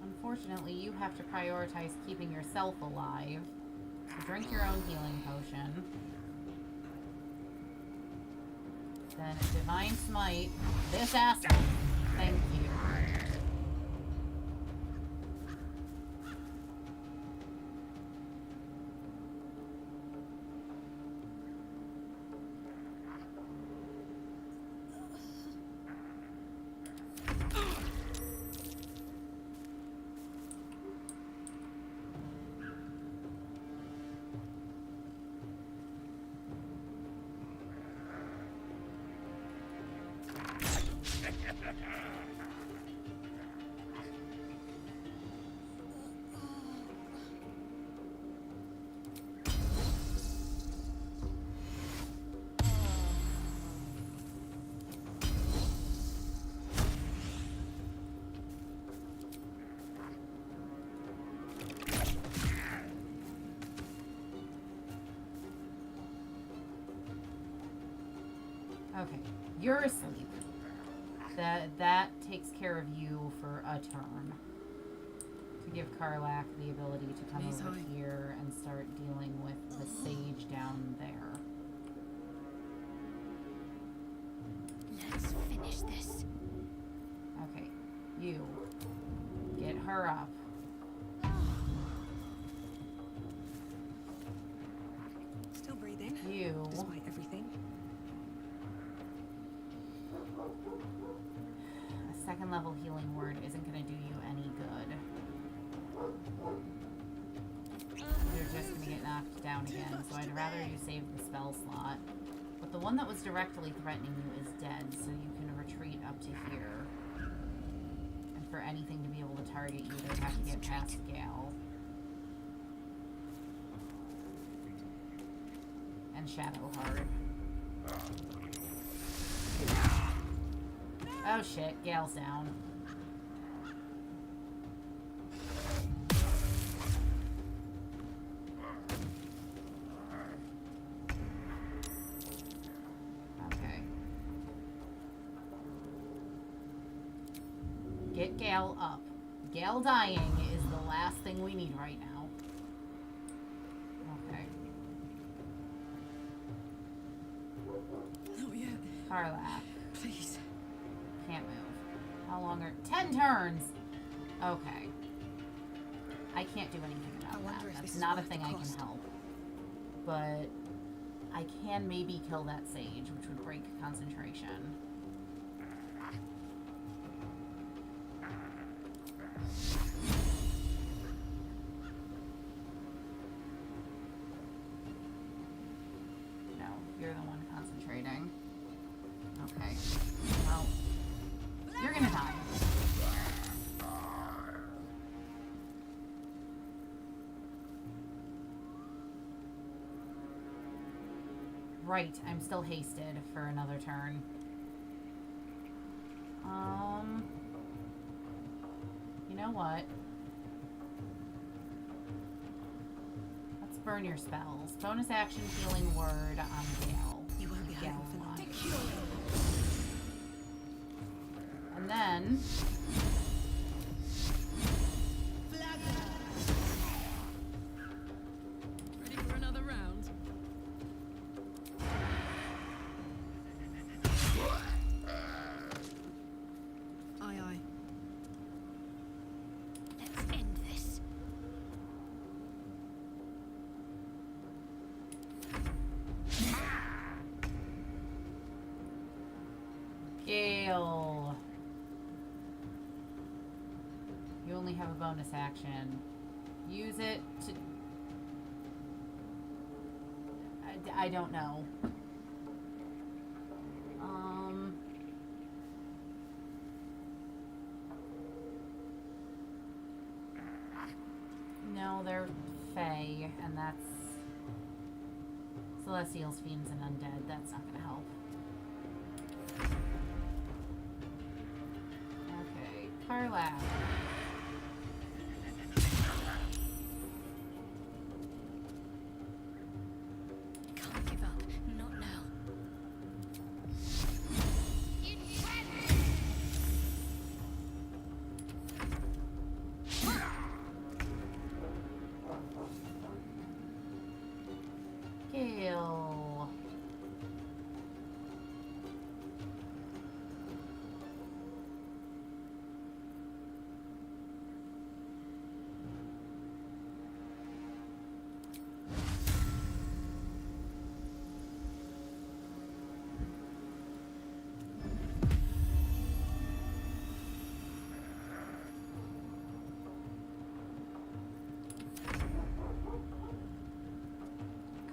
Unfortunately, you have to prioritize keeping yourself alive. So drink your own healing potion. Then Divine Smite. This asshole. Thank you. Okay, you're asleep. That takes care of you for a turn. To give Karlak the ability to come over here and start dealing with the sage down there. Let's finish this. Okay, you get her up. Still breathing. You. Despite everything. A second level healing word isn't going to do you any good. You're just going to get knocked down again, so I'd rather you save the spell slot. But the one that was directly threatening you is dead, so you can retreat up to here. And for anything to be able to target you, they have to get past Gale. and Shadowheart. Oh shit, Gale's down. Okay. Get Gale up. Gale dying is the last thing we need right now. Okay. Not yet. Karlach. Please. Can't move. How long are... 10 turns! Okay. I can't do anything about that. That's not a thing I can help. But I can maybe kill that sage, which would break concentration. No, you're the one concentrating. Okay. Well, you're gonna die. Right, I'm still hasted for another turn. You know what? Let's burn your spells. Bonus action healing word on Gale. You won't be Gale hiding for one. long. And then... Ready for another round? Aye, aye. Let's end this. Gale. You only have a bonus action. Use it to... I don't know. No, they're Fae, and that's... Celestials, Fiends, and Undead. That's not gonna help. Okay, Karlach. Can't give up. Not now. Gale.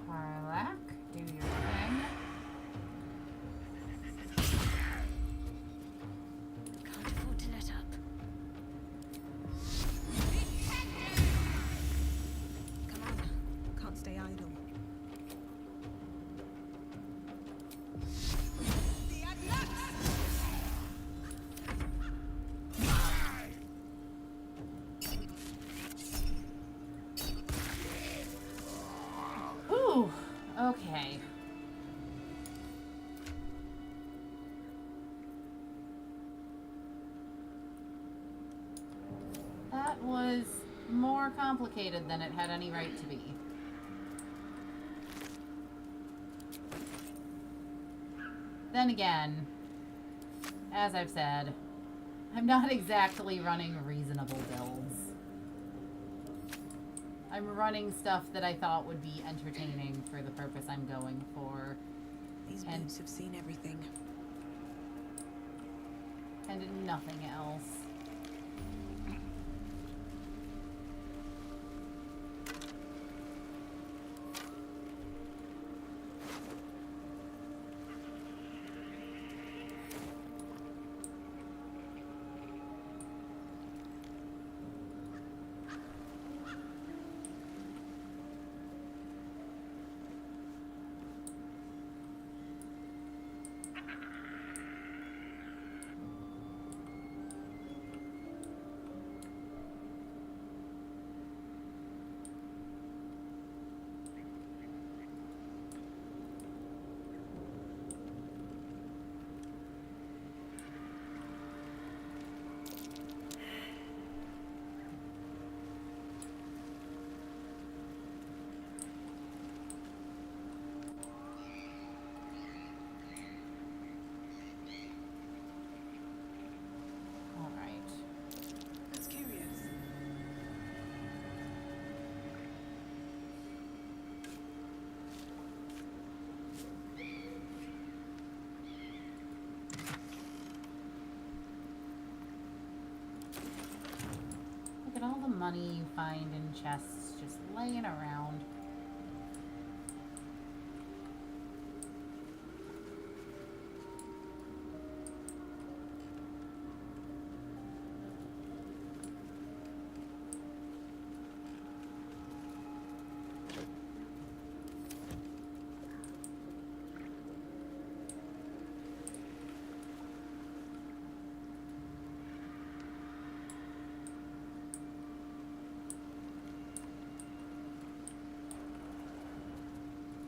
Karlach, do your thing. Can't afford to let up. Come on. Can't stay idle. Whew. Okay. That was more complicated than it had any right to be. Then again, as I've said, I'm not exactly running reasonable builds. I'm running stuff that I thought would be entertaining for the purpose I'm going for. These And- boots have seen everything. And nothing else. some money you find in chests just laying around.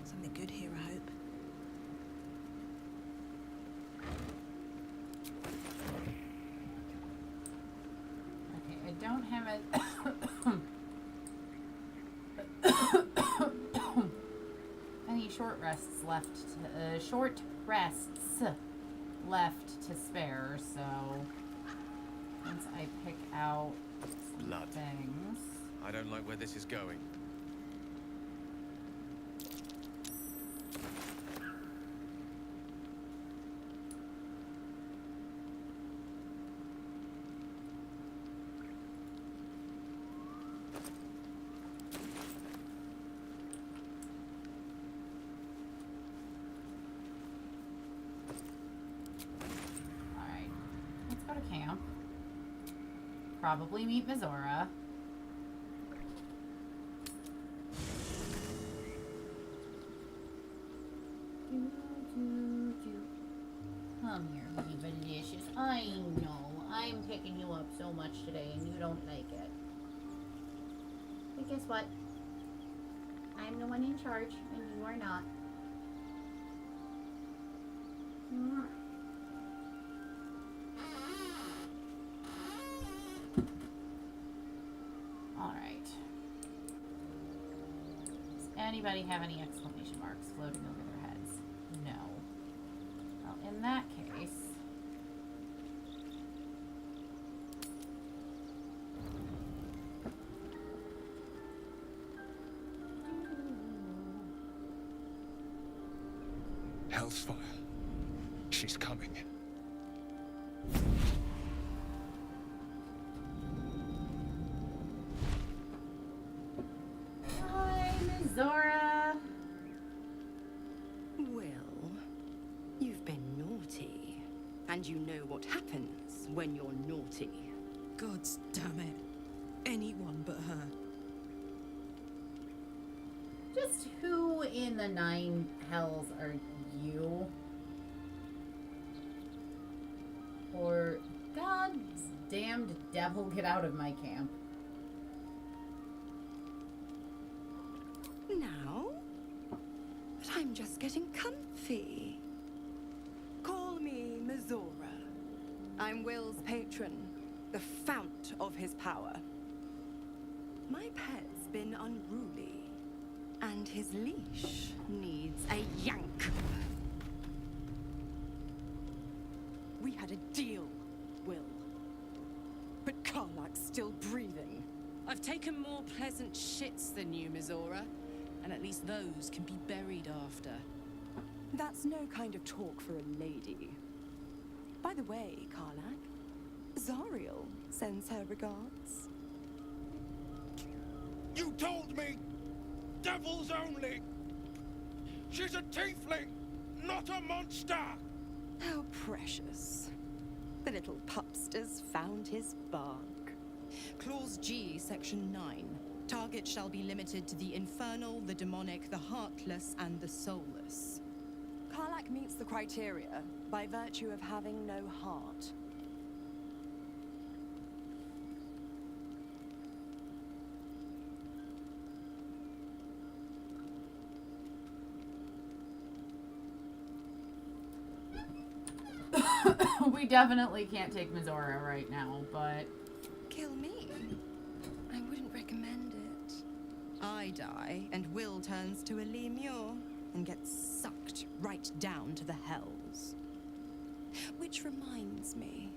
Something good here, I hope. Okay, I don't have any short rests left. Short rests left to spare. So once I pick out some Blood. things. I don't like where this is going. Alright, let's go to camp. Probably meet Mizora. Come here, baby delicious. I know, I'm picking you up so much today and you don't like it. But guess what? I'm the one in charge and you are not. Alright. Does anybody have any exclamation marks floating over their heads? No. Well, in that case... Hellsfire. She's coming. Hi, Mizora. Well, you've been naughty. And you know what happens when you're naughty. Gods damn it. Anyone but her. Just who in the 9 hells are you? Or, God's damned devil, get out of my camp. Now? But I'm just getting comfy. Call me Mizora. I'm Will's patron, the fount of his power. My pet's been unruly, and his leash needs a yank. We had a deal, Will. But Karlak's still breathing. I've taken more pleasant shits than you, Mizora. And at least those can be buried after. That's no kind of talk for a lady. By the way, Karlak, Zariel sends her regards. You told me! Devils only! She's a tiefling, not a monster! How precious. The little pupster's found his bark. Clause G, Section 9. Target shall be limited to the infernal, the demonic, the heartless, and the soulless. Karlak meets the criteria by virtue of having no heart. We definitely can't take Mizora right now, but... Kill me? I wouldn't recommend it. I die, and Will turns to a Lemure and gets sucked right down to the hells. Which reminds me...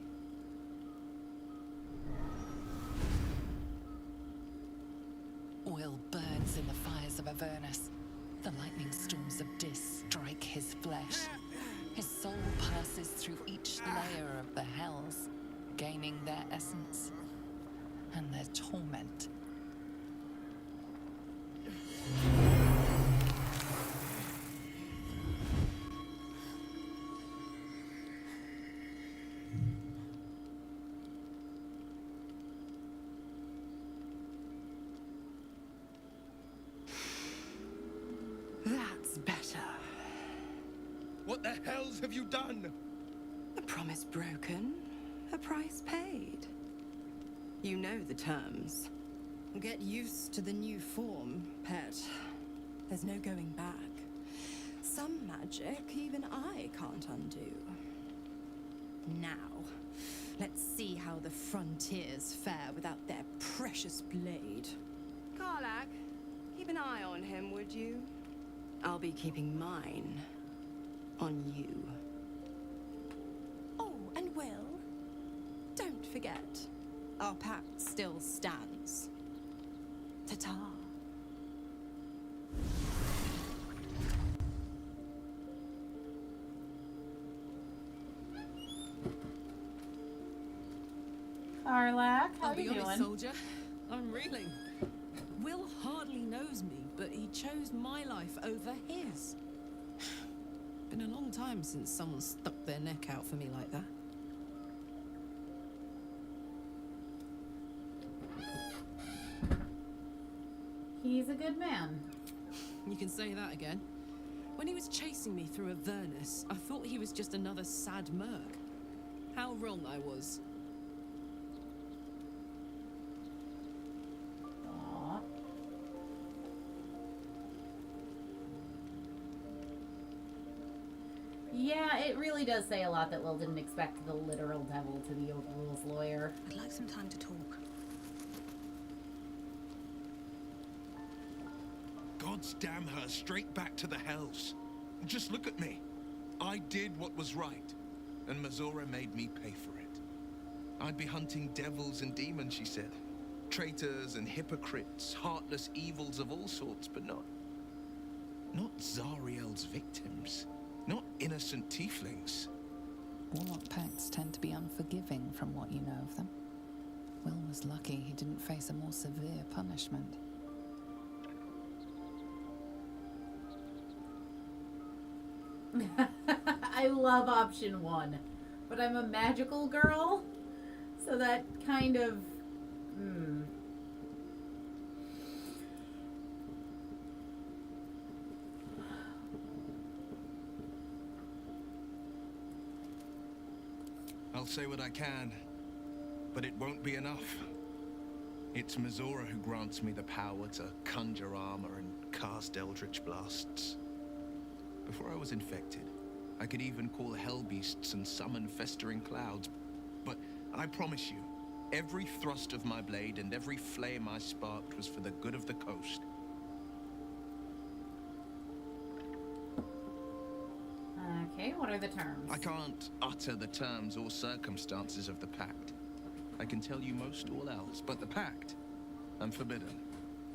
Will burns in the fires of Avernus. The lightning storms of Dis strike his flesh. His soul passes through each layer of the hells, gaining their essence. and their torment. That's better. What the hells have you done? A promise broken, a price paid. You know the terms. Get used to the new form, pet. There's no going back. Some magic even I can't undo. Now, let's see how the frontiers fare without their precious blade. Karlak, keep an eye on him, would you? I'll be keeping mine on you. Oh, and Will, don't forget, our pact still stands. Ta-ta. Karlak, how I'll be you honest, doing? soldier. I'm reeling. Will hardly knows me, but he chose my life over his. Been a long time since someone stuck their neck out for me like that. He's a good man. You can say that again. When he was chasing me through Avernus, I thought he was just another sad merc. How wrong I was. Aww. Yeah, it really does say a lot that Will didn't expect the literal devil to be Will's lawyer. I'd like some time to talk. Gods damn her, straight back to the hells. Just look at me. I did what was right, and Mazora made me pay for it. I'd be hunting devils and demons, she said. Traitors and hypocrites, heartless evils of all sorts, but not Zariel's victims. Not innocent tieflings. Warlock pacts tend to be unforgiving from what you know of them. Will was lucky he didn't face a more severe punishment. I love option one, but I'm a magical girl, so that kind of, I'll say what I can, but it won't be enough. It's Mazora who grants me the power to conjure armor and cast eldritch blasts. Before I was infected, I could even call hell beasts and summon festering clouds. But I promise you, every thrust of my blade and every flame I sparked was for the good of the coast. Okay, what are the terms? I can't utter the terms or circumstances of the pact. I can tell you most all else, but the pact, I'm forbidden,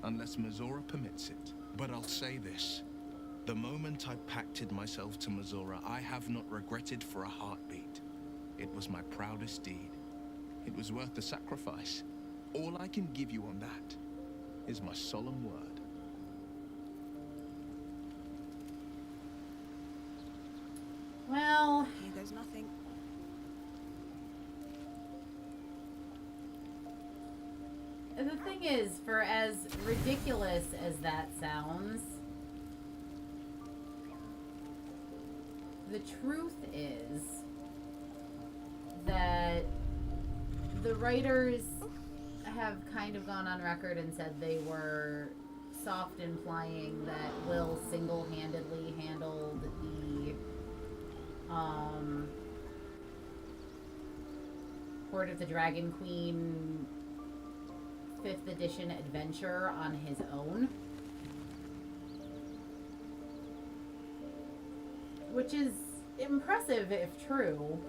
unless Mazora permits it. But I'll say this. The moment I pacted myself to Mazora, I have not regretted for a heartbeat. It was my proudest deed. It was worth the sacrifice. All I can give you on that is my solemn word. Well, here goes nothing. The thing is, for as ridiculous as that sounds, the truth is that the writers have kind of gone on record and said they were soft implying that Will single-handedly handled the Court of the Dragon Queen 5th edition adventure on his own. Which is impressive if true,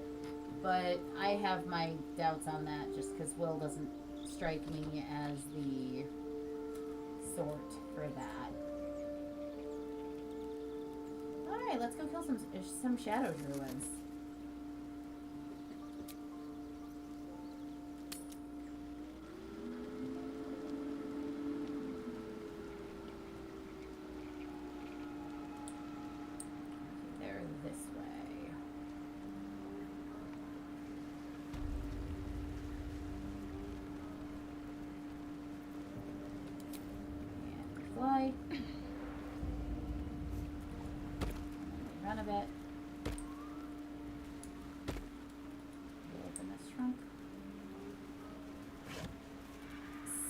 but I have my doubts on that just because Will doesn't strike me as the sort for that. Alright, let's go kill some shadow druids. way. Run a bit. Open this trunk.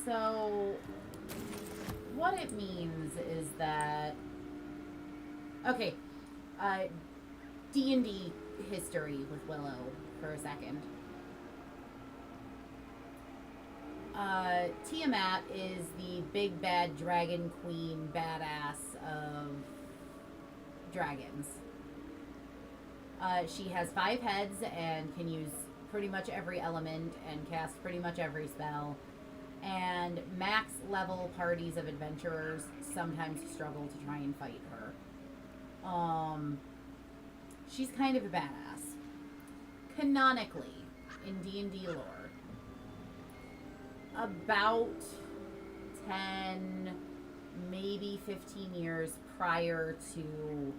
So, what it means is that, okay, D&D history with Willow for a second. Tiamat is the big bad dragon queen badass of dragons. She has 5 heads and can use pretty much every element and cast pretty much every spell. And max level parties of adventurers sometimes struggle to try and fight her. She's kind of a badass. Canonically, in D&D lore, about 10, maybe 15 years prior to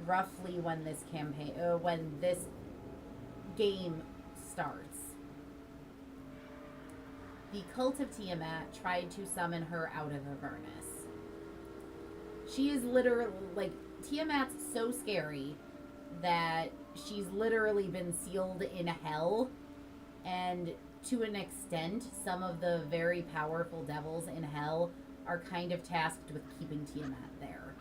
roughly when this campaign, when this game starts, the cult of Tiamat tried to summon her out of Avernus. She is literally, like, Tiamat's so scary that she's literally been sealed in hell, and to an extent, some of the very powerful devils in hell are kind of tasked with keeping Tiamat there.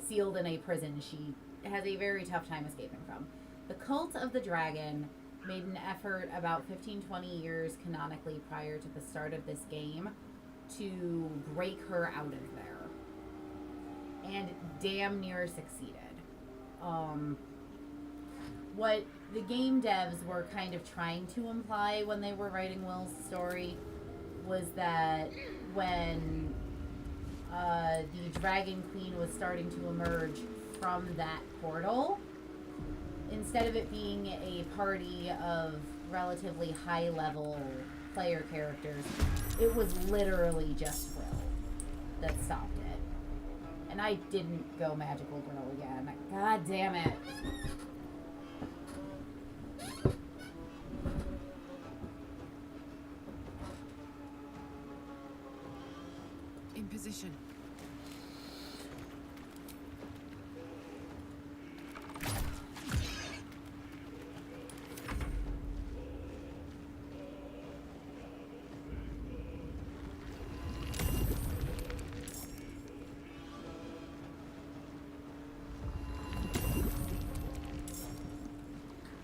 Sealed in a prison she has a very tough time escaping from. The cult of the dragon made an effort about 15-20 years canonically prior to the start of this game to break her out of there. And damn near succeeded. What the game devs were kind of trying to imply when they were writing Will's story was that when the Dragon Queen was starting to emerge from that portal, instead of it being a party of relatively high-level player characters, it was literally just Will that stopped it. And I didn't go Magical Girl again. God damn it. In position.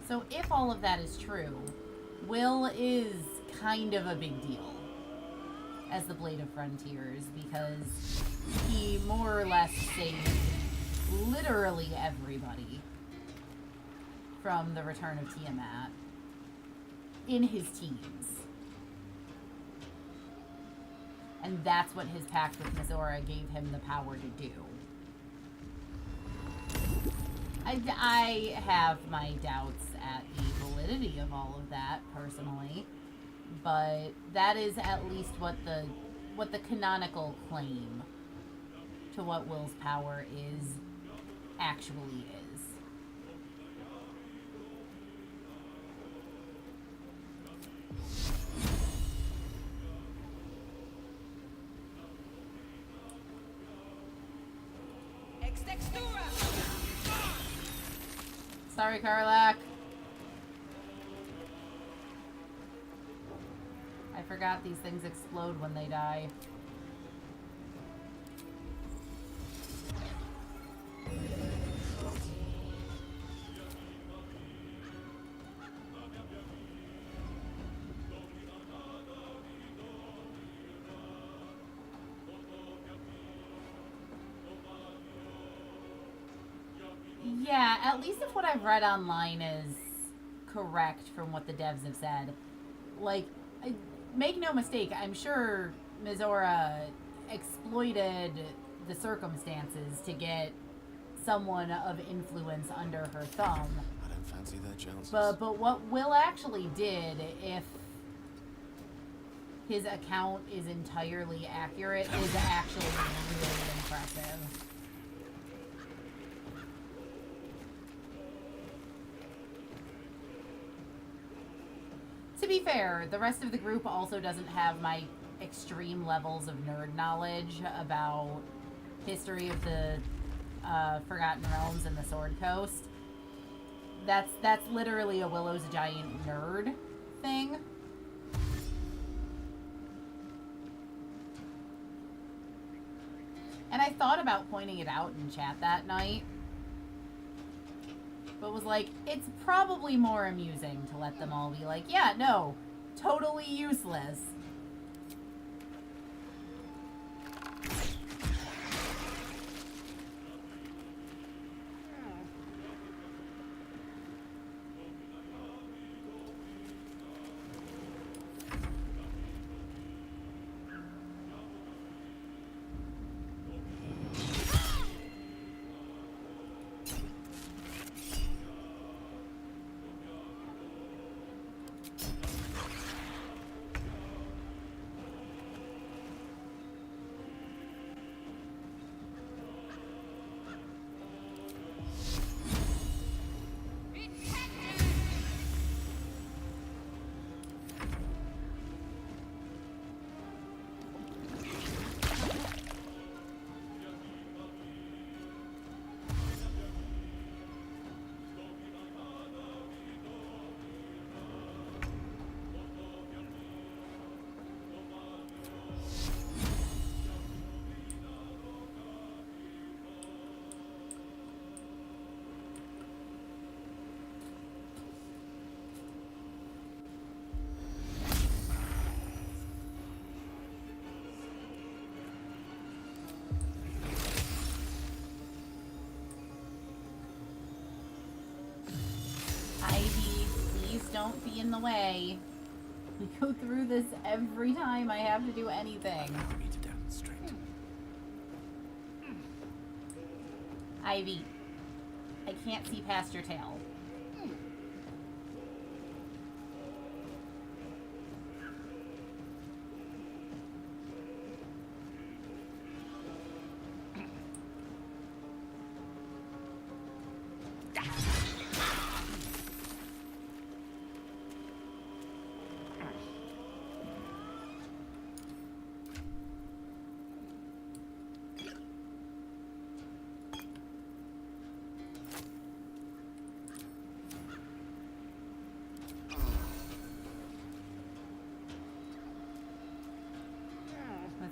So if all of that is true, Will is kind of a big deal as the Blade of Frontiers, because he more or less saved literally everybody from the return of Tiamat in his teens. And that's what his pact with Mizora gave him the power to do. I have my doubts at the validity of all of that, personally. But that is at least what the canonical claim to what Will's power is actually is. Ex textura! Sorry, Karlak. I forgot these things explode when they die. Yeah, at least if what I've read online is correct from what the devs have said. Like, make no mistake, I'm sure Mizora exploited the circumstances to get someone of influence under her thumb. I don't fancy their chances. But what Will actually did, if his account is entirely accurate, is actually really impressive. To be fair, the rest of the group also doesn't have my extreme levels of nerd knowledge about history of the Forgotten Realms and the Sword Coast. That's literally a Willow's giant nerd thing. And I thought about pointing it out in chat that night, but was like, it's probably more amusing to let them all be like, yeah, no, totally useless. Don't be in the way. We go through this every time I have to do anything. Allow me to demonstrate. Ivy, I can't see past your tail.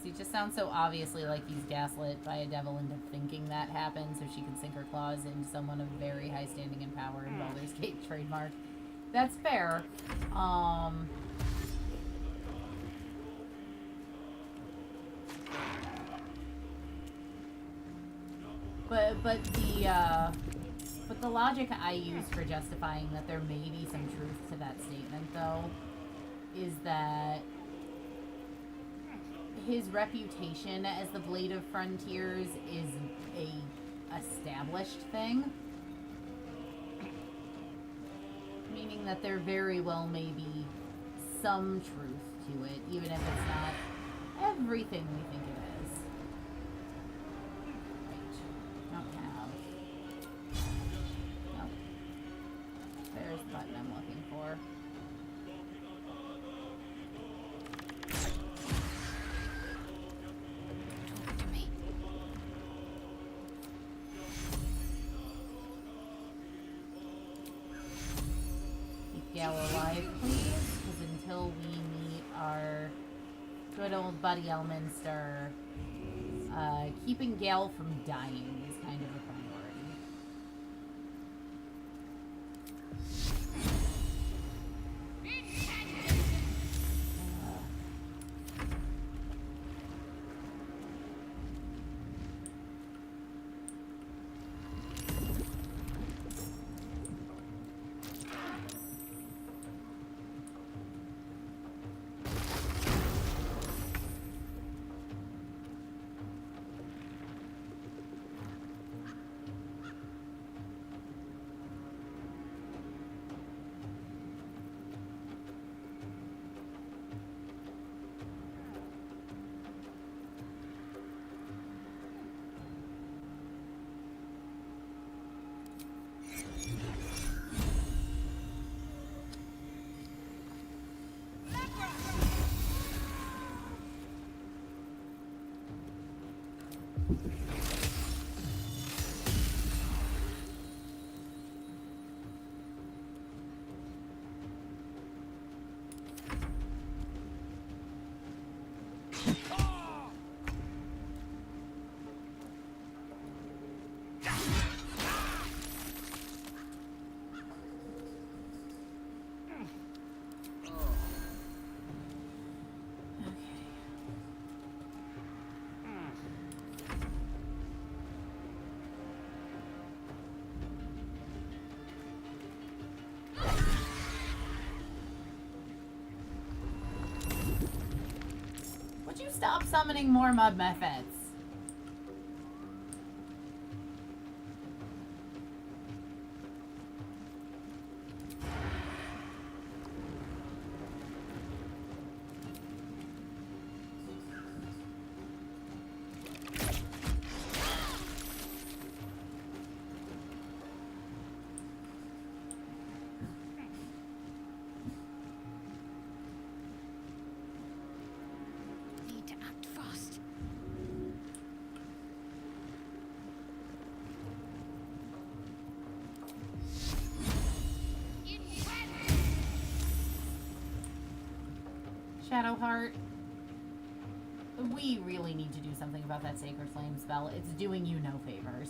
It just sounds so obviously like he's gaslit by a devil into thinking that happened so she can sink her claws into someone of very high standing and power in Baldur's Gate trademark. That's fair. But the logic I use for justifying that there may be some truth to that statement, though, is that his reputation as the Blade of Frontiers is a established thing. Meaning that there very well may be some truth to it, even if it's not everything we think it is. Right. Don't have. Nope. There's the button I'm looking for. Gal alive, please, because until we meet our good old buddy Elminster, keeping Gal from dying is kind of a priority. Would you stop summoning more mud methods? Need to act fast. Shadowheart, we really need to do something about that Sacred Flame spell. It's doing you no favors.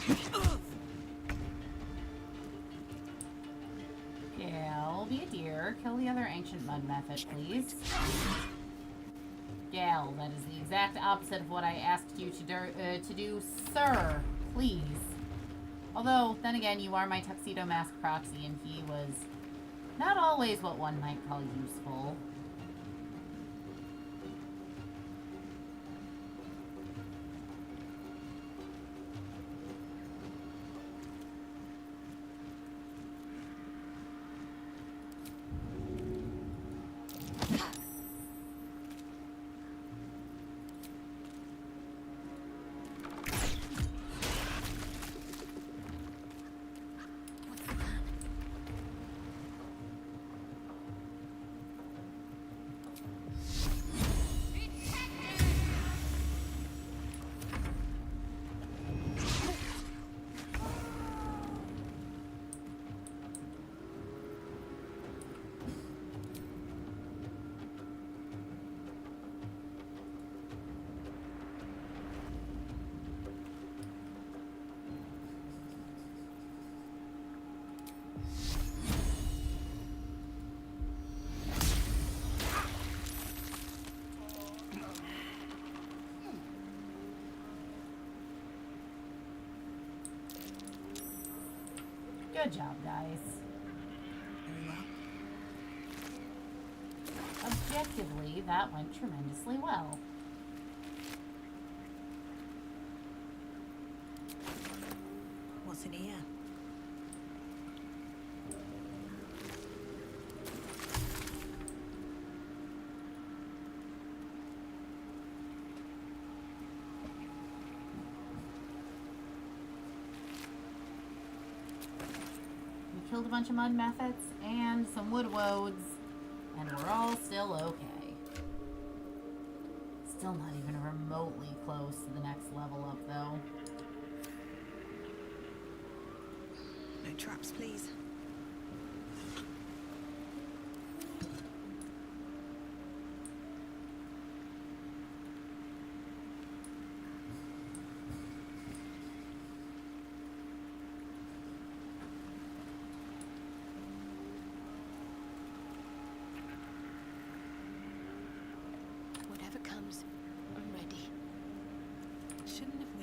Put him up. Gale, be a dear. Kill the other ancient mud method, please. Gale, that is the exact opposite of what I asked you to do, sir. Please. Although, then again, you are my tuxedo mask proxy, and he was not always what one might call useful. Good job, guys. Objectively, that went tremendously well. What's in here? We killed a bunch of mud methods and some wood woads, and we're all still okay. Still not even remotely close to the next level up, though. No traps, please.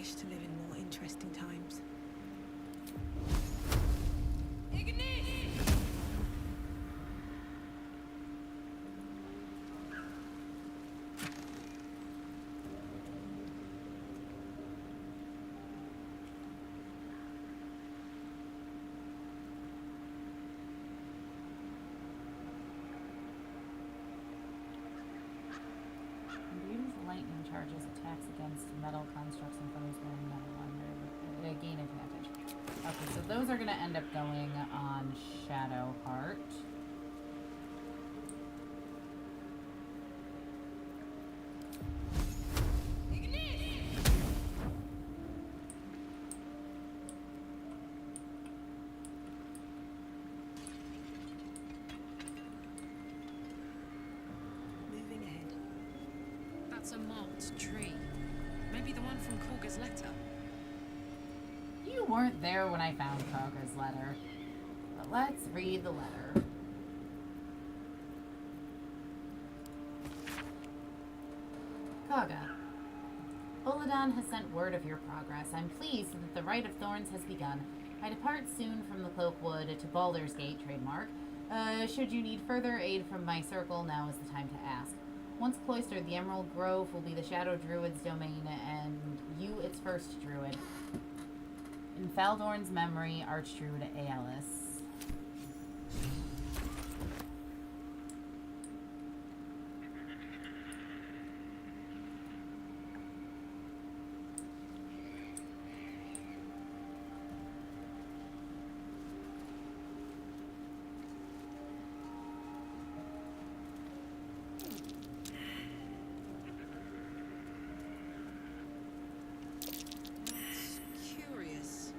wish to live in more interesting times. Imbues lightning charges attacks against metal constructs and foes wearing metal under gain advantage. Okay, so those are going to end up going on Shadowheart. Moving ahead. That's a marked tree. Maybe the one from Korga's letter. You weren't there when I found Kaga's letter. But let's read the letter. Kaga. Oladan has sent word of your progress. I'm pleased that the Rite of Thorns has begun. I depart soon from the Cloakwood to Baldur's Gate trademark. Should you need further aid from my circle, now is the time to ask. Once cloistered, the Emerald Grove will be the Shadow Druid's domain, and you its first druid. In Faldorn's memory, Archdruid Aelis. Curious.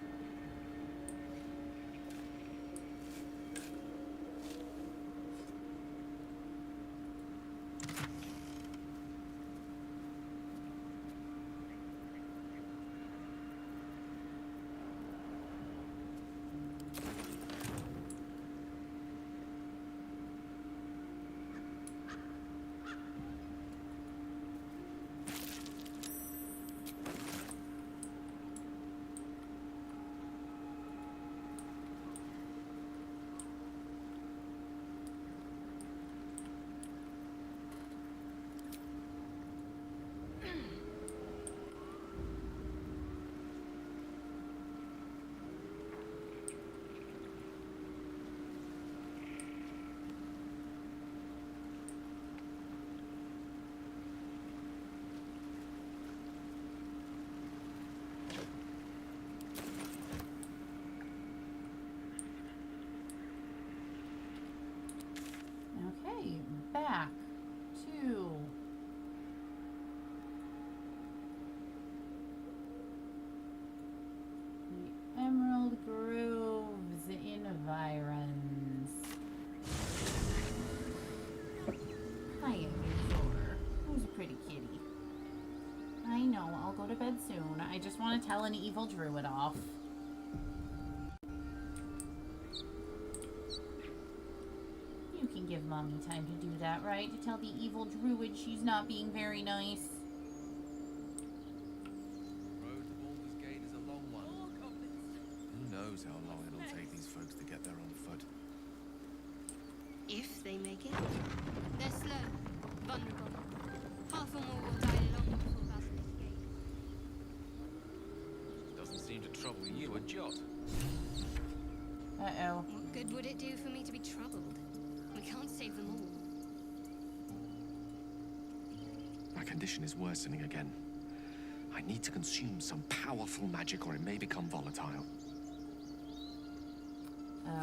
Okay, back to the Emerald Groves environs. Hi, Azor. Who's a pretty kitty? I know, I'll go to bed soon. I just want to tell an evil druid off. You can give Mommy time to do that, right? To tell the evil druid she's not being very nice. Road to Baldur's Gate is a long one. Who knows how long it'll take these folks to get there on foot. If they make it. They're slow, vulnerable. Half or more will die long before Basilisk Gate. Doesn't seem to trouble you a jot. Uh-oh. What good would it do for me to be troubled? We can't save them all. My condition is worsening again. I need to consume some powerful magic or it may become volatile.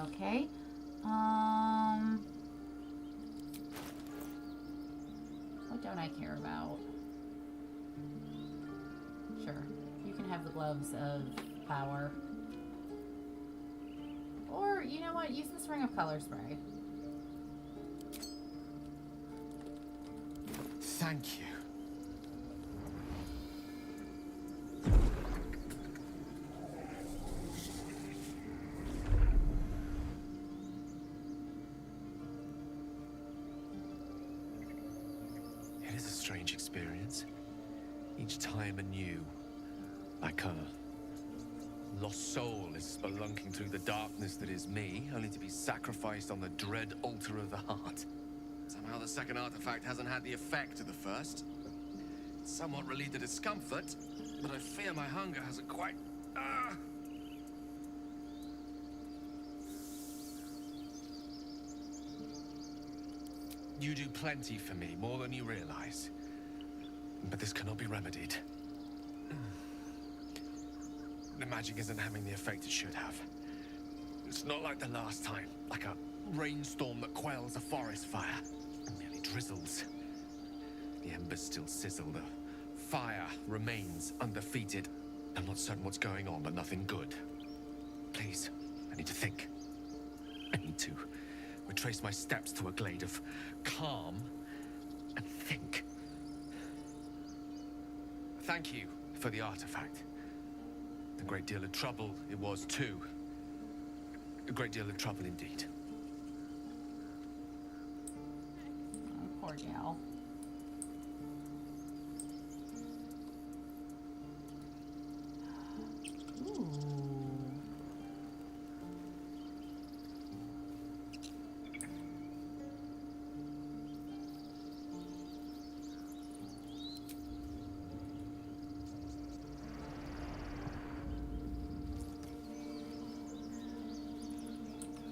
Okay. What don't I care about? Sure. You can have the gloves of power. Or, you know what? Use this ring of color spray. Thank you. It is a strange experience. Each time anew. Like a lost soul is spelunking through the darkness that is me, only to be sacrificed on the dread altar of the heart. Somehow the second artifact hasn't had the effect of the first. It's somewhat relieved the discomfort, but I fear my hunger hasn't quite... You do plenty for me, more than you realize. But this cannot be remedied. The magic isn't having the effect it should have. It's not like the last time, like a rainstorm that quells a forest fire. It merely drizzles. The embers still sizzle, the fire remains undefeated. I'm not certain what's going on, but nothing good. Please, I need to think. I need to retrace my steps to a glade of calm and think. Thank you for the artifact. A great deal of trouble it was too. A great deal of trouble indeed. Oh, poor gal. Ooh.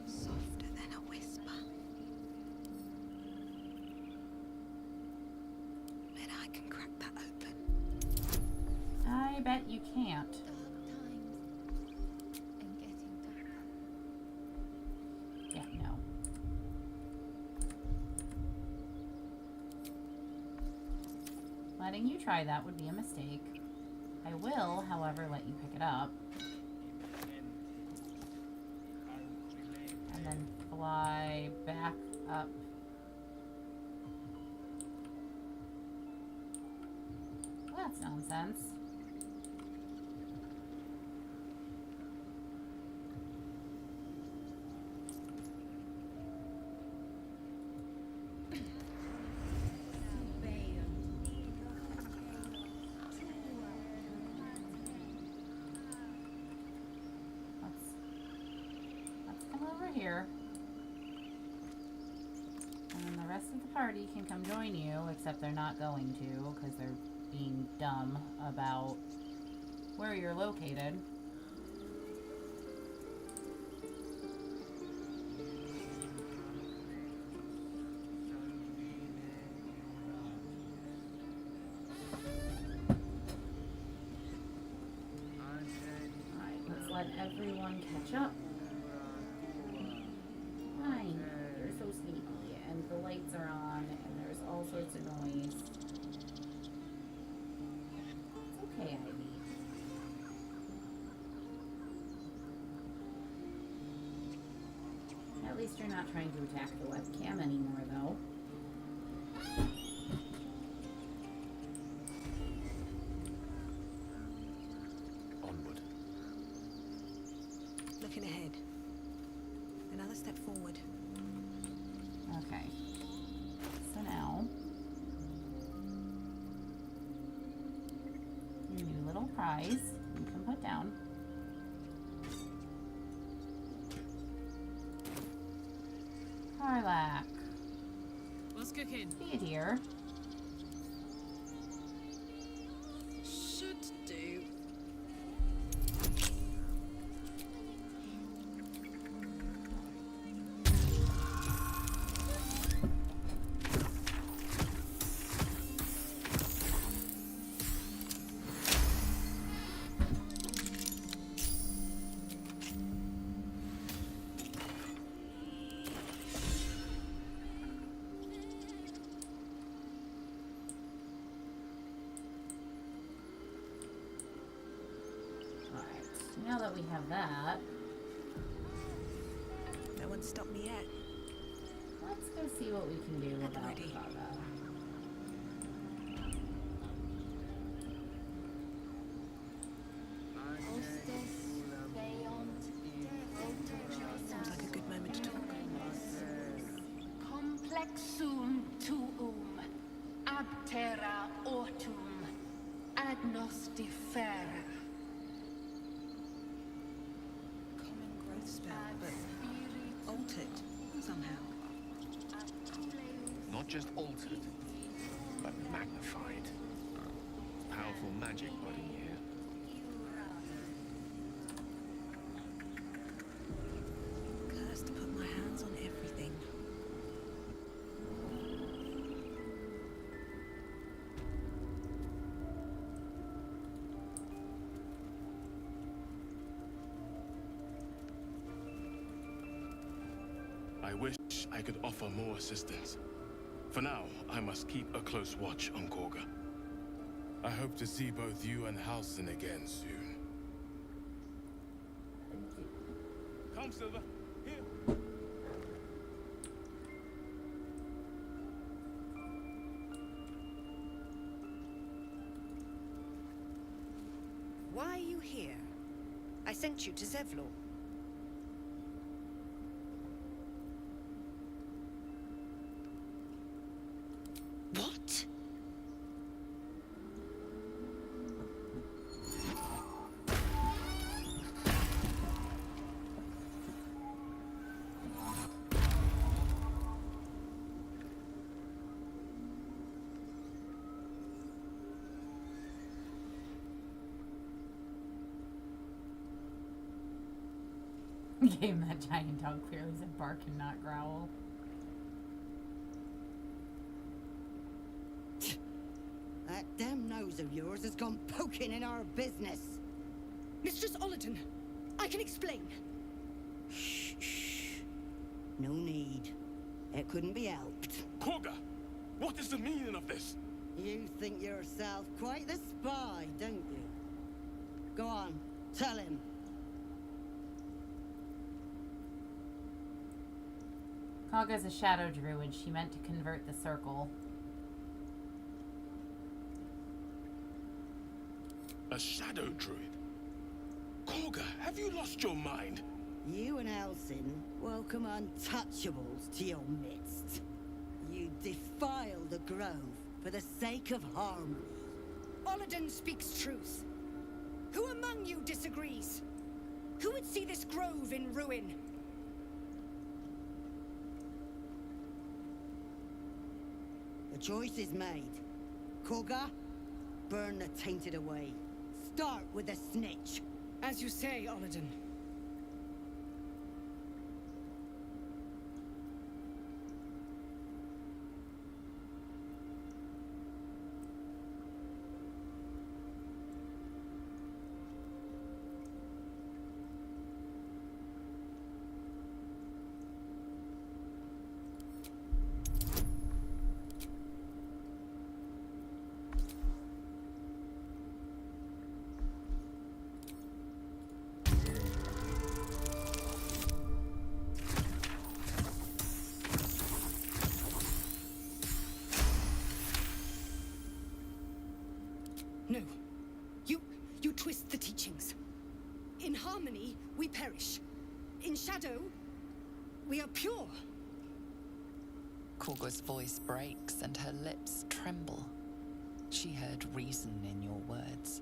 Softer than a whisper. Bet I can crack that open. I bet you can't. Yeah, no. Letting you try that would be a mistake. I will, however, let you pick it up. And then fly back up. Well, that's nonsense. Let's come over here. And then the rest of the party can come join you, except they're not going to, because they're being dumb about where you're located. Alright, let's let everyone catch up. I know, you're so sleepy, and the lights are on, and there's all sorts of noise. It's okay, Ivy. At least you're not trying to attack the webcam anymore, though. Onward. Looking ahead. Another step forward. Okay. So now, your new little prize you can put down. Karlak. What's cooking? Be it here. Should do. Now that we have that, No one stopped me yet. let's go see what we can do about Baba. Sounds like a good moment to talk. Complexum tuum, ab terra ortum, ad nos differa, growth spell, but altered somehow. Not just altered, but magnified. Powerful magic budding here. Cursed to put my hands on everything. I wish I could offer more assistance. For now, I must keep a close watch on Korga. I hope to see both you and Halsin again soon. Come, Silver. Here. Why are you here? I sent you to Zevlor. What? Gave that giant dog clearly said bark and not growl. That damn nose of yours has gone poking in our business. Mistress Ollerton, I can explain. Shh, shh. No need. It couldn't be helped. Korga! What is the meaning of this? You think yourself quite the spy, don't you? Go on, tell him. Kaga's a shadow druid. She meant to convert the circle. A shadow druid? Korga, have you lost your mind? You and Halsin welcome untouchables to your midst. You defile the grove for the sake of harmony. Ollerton speaks truth. Who among you disagrees? Who would see this grove in ruin? The choice is made. Korga, burn the tainted away. Start with the snitch. As you say, Ollerton. No. You twist the teachings. In harmony, we perish. In shadow, we are pure. Korga's voice breaks and her lips tremble. She heard reason in your words.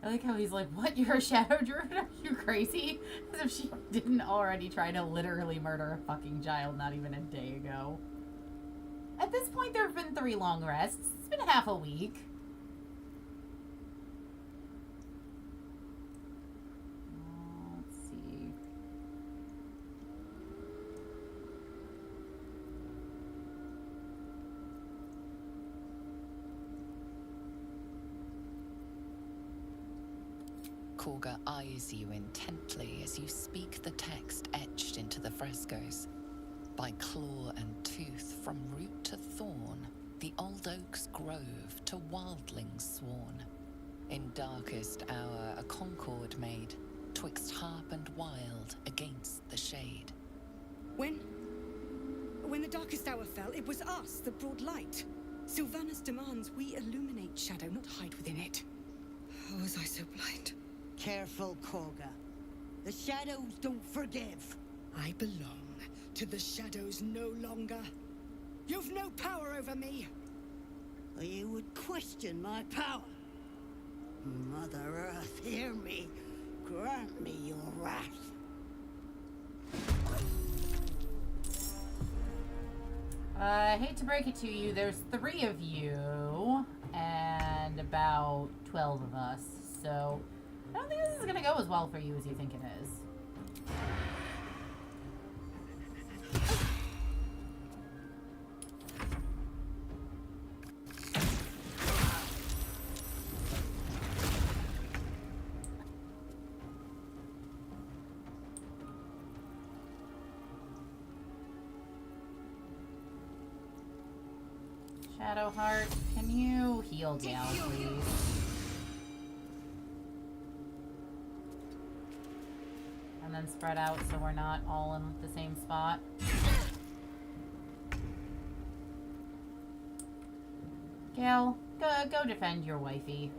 I like how he's like, what, you're a shadow druid? Are you crazy? As if she didn't already try to literally murder a fucking child not even a day ago. At this point, there have been 3 long rests. It's been half a week. Let's see. Korga eyes you intently as you speak the text etched into the frescoes. By claw and tooth, from root to thorn, the old oak's grove to wildlings sworn. In darkest hour a concord made, twixt harp and wild against the shade. When the darkest hour fell, it was us that brought light. Sylvanas demands we illuminate shadow, not hide within it. How was I so blind? Careful, Korga. The shadows don't forgive. I belong to the shadows no longer. You've no power over me. Or you would question my power. Mother Earth, hear me. Grant me your wrath. I hate to break it to you, there's 3 of you and about 12 of us, so I don't think this is gonna go as well for you as you think it is. Shadowheart, can you heal Gale, please? And then spread out so we're not all in the same spot. Gale, go defend your wifey.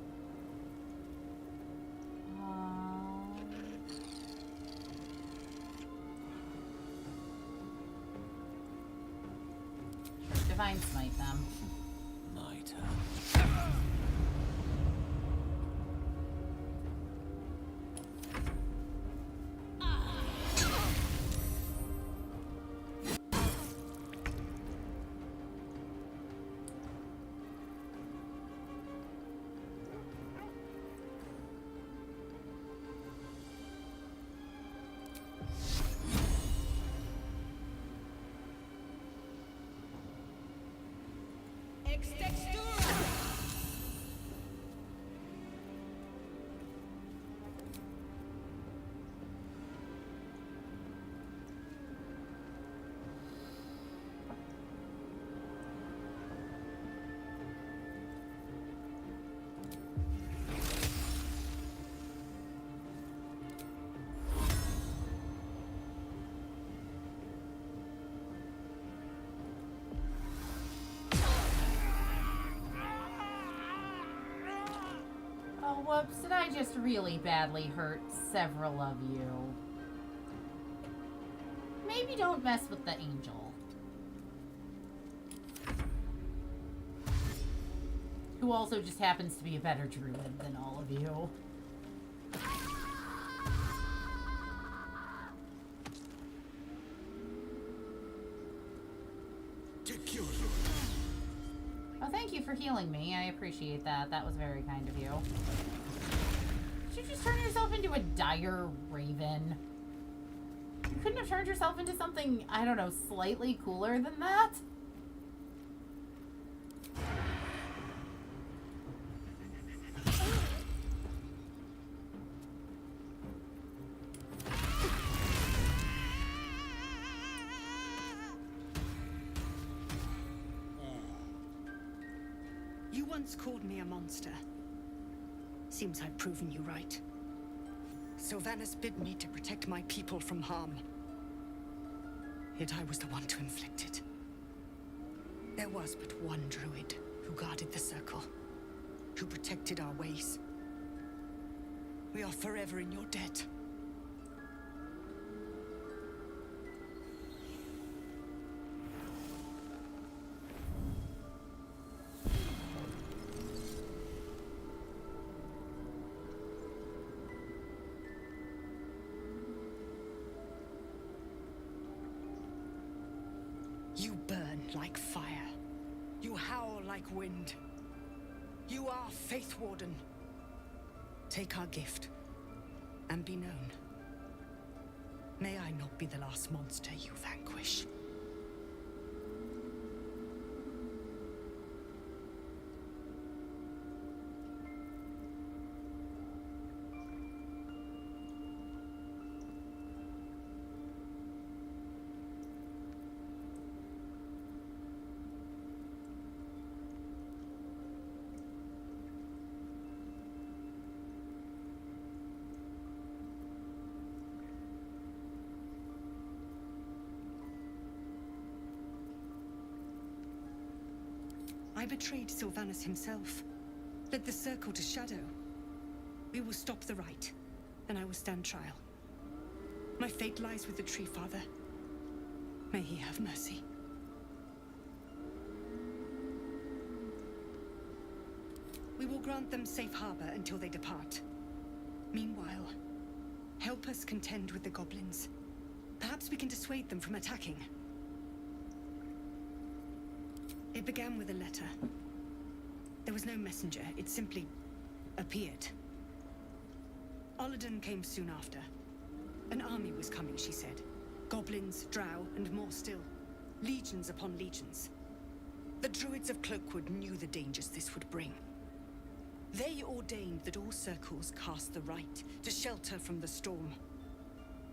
Divine Smite them. My turn. Oh, whoops, did I just really badly hurt several of you? Maybe don't mess with the angel. Who also just happens to be a better druid than all of you. Oh, thank you for healing me. I appreciate that. That was very kind of you. Did you just turn yourself into a dire raven? You couldn't have turned yourself into something, I don't know, slightly cooler than that? You once called me a monster. Seems I've proven you right. Sylvanas bid me to protect my people from harm. Yet I was the one to inflict it. There was but one druid who guarded the circle, who protected our ways. We are forever in your debt. You burn like fire. You howl like wind. You are Faith Warden. Take our gift and be known. May I not be the last monster you vanquish. I betrayed Sylvanas himself, led the circle to Shadow. We will stop the rite, then I will stand trial. My fate lies with the Tree Father. May he have mercy. We will grant them safe harbor until they depart. Meanwhile, help us contend with the goblins. Perhaps we can dissuade them from attacking. It began with a letter. There was no messenger, it simply appeared. Oladen came soon after. An army was coming, she said. Goblins, drow, and more still. Legions upon legions. The druids of Cloakwood knew the dangers this would bring. They ordained that all circles cast the rite to shelter from the storm.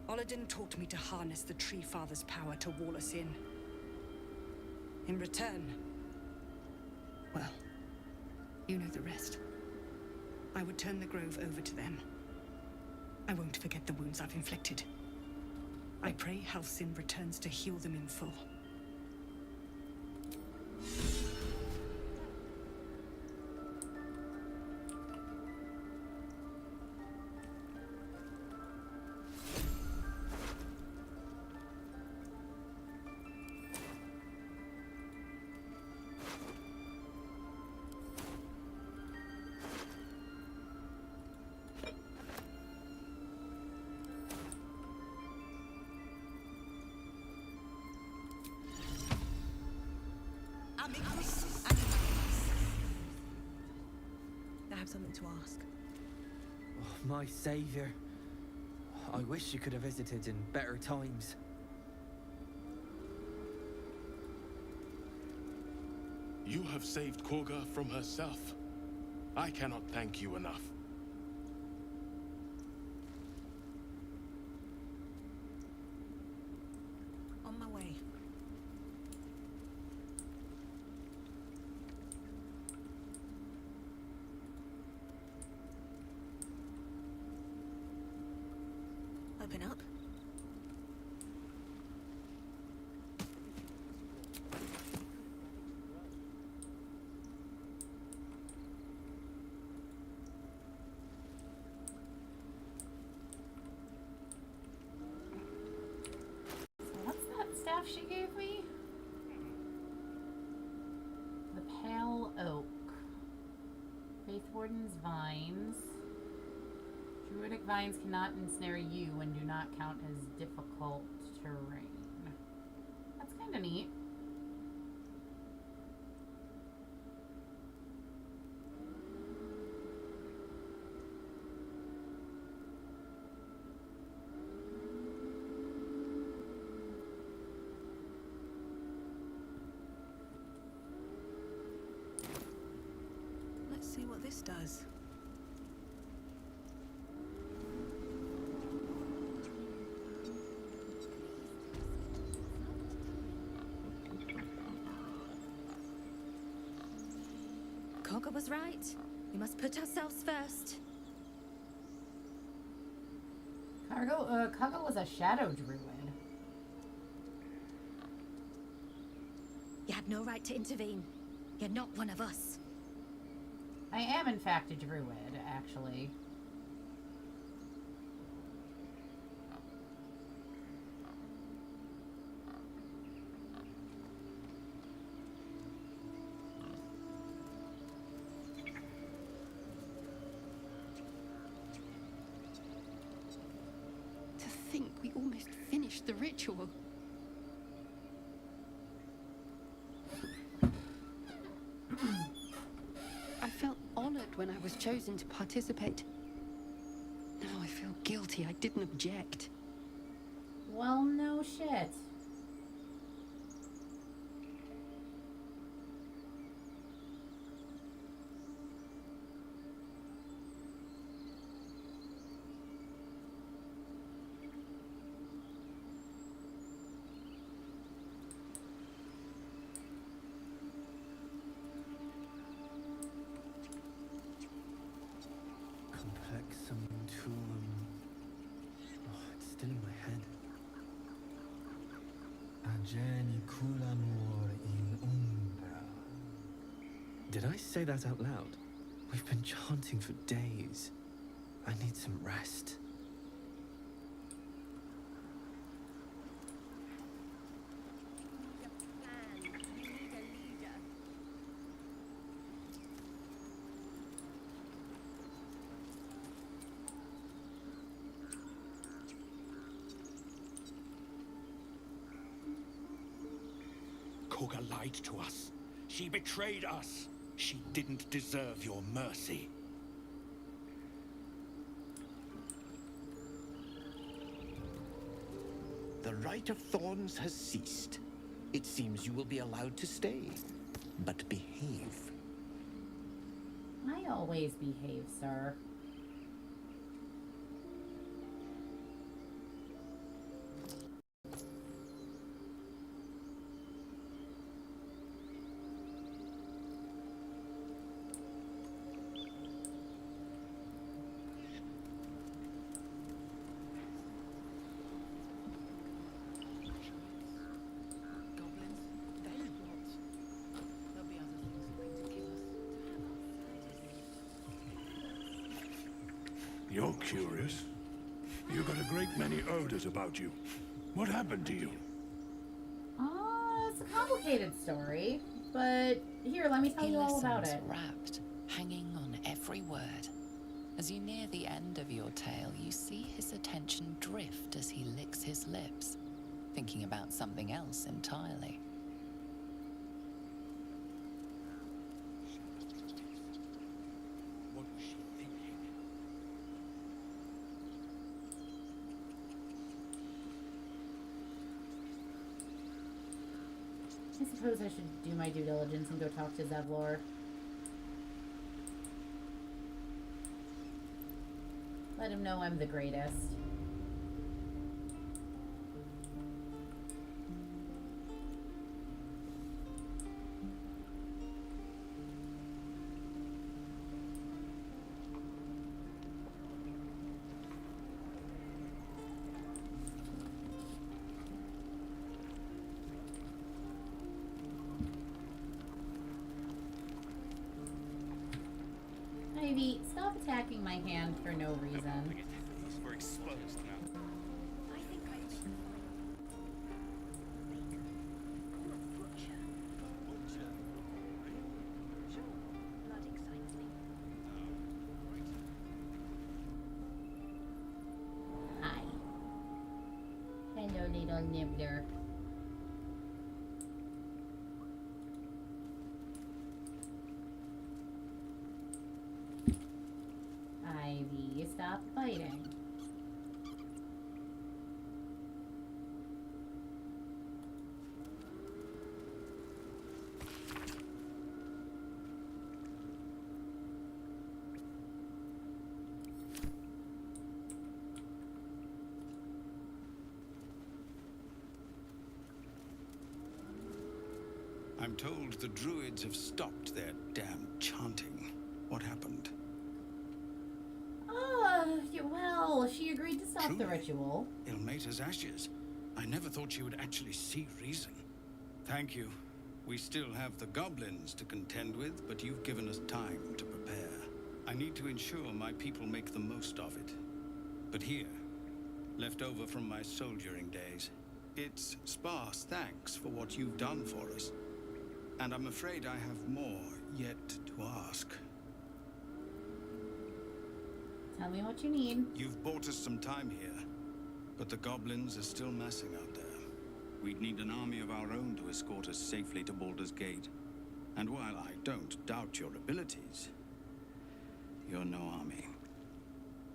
Oladen taught me to harness the Tree Father's power to wall us in. In return, well, you know the rest. I would turn the grove over to them. I won't forget the wounds I've inflicted. I pray Halcyon returns to heal them in full. I have something to ask. Oh, my savior. I wish you could have visited in better times. You have saved Korga from herself. I cannot thank you enough. On my way. Open up. What's that staff she gave me? The Pale Oak. Faith Warden's Vines. Druidic vines cannot ensnare you and do not count as difficult terrain. That's kind of neat. Let's see what this does. Korga was right. We must put ourselves first. Kaga was a shadow druid. You had no right to intervene. You're not one of us. I am, in fact, a druid, actually. To think we almost finished the ritual. I felt honored when I was chosen to participate. Now I feel guilty I didn't object. Well, no shit. Complexum tulum. Oh, it's still in my head. Ageniculamur in umbra. Did I say that out loud? We've been chanting for days. I need some rest. Korga lied to us. She betrayed us. She didn't deserve your mercy. The Rite of Thorns has ceased. It seems you will be allowed to stay, but behave. I always behave, sir. You're curious. You got a great many odors about you. What happened to you? It's a complicated story, but here, let me tell you all about it. Rapt, hanging on every word. As you near the end of your tale, you see his attention drift as he licks his lips, thinking about something else entirely. What was she thinking? I suppose I should do my due diligence and go talk to Zevlor. Let him know I'm the greatest. Ivy, stop attacking my hand for no reason. We're exposed now. Hi. Hello, little nibbler. Ivy, stop fighting. I'm told the druids have stopped their damn chanting. What happened? Well, she agreed to stop the ritual. Ilmater's ashes. I never thought she would actually see reason. Thank you. We still have the goblins to contend with, but you've given us time to prepare. I need to ensure my people make the most of it. But here, left over from my soldiering days, it's sparse thanks for what you've done for us. And I'm afraid I have more yet to ask. Tell me what you need. You've bought us some time here, but the goblins are still massing out there. We'd need an army of our own to escort us safely to Baldur's Gate. And while I don't doubt your abilities, you're no army.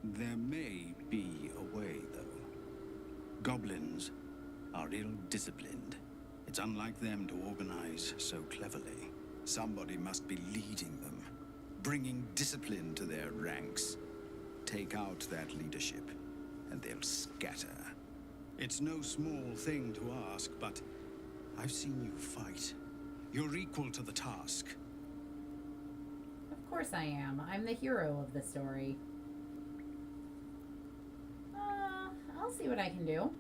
There may be a way, though. Goblins are ill-disciplined. It's unlike them to organize so cleverly. Somebody must be leading them, bringing discipline to their ranks. Take out that leadership, and they'll scatter. It's no small thing to ask, but I've seen you fight. You're equal to the task. Of course I am. I'm the hero of the story. I'll see what I can do.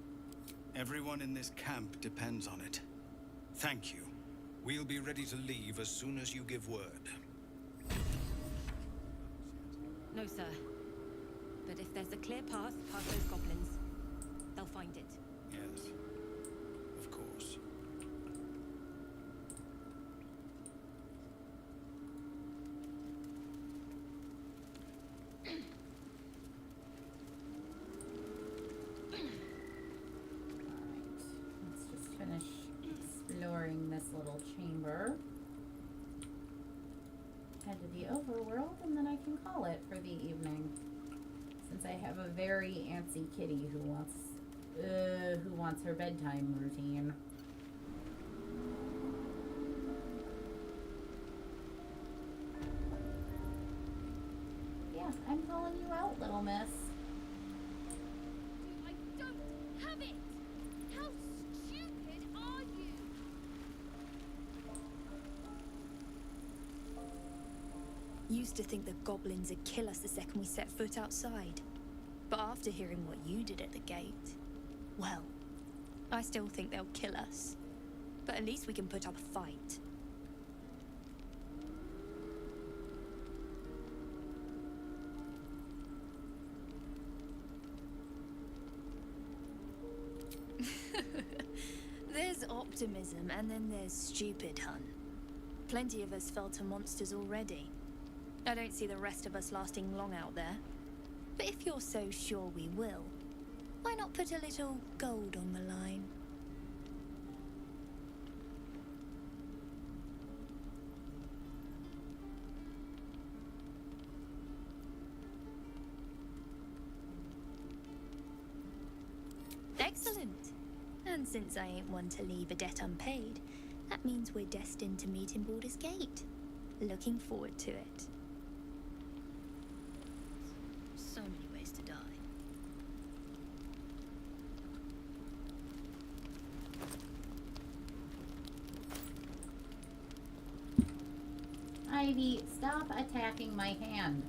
Everyone in this camp depends on it. Thank you. We'll be ready to leave as soon as you give word. No, sir. But if there's a clear path past those goblins, they'll find it. Yes, of course. Let's just finish ignoring this little chamber, head to the overworld, and then I can call it for the evening. Since I have a very antsy kitty who wants her bedtime routine. Yeah, I'm calling you out, little miss. I don't have it! How stupid are you? Used to think the goblins would kill us the second we set foot outside. But after hearing what you did at the gate, well, I still think they'll kill us. But at least we can put up a fight. There's optimism, and then there's stupid, hun. Plenty of us fell to monsters already. I don't see the rest of us lasting long out there. But if you're so sure we will, why not put a little gold on the line? Excellent. And since I ain't one to leave a debt unpaid, that means we're destined to meet in Baldur's Gate. Looking forward to it. So many ways to die. Ivy, stop attacking my hand.